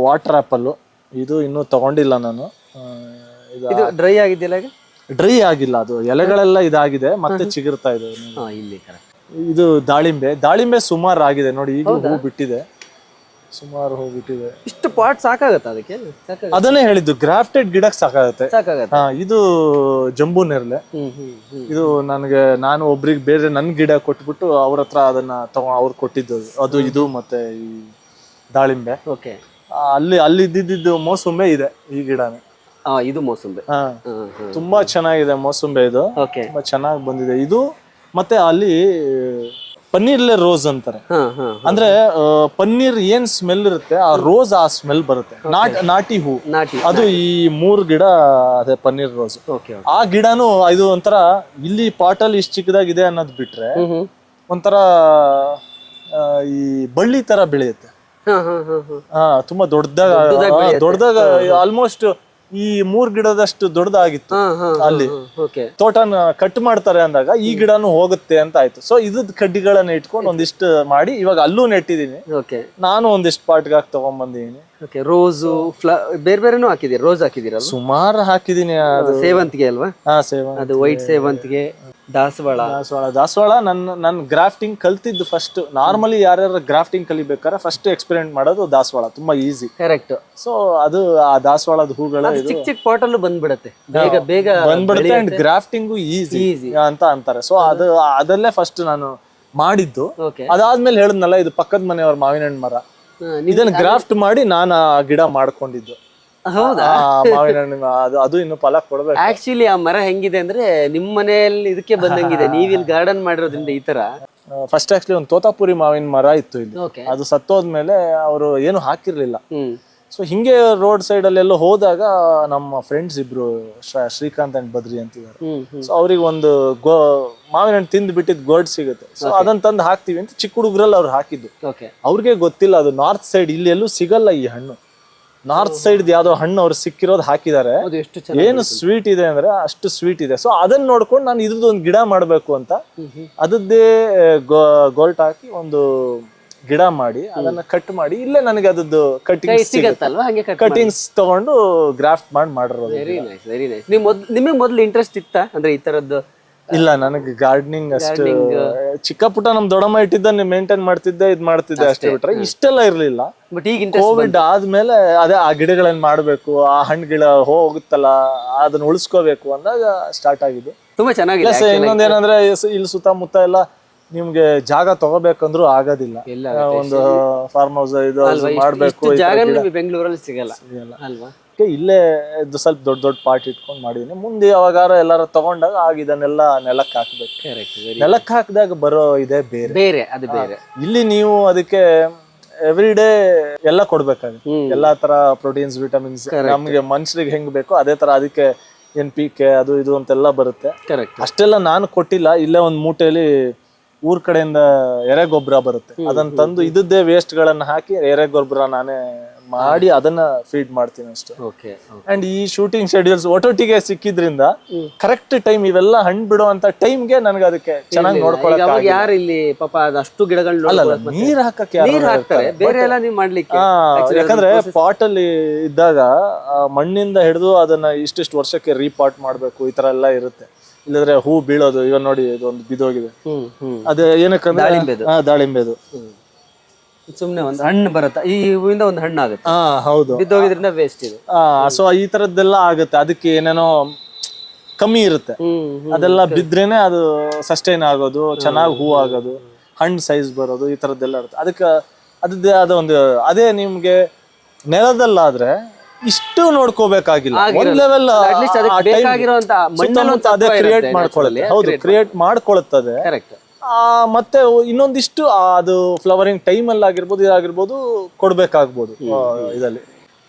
ವಾಟರ್ ಆಪಲ್, ಇದು ಇನ್ನೂ ತಗೊಂಡಿಲ್ಲ ನಾನು. ಇದು ಡ್ರೈ ಆಗಿದೆಯಲ್ಲ? ಡ್ರೈ ಆಗಿಲ್ಲ, ಅದು ಎಲೆಗಳೆಲ್ಲ ಇದಾಗಿದೆ, ಮತ್ತೆ ಚಿಗುರ್ತಾ ಇದೆ. ಇದು ದಾಳಿಂಬೆ ಸುಮಾರು ಆಗಿದೆ ನೋಡಿ, ಈಗ ಹೂ ಬಿಟ್ಟಿದೆ, ಸುಮಾರು ಹೂ ಬಿಟ್ಟಿದೆ. ಇಷ್ಟು ಪಾಟ್ ಸಾಕಾಗತ್ತ ಅದಕ್ಕೆ? ಅದನ್ನೇ ಹೇಳಿದ್ದು, ಗ್ರಾಫ್ಟೆಡ್ ಗಿಡಕ್ಕೆ ಸಾಕಾಗುತ್ತೆ. ಇದು ಜಂಬೂ ನೇರಳೆ. ಇದು ನಾನು ಒಬ್ರಿಗೆ ಬೇರೆ ನನ್ ಗಿಡ ಕೊಟ್ಬಿಟ್ಟು ಅವ್ರ ಹತ್ರ ಅದನ್ನ ಅವ್ರು ಕೊಟ್ಟಿದ್ದು ಅದು. ಇದು ಮತ್ತೆ ಈ ದಾಳಿಂಬೆ. ಅಲ್ಲಿ ಇದ್ದಿದ್ದು ಮೋಸಂಬೆ ಇದೆ, ಈ ಗಿಡನೇ. ಇದು ಮೋಸಂಬೆ ತುಂಬಾ ಚೆನ್ನಾಗಿದೆ. ಮೋಸಂಬೆ ಇದು ತುಂಬಾ ಚೆನ್ನಾಗಿ ಬಂದಿದೆ. ಇದು ಮತ್ತೆ ಅಲ್ಲಿ ಪನ್ನೀರ್ಲೆ ರೋಸ್ ಅಂತಾರೆ. ಅಂದ್ರೆ ಪನ್ನೀರ್ ಏನ್ ಸ್ಮೆಲ್ ಇರುತ್ತೆ, ಆ ರೋಸ್ ಆ ಸ್ಮೆಲ್ ಬರುತ್ತೆ. ನಾಟಿ ಹೂ ಅದು. ಈ 3 ಗಿಡ ಅದೇ ಪನ್ನೀರ್ ರೋಸ್. ಆ ಗಿಡನು ಇದು ಒಂಥರ ಇಲ್ಲಿ ಪಾಟಲ್ಲಿ ಇಷ್ಟು ಚಿಕ್ಕದಾಗಿದೆ ಅನ್ನೋದು ಬಿಟ್ರೆ ಒಂಥರ ಈ ಬಳ್ಳಿ ತರ ಬೆಳೆಯುತ್ತೆ. ತುಂಬಾ ದೊಡ್ಡದಾಗ ಆಲ್ಮೋಸ್ಟ್ ಈ 3 ಗಿಡದಷ್ಟು ದೊಡ್ಡದಾಗಿತ್ತು. ಅಲ್ಲಿ ತೋಟನ ಕಟ್ ಮಾಡ್ತಾರೆ ಅಂದಾಗ ಈ ಗಿಡನು ಹೋಗುತ್ತೆ ಅಂತ ಆಯ್ತು. ಸೊ ಇದ್ ಕಡ್ಡಿಗಳನ್ನ ಇಟ್ಕೊಂಡು ಒಂದಿಷ್ಟು ಮಾಡಿ ಇವಾಗ ಅಲ್ಲೂ ನೆಟ್ಟಿದೀನಿ. ನಾನು ಒಂದಿಷ್ಟು ಪಾಟ್ಗೆ ಹಾಕಿ ತಗೊಂಡ್ ಬಂದಿದ್ದೀನಿ. ರೋಸು ಬೇರೆ ಬೇರೆನೂ ಹಾಕಿದೀರಿ? ರೋಸ್ ಹಾಕಿದೀರ? ಸುಮಾರು ಹಾಕಿದೀನಿ. ಅದು ಸೇವಂತಿಗೆ ಅಲ್ವಾ? ಸೇವಂತಿಗೆ, ಅದು ವೈಟ್ ಸೇವಂತಿಗೆ. ದಾಸವಾಳ ನನ್ ಗ್ರಾಫ್ಟಿಂಗ್ ಕಲ್ತಿದ್ದು ಫಸ್ಟ್. ನಾರ್ಮಲಿ ಯಾರ್ಯಾರ ಗ್ರಾಫ್ಟಿಂಗ್ ಕಲಿಬೇಕಾದ್ರೆ ಫಸ್ಟ್ ಎಕ್ಸ್ಪೆರಿಮೆಂಟ್ ಮಾಡೋದು ದಾಸವಾಳ, ತುಂಬಾ ಈಸಿ. ಕರೆಕ್ಟ್. ಸೊ ಅದು ಆ ದಾಸವಾಳದ ಹೂಗಳ ಚಿಕ್ಕ ಚಿಕ್ಕ ಪಾಟ್ ಅಲ್ಲೂ ಬಂದ್ಬಿಡುತ್ತೆ, ಬೇಗ ಬಂದ್ಬಿಡುತ್ತೆ. ಅಂಡ್ ಗ್ರಾಫ್ಟಿಂಗು ಈಸಿ ಅಂತ ಅಂತಾರೆ. ಸೊ ಅದಲ್ಲೇ ಫಸ್ಟ್ ನಾನು ಮಾಡಿದ್ದು. ಅದಾದ್ಮೇಲೆ ಹೇಳಿದ್ನಲ್ಲ, ಇದು ಪಕ್ಕದ ಮನೆಯವ್ರ ಮಾವಿನ ಹಣ್ಣು ಮರ, ಇದನ್ನ ಗ್ರಾಫ್ಟ್ ಮಾಡಿ ನಾನು ಆ ಗಿಡ ಮಾಡ್ಕೊಂಡಿದ್ದು. ಹೌದಾ? ಮಾವಿನ ಹಣ್ಣಿನ ಅದು ಇನ್ನು ಫಲ ಕೊಡ್ಬೇಕು. ಆಕ್ಚುಲಿ ಆ ಮರ ಹೆಂಗಿದೆ ಅಂದ್ರೆ ನಿಮ್ ಮನೆಯಲ್ಲಿ ಇದಕ್ಕೆ ಬಂದಂಗಿದೆ, ನೀವ್ ಇಲ್ಲಿ ಗಾರ್ಡನ್ ಮಾಡಿರೋದ್ರಿಂದ ಈ ತರ. ಫಸ್ಟ್ ಆಕ್ಚುಲಿ ಒಂದು ತೋತಾಪುರಿ ಮಾವಿನ ಮರ ಇತ್ತು ಇಲ್ಲಿ, ಓಕೆ. ಅದು ಸತ್ತೋದ್ಮೇಲೆ ಅವರು ಏನು ಹಾಕಿರ್ಲಿಲ್ಲ. ಹ್ಮ್. ಸೊ ಹಿಂಗೆ ರೋಡ್ ಸೈಡ್ ಅಲ್ಲೆಲ್ಲ ಹೋದಾಗ ನಮ್ಮ ಫ್ರೆಂಡ್ಸ್ ಇಬ್ರು ಶ್ರೀಕಾಂತ್ ಅಂಡ್ ಬದ್ರಿ ಅಂತಿದ್ದಾರೆ. ಸೊ ಅವ್ರಿಗೆ ಒಂದು ಮಾವಿನ ಹಣ್ಣು ತಿಂದು ಬಿಟ್ಟಿದ್ ಗೋಲ್ಡ್ ಸಿಗುತ್ತೆ, ಸೊ ಅದನ್ನ ತಂದು ಹಾಕ್ತಿವಿ ಅಂತ ಚಿಕ್ಕ ಹುಡುಗರಲ್ಲಿ ಅವ್ರು ಹಾಕಿದ್ದು. ಓಕೆ. ಅವ್ರಿಗೆ ಗೊತ್ತಿಲ್ಲ ಅದು ನಾರ್ತ್ ಸೈಡ್ ಇಲ್ಲಿ ಎಲ್ಲೂ ಸಿಗಲ್ಲ ಈ ಹಣ್ಣು. ನಾರ್ತ್ ಸೈಡ್ ಯಾವ್ದೋ ಹಣ್ಣು ಅವ್ರು ಸಿಕ್ಕಿರೋದು ಹಾಕಿದ್ದಾರೆ. ಅದು ಎಷ್ಟು ಏನು ಸ್ವೀಟ್ ಇದೆ ಅಂದ್ರೆ ಅಷ್ಟು ಸ್ವೀಟ್ ಇದೆ. ಸೊ ಅದನ್ನ ನೋಡ್ಕೊಂಡು ನಾನು ಇದ್ರದ್ದು ಒಂದು ಗಿಡ ಮಾಡ್ಬೇಕು ಅಂತ ಅದದ್ದೇ ಗೋಲ್ಟ್ ಹಾಕಿ ಒಂದು ಗಿಡ ಮಾಡಿ ಅದನ್ನ ಕಟ್ ಮಾಡಿ ಇಲ್ಲೇ ನನಗೆ ಅದದ್ದು ಸಿಗತ್ತಲ್ವಾ ಹಂಗೆ ಕಟಿಂಗ್ಸ್ ತಗೊಂಡು ಗ್ರಾಫ್ಟ್ ಮಾಡಿರೋದು. Very nice, very nice. ನಿಮಗೆ ಮೊದ್ಲು ಇಂಟ್ರೆಸ್ಟ್ ಇತ್ತ ಅಂದ್ರೆ ಈ ತರದ್ದು? ಇಲ್ಲ, ನನಗೆ ಗಾರ್ಡನಿಂಗ್ ಅಷ್ಟು ಚಿಕ್ಕ ಪುಟ್ಟ ನಮ್ ದೊಡ್ಡಮ್ಮ ಇಟ್ಟಿದ್ದ ಮೇಂಟೈನ್ ಮಾಡ್ತಿದ್ದೆ, ಇದ್ ಮಾಡ್ತಿದ್ದೆ ಅಷ್ಟೇ ಬಿಟ್ರೆ ಇಷ್ಟೆಲ್ಲ ಇರ್ಲಿಲ್ಲ. ಬಟ್ ಈಗ ಕೋವಿಡ್ ಆದ್ಮೇಲೆ ಅದೇ ಆ ಗಿಡಗಳನ್ನ ಮಾಡ್ಬೇಕು, ಆ ಹಣ್ಣು ಗಿಡ ಹೋಗುತ್ತಲ್ಲ ಅದನ್ನ ಉಳಿಸ್ಕೋಬೇಕು ಅಂದಾಗ ಸ್ಟಾರ್ಟ್ ಆಗಿದ್ದು. ತುಂಬಾ ಚೆನ್ನಾಗಿದೆ. ಇನ್ನೊಂದೇನಂದ್ರೆ ಇಲ್ಲಿ ಸುತ್ತಮುತ್ತ ಎಲ್ಲ ನಿಮ್ಗೆ ಜಾಗ ತಗೋಬೇಕಂದ್ರೂ ಆಗೋದಿಲ್ಲ. ಒಂದು ಫಾರ್ಮ್ ಹೌಸ್ ಇದು ಮಾಡ್ಬೇಕು, ಬೆಂಗಳೂರಲ್ಲಿ ಸಿಗಲ್ಲ ಅಲ್ವಾ? ಇಲ್ಲೇ ಸ್ವಲ್ಪ ದೊಡ್ಡ ದೊಡ್ಡ ಪಾರ್ಟ್ ಇಟ್ಕೊಂಡು ಮಾಡಿದೀನಿ. ಮುಂದೆ ಯಾವಾಗಾರ ಎಲ್ಲಾರು ತಗೊಂಡಾಗ ಆಗ ಇದನ್ನೆಲ್ಲ ನೆಲಕ್ಕೆ ಹಾಕ್ಬೇಕು. ನೆಲಕ್ಕೆ ಹಾಕಿದಾಗ ಬರೋ ಇದೇ ಬೇರೆ, ಅದು ಬೇರೆ. ಇಲ್ಲಿ ನೀವು ಅದಕ್ಕೆ ಎವ್ರಿ ಡೇ ಎಲ್ಲ ಕೊಡ್ಬೇಕಾಗುತ್ತೆ, ಎಲ್ಲಾ ತರ ಪ್ರೋಟೀನ್ಸ್, ವಿಟಮಿನ್ಸ್. ನಮ್ಗೆ ಮನುಷ್ಯರಿಗೆ ಹೆಂಗ್ ಬೇಕೋ ಅದೇ ತರ ಅದಕ್ಕೆ NPK ಅದು ಇದು ಅಂತೆಲ್ಲ ಬರುತ್ತೆ. ಅಷ್ಟೆಲ್ಲ ನಾನು ಕೊಟ್ಟಿಲ್ಲ. ಇಲ್ಲೇ ಒಂದ್ ಮೂಟೆಯಲ್ಲಿ ಊರ್ ಕಡೆಯಿಂದ ಎರೆಗೊಬ್ಬರ ಬರುತ್ತೆ, ಅದನ್ನ ತಂದು ಇದ್ದೇ ವೇಸ್ಟ್ ಗಳನ್ನ ಹಾಕಿ ಎರೆಗೊಬ್ಬರ ನಾನೇ ಮಾಡಿ ಅದನ್ನ ಫೀಡ್ ಮಾಡ್ತೀನಿ ಅಷ್ಟೇ. ಅಂಡ್ ಈ ಶೂಟಿಂಗ್ ಶೆಡ್ಯೂಲ್ಸ್ ಒಟ್ಟೊಟ್ಟಿಗೆ ಸಿಕ್ಕಿದ್ರಿಂದ ಕರೆಕ್ಟ್ ಟೈಮ್ ಇವೆಲ್ಲ ಹಣ್ಣು ಬಿಡೋ ಅಂತ ಟೈಮ್ಗೆ ನನಗೆ ಅದಕ್ಕೆ ಚೆನ್ನಾಗಿ ನೋಡ್ಕೊಳ್ಳೋಕೆ ಯಾರು ಇಲ್ಲಿ ಪಾಪ ಅದಷ್ಟು ಗಿಡಗಳನ್ನ ನೀರ್ ಹಾಕಕ್ಕೆ ಹಾಕ್ತಾರೆ, ಬೇರೆ ಎಲ್ಲ ನೀವು ಮಾಡ್ಲಿಕ್ಕೆ. ಯಾಕಂದ್ರೆ ಪಾಟ್ ಅಲ್ಲಿ ಇದ್ದಾಗ ಮಣ್ಣಿಂದ ಹಿಡಿದು ಅದನ್ನ ಇಷ್ಟಿಷ್ಟು ವರ್ಷಕ್ಕೆ ರೀಪಾಟ್ ಮಾಡ್ಬೇಕು, ಈ ತರ ಎಲ್ಲ ಇರುತ್ತೆ. ಇಲ್ಲದ್ರೆ ಹೂ ಬೀಳೋದು, ಈಗ ನೋಡಿ ಇದೊಂದು ಬಿದ್ದೋಗಿದೆ, ಅದು ಏನಕ್ಕಂದ್ರೆ ದಾಳಿಂಬೆದು ಸುಮ್ನೆ ಒಂದು ಹಣ್ಣು ಬರುತ್ತೆ, ಈ ಹೂವಿಂದ ಒಂದು ಹಣ್ಣು ಆಗುತ್ತೆ. ಹೌದು, ಬಿದ್ದೋಗಿದ್ರಿಂದ ವೇಸ್ಟ್ ಇದೆ. ಸೊ ಈ ತರದ್ದೆಲ್ಲ ಆಗುತ್ತೆ. ಅದಕ್ಕೆ ಏನೇನೋ ಕಮ್ಮಿ ಇರುತ್ತೆ, ಅದೆಲ್ಲ ಬಿದ್ರೇನೆ ಅದು ಸಸ್ಟೈನ್ ಆಗೋದು, ಚೆನ್ನಾಗಿ ಹೂ ಆಗೋದು, ಹಣ್ಣು ಸೈಜ್ ಬರೋದು, ಈ ತರದ್ದೆಲ್ಲ ಇರುತ್ತೆ. ಅದಕ್ಕೆ ಅದದ್ದೇ ಆದ ಒಂದು ಅದೇ ನಿಮ್ಗೆ ನೆಲದಲ್ಲಾದ್ರೆ ಇಷ್ಟು ನೋಡ್ಕೋಬೇಕಾಗಿಲ್ಲ. ಒಂದ್ ಲೆವೆಲ್ ಅದೇ ಕ್ರಿಯೇಟ್ ಮಾಡ್ಕೊಳ್ಳುತ್ತೆ. ಹೌದು, ಕ್ರಿಯೇಟ್ ಮಾಡ್ಕೊಳುತ್ತದೆ. ಮತ್ತೆ ಇನ್ನೊಂದಿಷ್ಟು ಅದು ಫ್ಲವರಿಂಗ್ ಟೈಮ್ ಅಲ್ಲಿ ಆಗಿರ್ಬೋದು, ಇದಾಗಿರ್ಬೋದು, ಕೊಡ್ಬೇಕಾಗ್ಬೋದು ಇದರಲ್ಲಿ.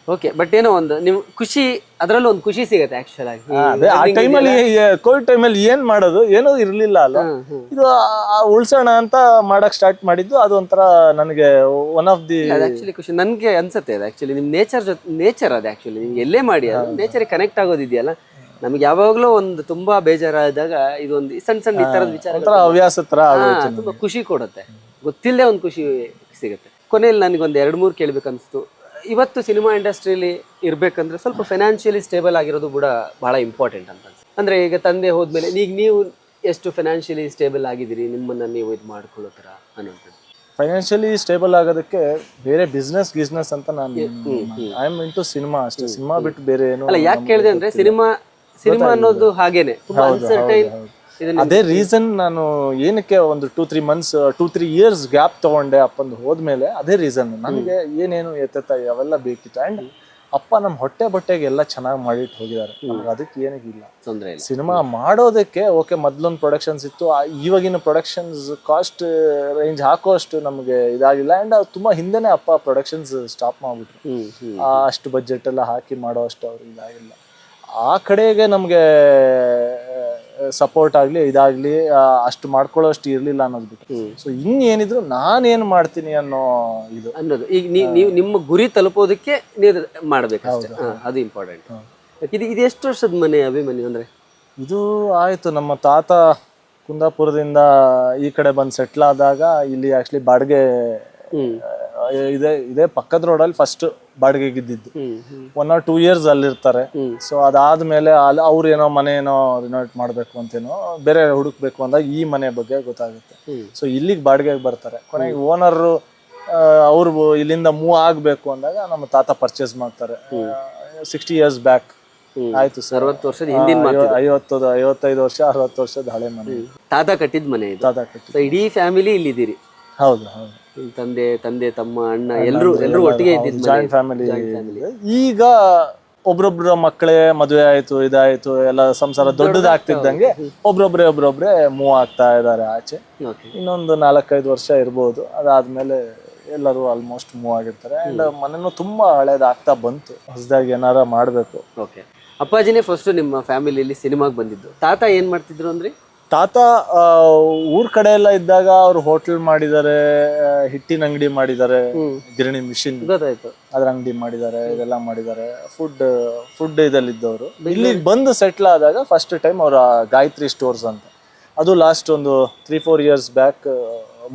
ಓಕೆ, ಬಟ್ ಏನೋ ಒಂದು ನಿಮ್ ಖುಷಿ, ಅದ್ರಲ್ಲೂ ಒಂದು ಖುಷಿ ಸಿಗುತ್ತೆ ಆಕ್ಚುಲ್ ಆಗಿ. ಅದೇ ಆ ಟೈಮಲ್ಲಿ ಕೋವಿಡ್ ಟೈಮಲ್ಲಿ ಏನ್ ಮಾಡೋದು ಏನೋ ಇರ್ಲಿಲ್ಲ ಅಲ್ಲ, ಇದು ಉಳ್ಸೋಣ ಅಂತ ಮಾಡಕ್ ಸ್ಟಾರ್ಟ್ ಮಾಡಿದ್ದು. ಅದು ಒಂಥರ ನನಗೆ ಒನ್ ಆಫ್ ದಿ ಆಕ್ಚುಲಿ ಖುಷಿ ನನ್ಗೆ ಅನ್ಸುತ್ತೆ. ಅದು ಆಕ್ಚುಲಿ ನಿಮ್ ನೇಚರ್ ಅದು ಆಕ್ಚುಲಿ ನಿಮ್ಗೆ ಎಲ್ಲೇ ಮಾಡಿ ನೇಚರ್ ಕನೆಕ್ಟ್ ಆಗೋದಿದೆಯಲ್ಲ. ನಮ್ಗೆ ಯಾವಾಗ್ಲೂ ಒಂದು ತುಂಬಾ ಬೇಜಾರಾದಾಗ ಇದೊಂದು ಸಣ್ಣ ಸಣ್ಣ ಈ ತರದ ವಿಚಾರ ಹವ್ಯಾಸ ತರ ತುಂಬಾ ಖುಷಿ ಕೊಡುತ್ತೆ, ಗೊತ್ತಿಲ್ಲದೆ ಒಂದು ಖುಷಿ ಸಿಗುತ್ತೆ. ಕೊನೆಯಲ್ಲಿ ನನಗೊಂದು 2-3 ಕೇಳ್ಬೇಕನ್ನಿಸ್ತು. ಇವತ್ತು ಸಿನಿಮಾ ಇಂಡಸ್ಟ್ರಿಯಲ್ಲಿ ಇರ್ಬೇಕಂದ್ರೆ ಸ್ವಲ್ಪ ಫೈನಾನ್ಷಿಯಲಿ ಸ್ಟೇಬಲ್ ಆಗಿರೋದು ಕೂಡ ಬಹಳ ಇಂಪಾರ್ಟೆಂಟ್ ಅಂತ ಅಂದ್ರೆ ಈಗ ತಂದೆ ಹೋದ್ಮೇಲೆ ಈಗ ನೀವು ಎಷ್ಟು ಫೈನಾನ್ಷಿಯಲಿ ಸ್ಟೇಬಲ್ ಆಗಿದ್ದೀರಿ, ನಿಮ್ಮನ್ನ ನೀವು ಇದು ಮಾಡ್ಕೊಳ್ಳೋ ತರ ಅನ್ನೋದು. ಫೈನಾನ್ಷಿಯಲಿ ಸ್ಟೇಬಲ್ ಆಗೋದಕ್ಕೆ ಬೇರೆ ಬಿಸ್ನೆಸ್ ಅಂತ ನಾನು ಐ ಆಮ್ ಇಂಟು ಸಿನಿಮಾ ಅಷ್ಟೇ. ಸಿನಿಮಾ ಬಿಟ್ಟು ಬೇರೆ ಏನು ಅಲ್ಲ. ಯಾಕೆ ಕೇಳಿದೆ ಅಂದ್ರೆ ಸಿನಿಮಾ ಅನ್ನೋದು ಹಾಗೇನೆ ತುಂಬಾ ಅನ್ಸರ್ಟೈನ್. ಅದೇ ರೀಸನ್ ನಾನು ಏನಕ್ಕೆ ಒಂದು 2-3 months 2-3 years ಗ್ಯಾಪ್ ತಗೊಂಡೆ ಅಪ್ಪಂದು ಹೋದ್ಮೇಲೆ. ಅದೇ ರೀಸನ್ ನನಗೆ ಏನೇನು ಎತ್ತ ಅವೆಲ್ಲ ಬೇಕಿತ್ತು. ಅಂಡ್ ಅಪ್ಪ ನಮ್ಮ ಹೊಟ್ಟೆ ಬಟ್ಟೆಗೆ ಎಲ್ಲ ಚೆನ್ನಾಗಿ ಮಾಡಿಟ್ಟು ಹೋಗಿದ್ದಾರೆ, ಅದಕ್ಕೆ ಏನಿಲ್ಲ ತೊಂದರೆ ಇಲ್ಲ. ಸಿನಿಮಾ ಮಾಡೋದಕ್ಕೆ ಓಕೆ, ಮೊದ್ಲೊಂದು ಪ್ರೊಡಕ್ಷನ್ಸ್ ಇತ್ತು, ಇವಾಗಿನ ಪ್ರೊಡಕ್ಷನ್ಸ್ ಕಾಸ್ಟ್ ರೇಂಜ್ ಹಾಕೋಷ್ಟು ನಮಗೆ ಇದಾಗಿಲ್ಲ. ಅಂಡ್ ತುಂಬಾ ಹಿಂದೆನೆ ಅಪ್ಪ ಪ್ರೊಡಕ್ಷನ್ಸ್ ಸ್ಟಾಪ್ ಮಾಡ್ಬಿಟ್ರು. ಅಷ್ಟು ಬಜೆಟ್ ಎಲ್ಲ ಹಾಕಿ ಮಾಡೋ ಅಷ್ಟು ಅವ್ರಿಗೆ ಇದಾಗಿಲ್ಲ. ಆ ಕಡೆಗೆ ನಮ್ಗೆ ಸಪೋರ್ಟ್ ಆಗ್ಲಿ ಇದಾಗ್ಲಿ ಅಷ್ಟು ಮಾಡ್ಕೊಳ್ಳೋ ಅಷ್ಟು ಇರ್ಲಿಲ್ಲ ಅನ್ನೋದು ಬಿಟ್ಟು. ಸೊ ಇನ್ನೇನಿದ್ರು ನಾನೇನ್ ಮಾಡ್ತೀನಿ ಅನ್ನೋದು ಈಗ ನೀವು ನಿಮ್ಮ ಗುರಿ ತಲುಪೋದಕ್ಕೆ ನೀವು ಮಾಡ್ಬೇಕಷ್ಟೇ, ಅದು ಇಂಪಾರ್ಟೆಂಟ್. ಇದು ಎಷ್ಟು ವರ್ಷದ ಮನೆ ಅಭಿಮನ್ಯು ಅಂದ್ರೆ? ಇದು ಆಯ್ತು, ನಮ್ಮ ತಾತ ಕುಂದಾಪುರದಿಂದ ಈ ಕಡೆ ಬಂದು ಸೆಟ್ಲ್ ಆದಾಗ ಇಲ್ಲಿ ಆಕ್ಚುಲಿ ಬಾಡಿಗೆ ಇದೇ ಪಕ್ಕದ ರೋಡಲ್ಲಿ ಫಸ್ಟ್ ಬಾಡಿಗೆಗೆ ಇದ್ದಿದ್ದು. 1 or 2 years ಅಲ್ಲಿರ್ತಾರೆ. ಸೊ ಅದಾದ್ಮೇಲೆ ಅವ್ರು ಏನೋ ಮನೆ ಏನೋ ರಿನೋವೇಟ್ ಮಾಡ್ಬೇಕು ಅಂತೇನೋ ಬೇರೆ ಹುಡುಕ್ಬೇಕು ಅಂದಾಗ ಈ ಮನೆ ಬಗ್ಗೆ ಗೊತ್ತಾಗುತ್ತೆ. ಸೊ ಇಲ್ಲಿಗೆ ಬಾಡಿಗೆಗೆ ಬರ್ತಾರೆ. ಕೊನೆಗೆ ಓನರ್ ಅವ್ರು ಇಲ್ಲಿಂದ ಮೂವ್ ಆಗ್ಬೇಕು ಅಂದಾಗ ನಮ್ಮ ತಾತ ಪರ್ಚೇಸ್ ಮಾಡ್ತಾರೆ 60 years ಬ್ಯಾಕ್. ಆಯ್ತು ಸರ್, 60 ವರ್ಷದ ಹಿಂದಿನ 55 ವರ್ಷ 60 ವರ್ಷದ ಹಳೆ ಮನೆ, ತಾತ ಕಟ್ಟಿದ ಮನೆ. ತಾತ ಕಟ್ಟಿದ. ಇಡೀ ಫ್ಯಾಮಿಲಿ ಇಲ್ಲಿದ್ದೀರಿ? ಹೌದು, ತಂದೆ ತಮ್ಮ ಅಣ್ಣ ಎಲ್ಲರೂ ಒಟ್ಟಿಗೆ ಇದ್ದಿದ್ದು ಜಾಯಿಂಟ್ ಫ್ಯಾಮಿಲಿ. ಈಗ ಒಬ್ರೊಬ್ರ ಮಕ್ಕಳೇ ಮದುವೆ ಆಯ್ತು, ಇದಾಯ್ತು, ಎಲ್ಲ ಸಂಸಾರ ದೊಡ್ಡದಾಗ್ತಿದ್ದಂಗೆ ಒಬ್ರೊಬ್ರೆ ಮೂವ್ ಆಗ್ತಾ ಇದ್ದಾರೆ ಆಚೆ. ಇನ್ನೊಂದು 4-5 ವರ್ಷ ಇರ್ಬೋದು, ಅದಾದ್ಮೇಲೆ ಎಲ್ಲರೂ ಆಲ್ಮೋಸ್ಟ್ ಮೂವ್ ಆಗಿರ್ತಾರೆ. ಅಂಡ್ ಮನೇನು ತುಂಬಾ ಹಳೇದಾಗ್ತಾ ಬಂತು, ಹೊಸದಾಗಿ ಏನಾರ ಮಾಡ್ಬೇಕು. ಓಕೆ, ಅಪ್ಪಾಜಿನೇ ಫಸ್ಟ್ ನಿಮ್ಮ ಫ್ಯಾಮಿಲಿಯಲ್ಲಿ ಸಿನಿಮಾಗೆ ಬಂದಿದ್ದು. ತಾತ ಏನ್ ಮಾಡ್ತಿದ್ರು ಅಂದ್ರೆ? ತಾತ ಊರ್ ಕಡೆ ಎಲ್ಲ ಇದ್ದಾಗ ಅವ್ರು ಹೋಟೆಲ್ ಮಾಡಿದ್ದಾರೆ, ಹಿಟ್ಟಿನ ಅಂಗಡಿ ಮಾಡಿದ್ದಾರೆ, ಗಿರಣಿ ಮಿಷಿನ್ ಗೊತ್ತಾಯ್ತು, ಅದ್ರ ಅಂಗಡಿ ಮಾಡಿದ್ದಾರೆ, ಇದೆಲ್ಲ ಮಾಡಿದ್ದಾರೆ. ಫುಡ್ ಇದಲ್ಲಿದ್ದವರು. ಇಲ್ಲಿಗೆ ಬಂದು ಸೆಟ್ಲ್ ಆದಾಗ ಫಸ್ಟ್ ಟೈಮ್ ಅವ್ರ ಗಾಯತ್ರಿ ಸ್ಟೋರ್ಸ್ ಅಂತ, ಅದು ಲಾಸ್ಟ್ ಒಂದು 3-4 ಇಯರ್ಸ್ ಬ್ಯಾಕ್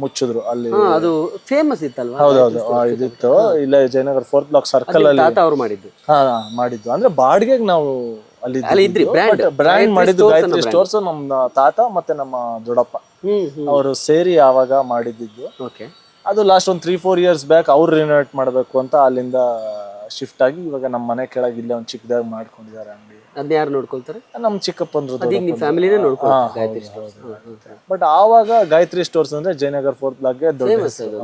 ಮುಚ್ಚಿದ್ರು. ಅಲ್ಲಿ ಅದು ಫೇಮಸ್ ಇತ್ತಲ್ವಾ? ಹೌದೌದು, ಇದಿತ್ತು. ಇಲ್ಲೇ ಜಯನಗರ್ 4th ಬ್ಲಾಕ್ ಸರ್ಕಲ್ ಅಲ್ಲಿ ತಾತ ಅವ್ರು ಮಾಡಿದ್ದು. ಮಾಡಿದ್ದು. ಅಂದ್ರೆ ಬಾಡಿಗೆಗೆ ನಾವು ಅಲ್ಲಿ ಬ್ರ್ಯಾಂಡ್ ಮಾಡಿದ್ದು ಗಾಯತ್ರಿ ಸ್ಟೋರ್ಸ್. ನಮ್ಮ ತಾತ ಮತ್ತೆ ನಮ್ಮ ದೊಡ್ಡಪ್ಪ ಅವರು ಸೇರಿ ಆವಾಗ ಮಾಡಿದ್ದು. ಅದು ಲಾಸ್ಟ್ ಒಂದು 3-4 ಇಯರ್ಸ್ ಬ್ಯಾಕ್ ಅವ್ರು ರಿನೋವೇಟ್ ಮಾಡ್ಬೇಕು ಅಂತ ಅಲ್ಲಿಂದ ಶಿಫ್ಟ್ ಆಗಿ ಇವಾಗ ನಮ್ಮ ಮನೆ ಕೆಳಗೆ ಇಲ್ಲೇ ಒಂದು ಚಿಕ್ಕದಾಗಿ ಮಾಡ್ಕೊಂಡಿದ್ದಾರೆ ಅಂಗಡಿ. ಅದನ್ನ ಯಾರು ನೋಡ್ಕೊಳ್ತಾರೆ? ನಮ್ಮ ಚಿಕ್ಕಪ್ಪಂದ್ರು. ಬಟ್ ಆವಾಗ ಗಾಯತ್ರಿ ಸ್ಟೋರ್ಸ್ ಅಂದ್ರೆ ಜಯನಗರ್ 4th ಬ್ಲಾಕ್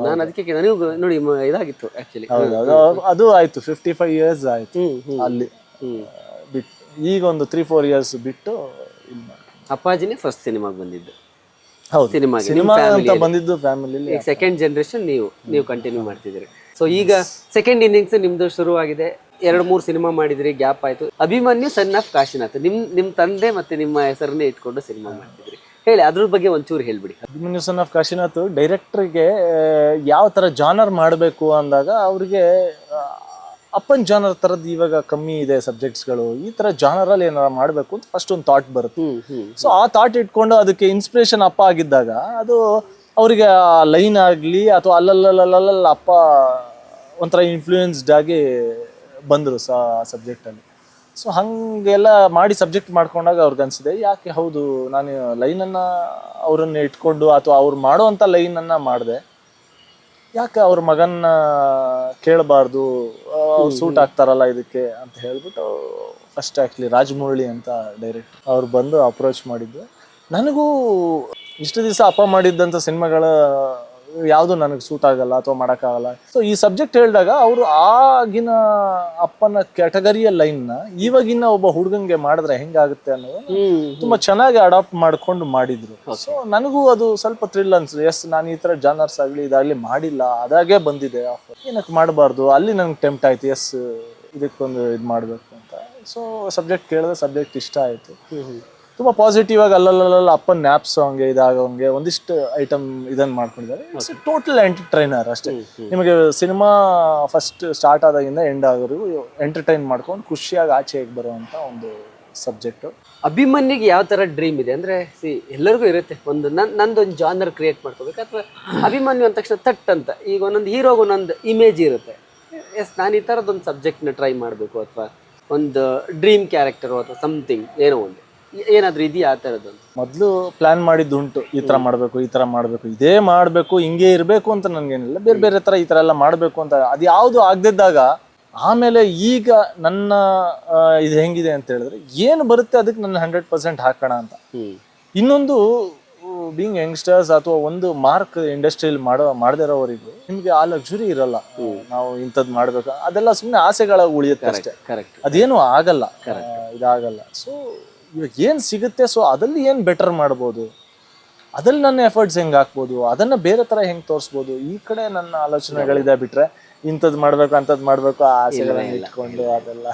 ನಾನು ಅದಕ್ಕೆ ನನಗೂ ನೋಡಿ ಇದಾಗಿತ್ತು ಆಕ್ಚುಲಿ. ಅದು ಆಯ್ತು 55 ಇಯರ್ಸ್ ಆಯ್ತು ಅಲ್ಲಿ ಬಿಟ್ಟು. ಈಗ ಒಂದು 3-4 ಇಯರ್ಸ್ ಬಿಟ್ಟು ಅಪ್ಪಾಜಿನೇ ಫಸ್ಟ್ ಸಿನಿಮಾಗೆ ಬಂದಿದ್ದು. ಹೌದು, ಸಿನಿಮಾ ಅಂತ ಬಂದಿದ್ದು ಫ್ಯಾಮಿಲಿ. ಸೆಕೆಂಡ್ ಜನರೇಷನ್ ನೀವು ಕಂಟಿನ್ಯೂ ಮಾಡ್ತಿದ್ದೀರಿ. ಸೊ ಈಗ ಸೆಕೆಂಡ್ ಇನ್ನಿಂಗ್ಸ್ ನಿಮ್ದು ಶುರುವಾಗಿದೆ. 2-3 ಸಿನಿಮಾ ಮಾಡಿದ್ರಿ, ಗ್ಯಾಪ್ ಆಯ್ತು. ಅಭಿಮನ್ಯು ಸನ್ ಆಫ್ ಕಾಶಿನಾಥ್, ನಿಮ್ ತಂದೆ ಮತ್ತೆ ನಿಮ್ಮ ಹೆಸರನ್ನೇ ಇಟ್ಕೊಂಡು ಸಿನಿಮಾ ಮಾಡ್ತಿದ್ರಿ. ಹೇಳಿ, ಅದ್ರ ಬಗ್ಗೆ ಒಂಚೂರು ಹೇಳ್ಬಿಡಿ. ಅಭಿಮನ್ಯು ಸನ್ ಆಫ್ ಕಾಶಿನಾಥ್ ಡೈರೆಕ್ಟರ್ಗೆ ಯಾವ ತರ ಜಾನರ್ ಮಾಡಬೇಕು ಅಂದಾಗ ಅವ್ರಿಗೆ ಅಪ್ಪನ್ ಜಾನರ್ ತರದ್ ಇವಾಗ ಕಮ್ಮಿ ಇದೆ ಸಬ್ಜೆಕ್ಟ್ಸ್ಗಳು, ಈ ತರ ಜಾನರ್ ಅಲ್ಲಿ ಏನಾರ ಮಾಡ್ಬೇಕು ಅಂತ ಫಸ್ಟ್ ಒಂದು ಥಾಟ್ ಬರುತ್ತೆ. ಸೊ ಆ ಥಾಟ್ ಇಟ್ಕೊಂಡು ಅದಕ್ಕೆ ಇನ್ಸ್ಪಿರೇಷನ್ ಅಪ್ಪ ಆಗಿದ್ದಾಗ ಅದು ಅವ್ರಿಗೆ ಲೈನ್ ಆಗ್ಲಿ ಅಥವಾ ಅಲ್ಲಲ್ಲ ಅಪ್ಪ ಒಂಥರ ಇನ್ಫ್ಲೂಯೆನ್ಸ್ಡ್ ಆಗಿ ಬಂದ್ರು ಸಬ್ಜೆಕ್ಟ್ ಅಲ್ಲಿ. ಸೊ ಹಂಗೆಲ್ಲ ಮಾಡಿ ಸಬ್ಜೆಕ್ಟ್ ಮಾಡ್ಕೊಂಡಾಗ ಅವ್ರಿಗೆ ಅನ್ಸಿದೆ, ಯಾಕೆ ಹೌದು ನಾನು ಲೈನನ್ನ ಅವ್ರನ್ನ ಇಟ್ಕೊಂಡು ಅಥವಾ ಅವ್ರು ಮಾಡುವಂತ ಲೈನನ್ನ ಮಾಡಿದೆ, ಯಾಕೆ ಅವ್ರ ಮಗನ್ನ ಕೇಳಬಾರ್ದು, ಅವ್ರು ಸೂಟ್ ಆಗ್ತಾರಲ್ಲ ಇದಕ್ಕೆ ಅಂತ ಹೇಳ್ಬಿಟ್ಟು ಫಸ್ಟ್ ಆ್ಯಕ್ಚುಲಿ ರಾಜಮೌಳಿ ಅಂತ ಡೈರೆಕ್ಟರ್ ಅವ್ರು ಬಂದು ಅಪ್ರೋಚ್ ಮಾಡಿದ್ದು. ನನಗೂ ಇಷ್ಟು ದಿವಸ ಅಪ್ಪ ಮಾಡಿದ್ದಂಥ ಸಿನಿಮಾಗಳ ಯಾವುದು ನನಗೆ ಸೂಟ್ ಆಗಲ್ಲ ಅಥವಾ ಮಾಡೋಕ್ಕಾಗಲ್ಲ. ಸೊ ಈ ಸಬ್ಜೆಕ್ಟ್ ಹೇಳಿದಾಗ ಅವರು ಆಗಿನ ಅಪ್ಪನ ಕ್ಯಾಟಗರಿಯ ಲೈನ್ನ ಇವಾಗಿನ ಒಬ್ಬ ಹುಡುಗಂಗೆ ಮಾಡಿದ್ರೆ ಹೆಂಗಾಗುತ್ತೆ ಅನ್ನೋದು ತುಂಬಾ ಚೆನ್ನಾಗಿ ಅಡಾಪ್ಟ್ ಮಾಡ್ಕೊಂಡು ಮಾಡಿದ್ರು. ಸೊ ನನಗೂ ಅದು ಸ್ವಲ್ಪ ಥ್ರಿಲ್ ಅನ್ಸುತ್ತೆ. ಎಸ್, ನಾನು ಈ ತರ ಜಾನರ್ಸ್ ಆಗಲಿ ಇದಾಗಲಿ ಮಾಡಿಲ್ಲ, ಅದಾಗೆ ಬಂದಿದೆ ಆಫರ್, ಏನಕ್ಕೆ ಮಾಡಬಾರ್ದು. ಅಲ್ಲಿ ನಂಗೆ ಟೆಂಪ್ಟ್ ಆಯ್ತು, ಎಸ್ ಇದಕ್ಕೊಂದು ಇದು ಮಾಡಬೇಕು ಅಂತ. ಸೊ ಸಬ್ಜೆಕ್ಟ್ ಕೇಳಿದ್ರೆ ಸಬ್ಜೆಕ್ಟ್ ಇಷ್ಟ ಆಯ್ತು. ತುಂಬಾ ಪಾಸಿಟಿವ್ ಆಗಿ ಅಲ್ಲಲ್ಲ ಅಪ್ಪನ್ ನ್ಯಾಪ್ ಸಾಂಗ್ ಇದಾಗಂಗೆ ಒಂದಿಷ್ಟು ಐಟಮ್ ಇದನ್ನ ಮಾಡ್ಕೊಂಡಿದ್ದಾರೆ. ಇಟ್ಸ್ ಟೋಟಲ್ ಎಂಟರ್ಟೈನರ್ ಅಷ್ಟೇ. ನಿಮಗೆ ಸಿನಿಮಾ ಫಸ್ಟ್ ಸ್ಟಾರ್ಟ್ ಆದಾಗಿಂದ ಎಂಡ್ ಆಗೋರಿಗೂ ಎಂಟರ್ಟೈನ್ ಮಾಡ್ಕೊಂಡು ಖುಷಿಯಾಗಿ ಆಚೆಗೆ ಬರುವಂತ ಒಂದು ಸಬ್ಜೆಕ್ಟ್. ಅಭಿಮನ್ಯುಗೆ ಯಾವ ತರ ಡ್ರೀಮ್ ಇದೆ ಅಂದ್ರೆ, ಎಲ್ಲರಿಗೂ ಇರುತ್ತೆ ಒಂದು ನಂದೊಂದು ಜಾನರ್ ಕ್ರಿಯೇಟ್ ಮಾಡ್ಕೋಬೇಕು, ಅಥವಾ ಅಭಿಮನ್ಯು ಅಂದ ತಕ್ಷಣ ತಟ್ ಅಂತ ಈಗ ಒಂದೊಂದು ಹೀರೋಗೆ ಒಂದೊಂದು ಇಮೇಜ್ ಇರುತ್ತೆ. ಎಸ್, ನಾನು ಈ ಥರದೊಂದು ಸಬ್ಜೆಕ್ಟ್ನ ಟ್ರೈ ಮಾಡಬೇಕು, ಅಥವಾ ಒಂದು ಡ್ರೀಮ್ ಕ್ಯಾರೆಕ್ಟರು ಅಥವಾ ಸಮಥಿಂಗ್ ಏನೋ ಒಂದು ಏನಾದ್ರೂ ಇದೆಯಾ ಆ ಥರದ್ದು? ಮೊದಲು ಪ್ಲಾನ್ ಮಾಡಿದ್ದುಂಟು, ಈ ಥರ ಮಾಡಬೇಕು, ಈ ಥರ ಮಾಡಬೇಕು, ಇದೇ ಮಾಡಬೇಕು, ಹಿಂಗೆ ಇರಬೇಕು ಅಂತ ನನಗೇನಿಲ್ಲ. ಬೇರೆ ಬೇರೆ ಥರ ಈ ಥರ ಎಲ್ಲ ಮಾಡಬೇಕು ಅಂತ ಅದು ಯಾವುದು ಆಗದಿದ್ದಾಗ ಆಮೇಲೆ ಈಗ ನನ್ನ ಇದು ಹೆಂಗಿದೆ ಅಂತ ಹೇಳಿದ್ರೆ ಏನು ಬರುತ್ತೆ ಅದಕ್ಕೆ ನನ್ನ 100% ಹಾಕೋಣ ಅಂತ. ಇನ್ನೊಂದು ಬೀಯಿಂಗ್ ಯಂಗ್ಸ್ಟರ್ಸ್ ಅಥವಾ ಒಂದು ಮಾರ್ಕ್ ಇಂಡಸ್ಟ್ರಿಯಲ್ಲಿ ಮಾಡದೇ ಇರೋವರೆಗೂ ನಿಮ್ಗೆ ಆ ಲಕ್ಸುರಿ ಇರಲ್ಲ. ನಾವು ಇಂಥದ್ದು ಮಾಡ್ಬೇಕು, ಅದೆಲ್ಲ ಸುಮ್ಮನೆ ಆಸೆಗಳ ಉಳಿಯುತ್ತೆ ಅಷ್ಟೇ, ಅದೇನು ಆಗಲ್ಲ, ಇದಾಗಲ್ಲ. ಸೊ ಇವಾಗ ಏನು ಸಿಗುತ್ತೆ, ಸೊ ಅದಲ್ಲಿ ಏನು ಬೆಟರ್ ಮಾಡ್ಬೋದು, ಅದ್ರಲ್ಲಿ ನನ್ನ ಎಫರ್ಟ್ಸ್ ಹೆಂಗೆ ಹಾಕ್ಬೋದು, ಅದನ್ನ ಬೇರೆ ಥರ ಹೆಂಗೆ ತೋರಿಸ್ಬೋದು, ಈ ಕಡೆ ನನ್ನ ಆಲೋಚನೆಗಳಿದೆ. ಬಿಟ್ರೆ ಇಂಥದ್ದು ಮಾಡಬೇಕು ಅಂಥದ್ದು ಮಾಡಬೇಕು ಆ ಆಸೆಗಳನ್ನ ಇಟ್ಕೊಂಡು ಅದೆಲ್ಲ.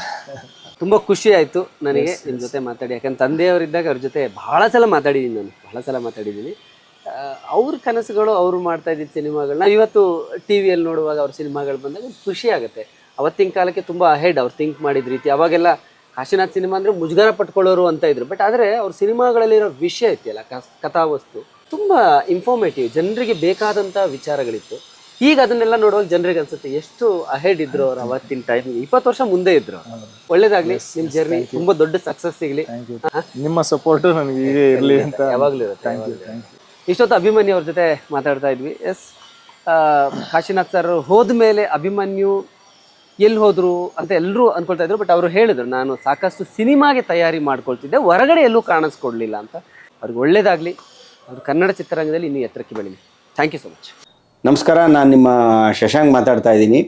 ತುಂಬ ಖುಷಿ ಆಯಿತು ನನಗೆ ನಿಮ್ಮ ಜೊತೆ ಮಾತಾಡಿ. ಯಾಕಂದ್ರೆ ತಂದೆಯವರಿದ್ದಾಗ ಅವ್ರ ಜೊತೆ ಭಾಳ ಸಲ ಮಾತಾಡಿದ್ದೀನಿ. ಅವ್ರ ಕನಸುಗಳು, ಅವರು ಮಾಡ್ತಾ ಇದ್ದಿದ್ದ ಸಿನಿಮಾಗಳನ್ನ ಇವತ್ತು ಟಿ ವಿಯಲ್ಲಿ ನೋಡುವಾಗ ಅವ್ರ ಸಿನಿಮಾಗಳು ಬಂದಾಗ ಖುಷಿ ಆಗುತ್ತೆ. ಅವತ್ತಿನ ಕಾಲಕ್ಕೆ ತುಂಬ ಅಹೆಡ್ ಅವ್ರು ಥಿಂಕ್ ಮಾಡಿದ ರೀತಿ. ಅವಾಗೆಲ್ಲ ಕಾಶಿನಾಥ್ ಸಿನಿಮಾ ಅಂದರೆ ಮುಜುಗರ ಪಟ್ಕೊಳ್ಳೋರು ಅಂತ ಇದ್ರು. ಬಟ್ ಆದರೆ ಅವ್ರ ಸಿನಿಮಾಗಳಲ್ಲಿರೋ ವಿಷಯ ಐತಿಯಲ್ಲ, ಕಥಾವಸ್ತು ತುಂಬ ಇನ್ಫಾರ್ಮೇಟಿವ್, ಜನರಿಗೆ ಬೇಕಾದಂಥ ವಿಚಾರಗಳಿತ್ತು. ಈಗ ಅದನ್ನೆಲ್ಲ ನೋಡುವಾಗ ಜನರಿಗೆ ಅನ್ಸುತ್ತೆ ಎಷ್ಟು ಅಹೆಡ್ ಇದ್ರು ಅವ್ರು ಅವತ್ತಿನ ಟೈಮ್. 20 ವರ್ಷ ಮುಂದೆ ಇದ್ರು. ಒಳ್ಳೇದಾಗ್ಲಿ, ನಿಮ್ಮ ಜರ್ನಿ ತುಂಬ ದೊಡ್ಡ ಸಕ್ಸಸ್ ಸಿಗಲಿ. ನಿಮ್ಮ ಸಪೋರ್ಟು ನನಗೆ ಹೀಗೆ ಇರಲಿ ಅಂತ ಯಾವಾಗಲೂ ಇರುತ್ತೆ. ಇಷ್ಟೊತ್ತು ಅಭಿಮನ್ಯು ಅವ್ರ ಜೊತೆ ಮಾತಾಡ್ತಾ ಇದ್ವಿ. ಎಸ್, ಕಾಶಿನಾಥ್ ಸರ್ ಹೋದ್ಮೇಲೆ ಅಭಿಮನ್ಯು ಎಲ್ಲಿ ಹೋದ್ರು ಅಂತ ಎಲ್ಲರೂ ಅನ್ಕೊಳ್ತಾ ಇದ್ರು. ಬಟ್ ಅವರು ಹೇಳಿದ್ರು, ನಾನು ಸಾಕಷ್ಟು ಸಿನಿಮಾಗೆ ತಯಾರಿ ಮಾಡ್ಕೊಳ್ತಿದ್ದೆ, ಹೊರಗಡೆ ಎಲ್ಲೂ ಕಾಣಿಸ್ಕೊಡ್ಲಿಲ್ಲ ಅಂತ. ಅವ್ರಿಗೆ ಒಳ್ಳೇದಾಗಲಿ, ಅವರು ಕನ್ನಡ ಚಿತ್ರರಂಗದಲ್ಲಿ ಇನ್ನೂ ಎತ್ತರಕ್ಕೆ ಬೆಳೀಲಿ. Thank you so much. ನಮಸ್ಕಾರ, ನಾನು ನಿಮ್ಮ ಶಶಾಂಕ್ ಮಾತಾಡ್ತಾ ಇದ್ದೀನಿ.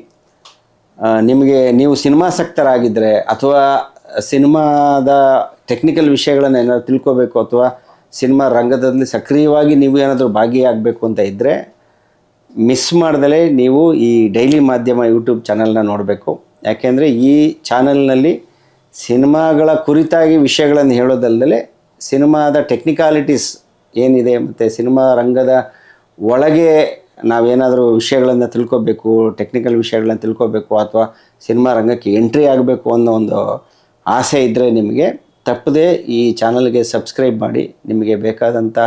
ನಿಮಗೆ ನೀವು ಸಿನಿಮಾಸಕ್ತರಾಗಿದ್ದರೆ ಅಥವಾ ಸಿನಿಮಾದ ಟೆಕ್ನಿಕಲ್ ವಿಷಯಗಳನ್ನು ಏನಾದ್ರು ತಿಳ್ಕೋಬೇಕು ಅಥವಾ ಸಿನಿಮಾ ರಂಗದಲ್ಲಿ ಸಕ್ರಿಯವಾಗಿ ನೀವು ಏನಾದರೂ ಭಾಗಿಯಾಗಬೇಕು ಅಂತ ಇದ್ದರೆ ಮಿಸ್ ಮಾಡ್ದಲೇ ನೀವು ಈ ಡೈಲಿ ಮಾಧ್ಯಮ ಯೂಟ್ಯೂಬ್ ಚಾನಲ್ನ ನೋಡಬೇಕು. ಯಾಕೆಂದರೆ ಈ ಚಾನಲ್ನಲ್ಲಿ ಸಿನಿಮಾಗಳ ಕುರಿತಾಗಿ ವಿಷಯಗಳನ್ನು ಹೇಳೋದಲ್ಲದೆ ಸಿನಿಮಾದ ಟೆಕ್ನಿಕಾಲಿಟೀಸ್ ಏನಿದೆ ಮತ್ತು ಸಿನಿಮಾ ರಂಗದ ಒಳಗೆ ನಾವೇನಾದರೂ ವಿಷಯಗಳನ್ನು ತಿಳ್ಕೊಬೇಕು, ಟೆಕ್ನಿಕಲ್ ವಿಷಯಗಳನ್ನು ತಿಳ್ಕೊಬೇಕು ಅಥವಾ ಸಿನಿಮಾ ರಂಗಕ್ಕೆ ಎಂಟ್ರಿ ಆಗಬೇಕು ಅನ್ನೋ ಒಂದು ಆಸೆ ಇದ್ದರೆ ನಿಮಗೆ ತಪ್ಪದೆ ಈ ಚಾನಲ್ಗೆ ಸಬ್ಸ್ಕ್ರೈಬ್ ಮಾಡಿ. ನಿಮಗೆ ಬೇಕಾದಂಥ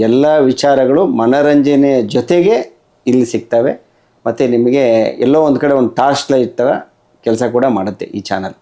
ಎಲ್ಲ ವಿಚಾರಗಳು ಮನೋರಂಜನೆ ಜೊತೆಗೆ ಇಲ್ಲಿ ಸಿಗ್ತವೆ ಮತ್ತು ನಿಮಗೆ ಎಲ್ಲೋ ಒಂದು ಕಡೆ ಒಂದು ಟಾರ್ಚ್ ಲೈಟ್ ಥರ ಕೆಲಸ ಕೂಡ ಮಾಡುತ್ತೆ ಈ ಚಾನಲ್.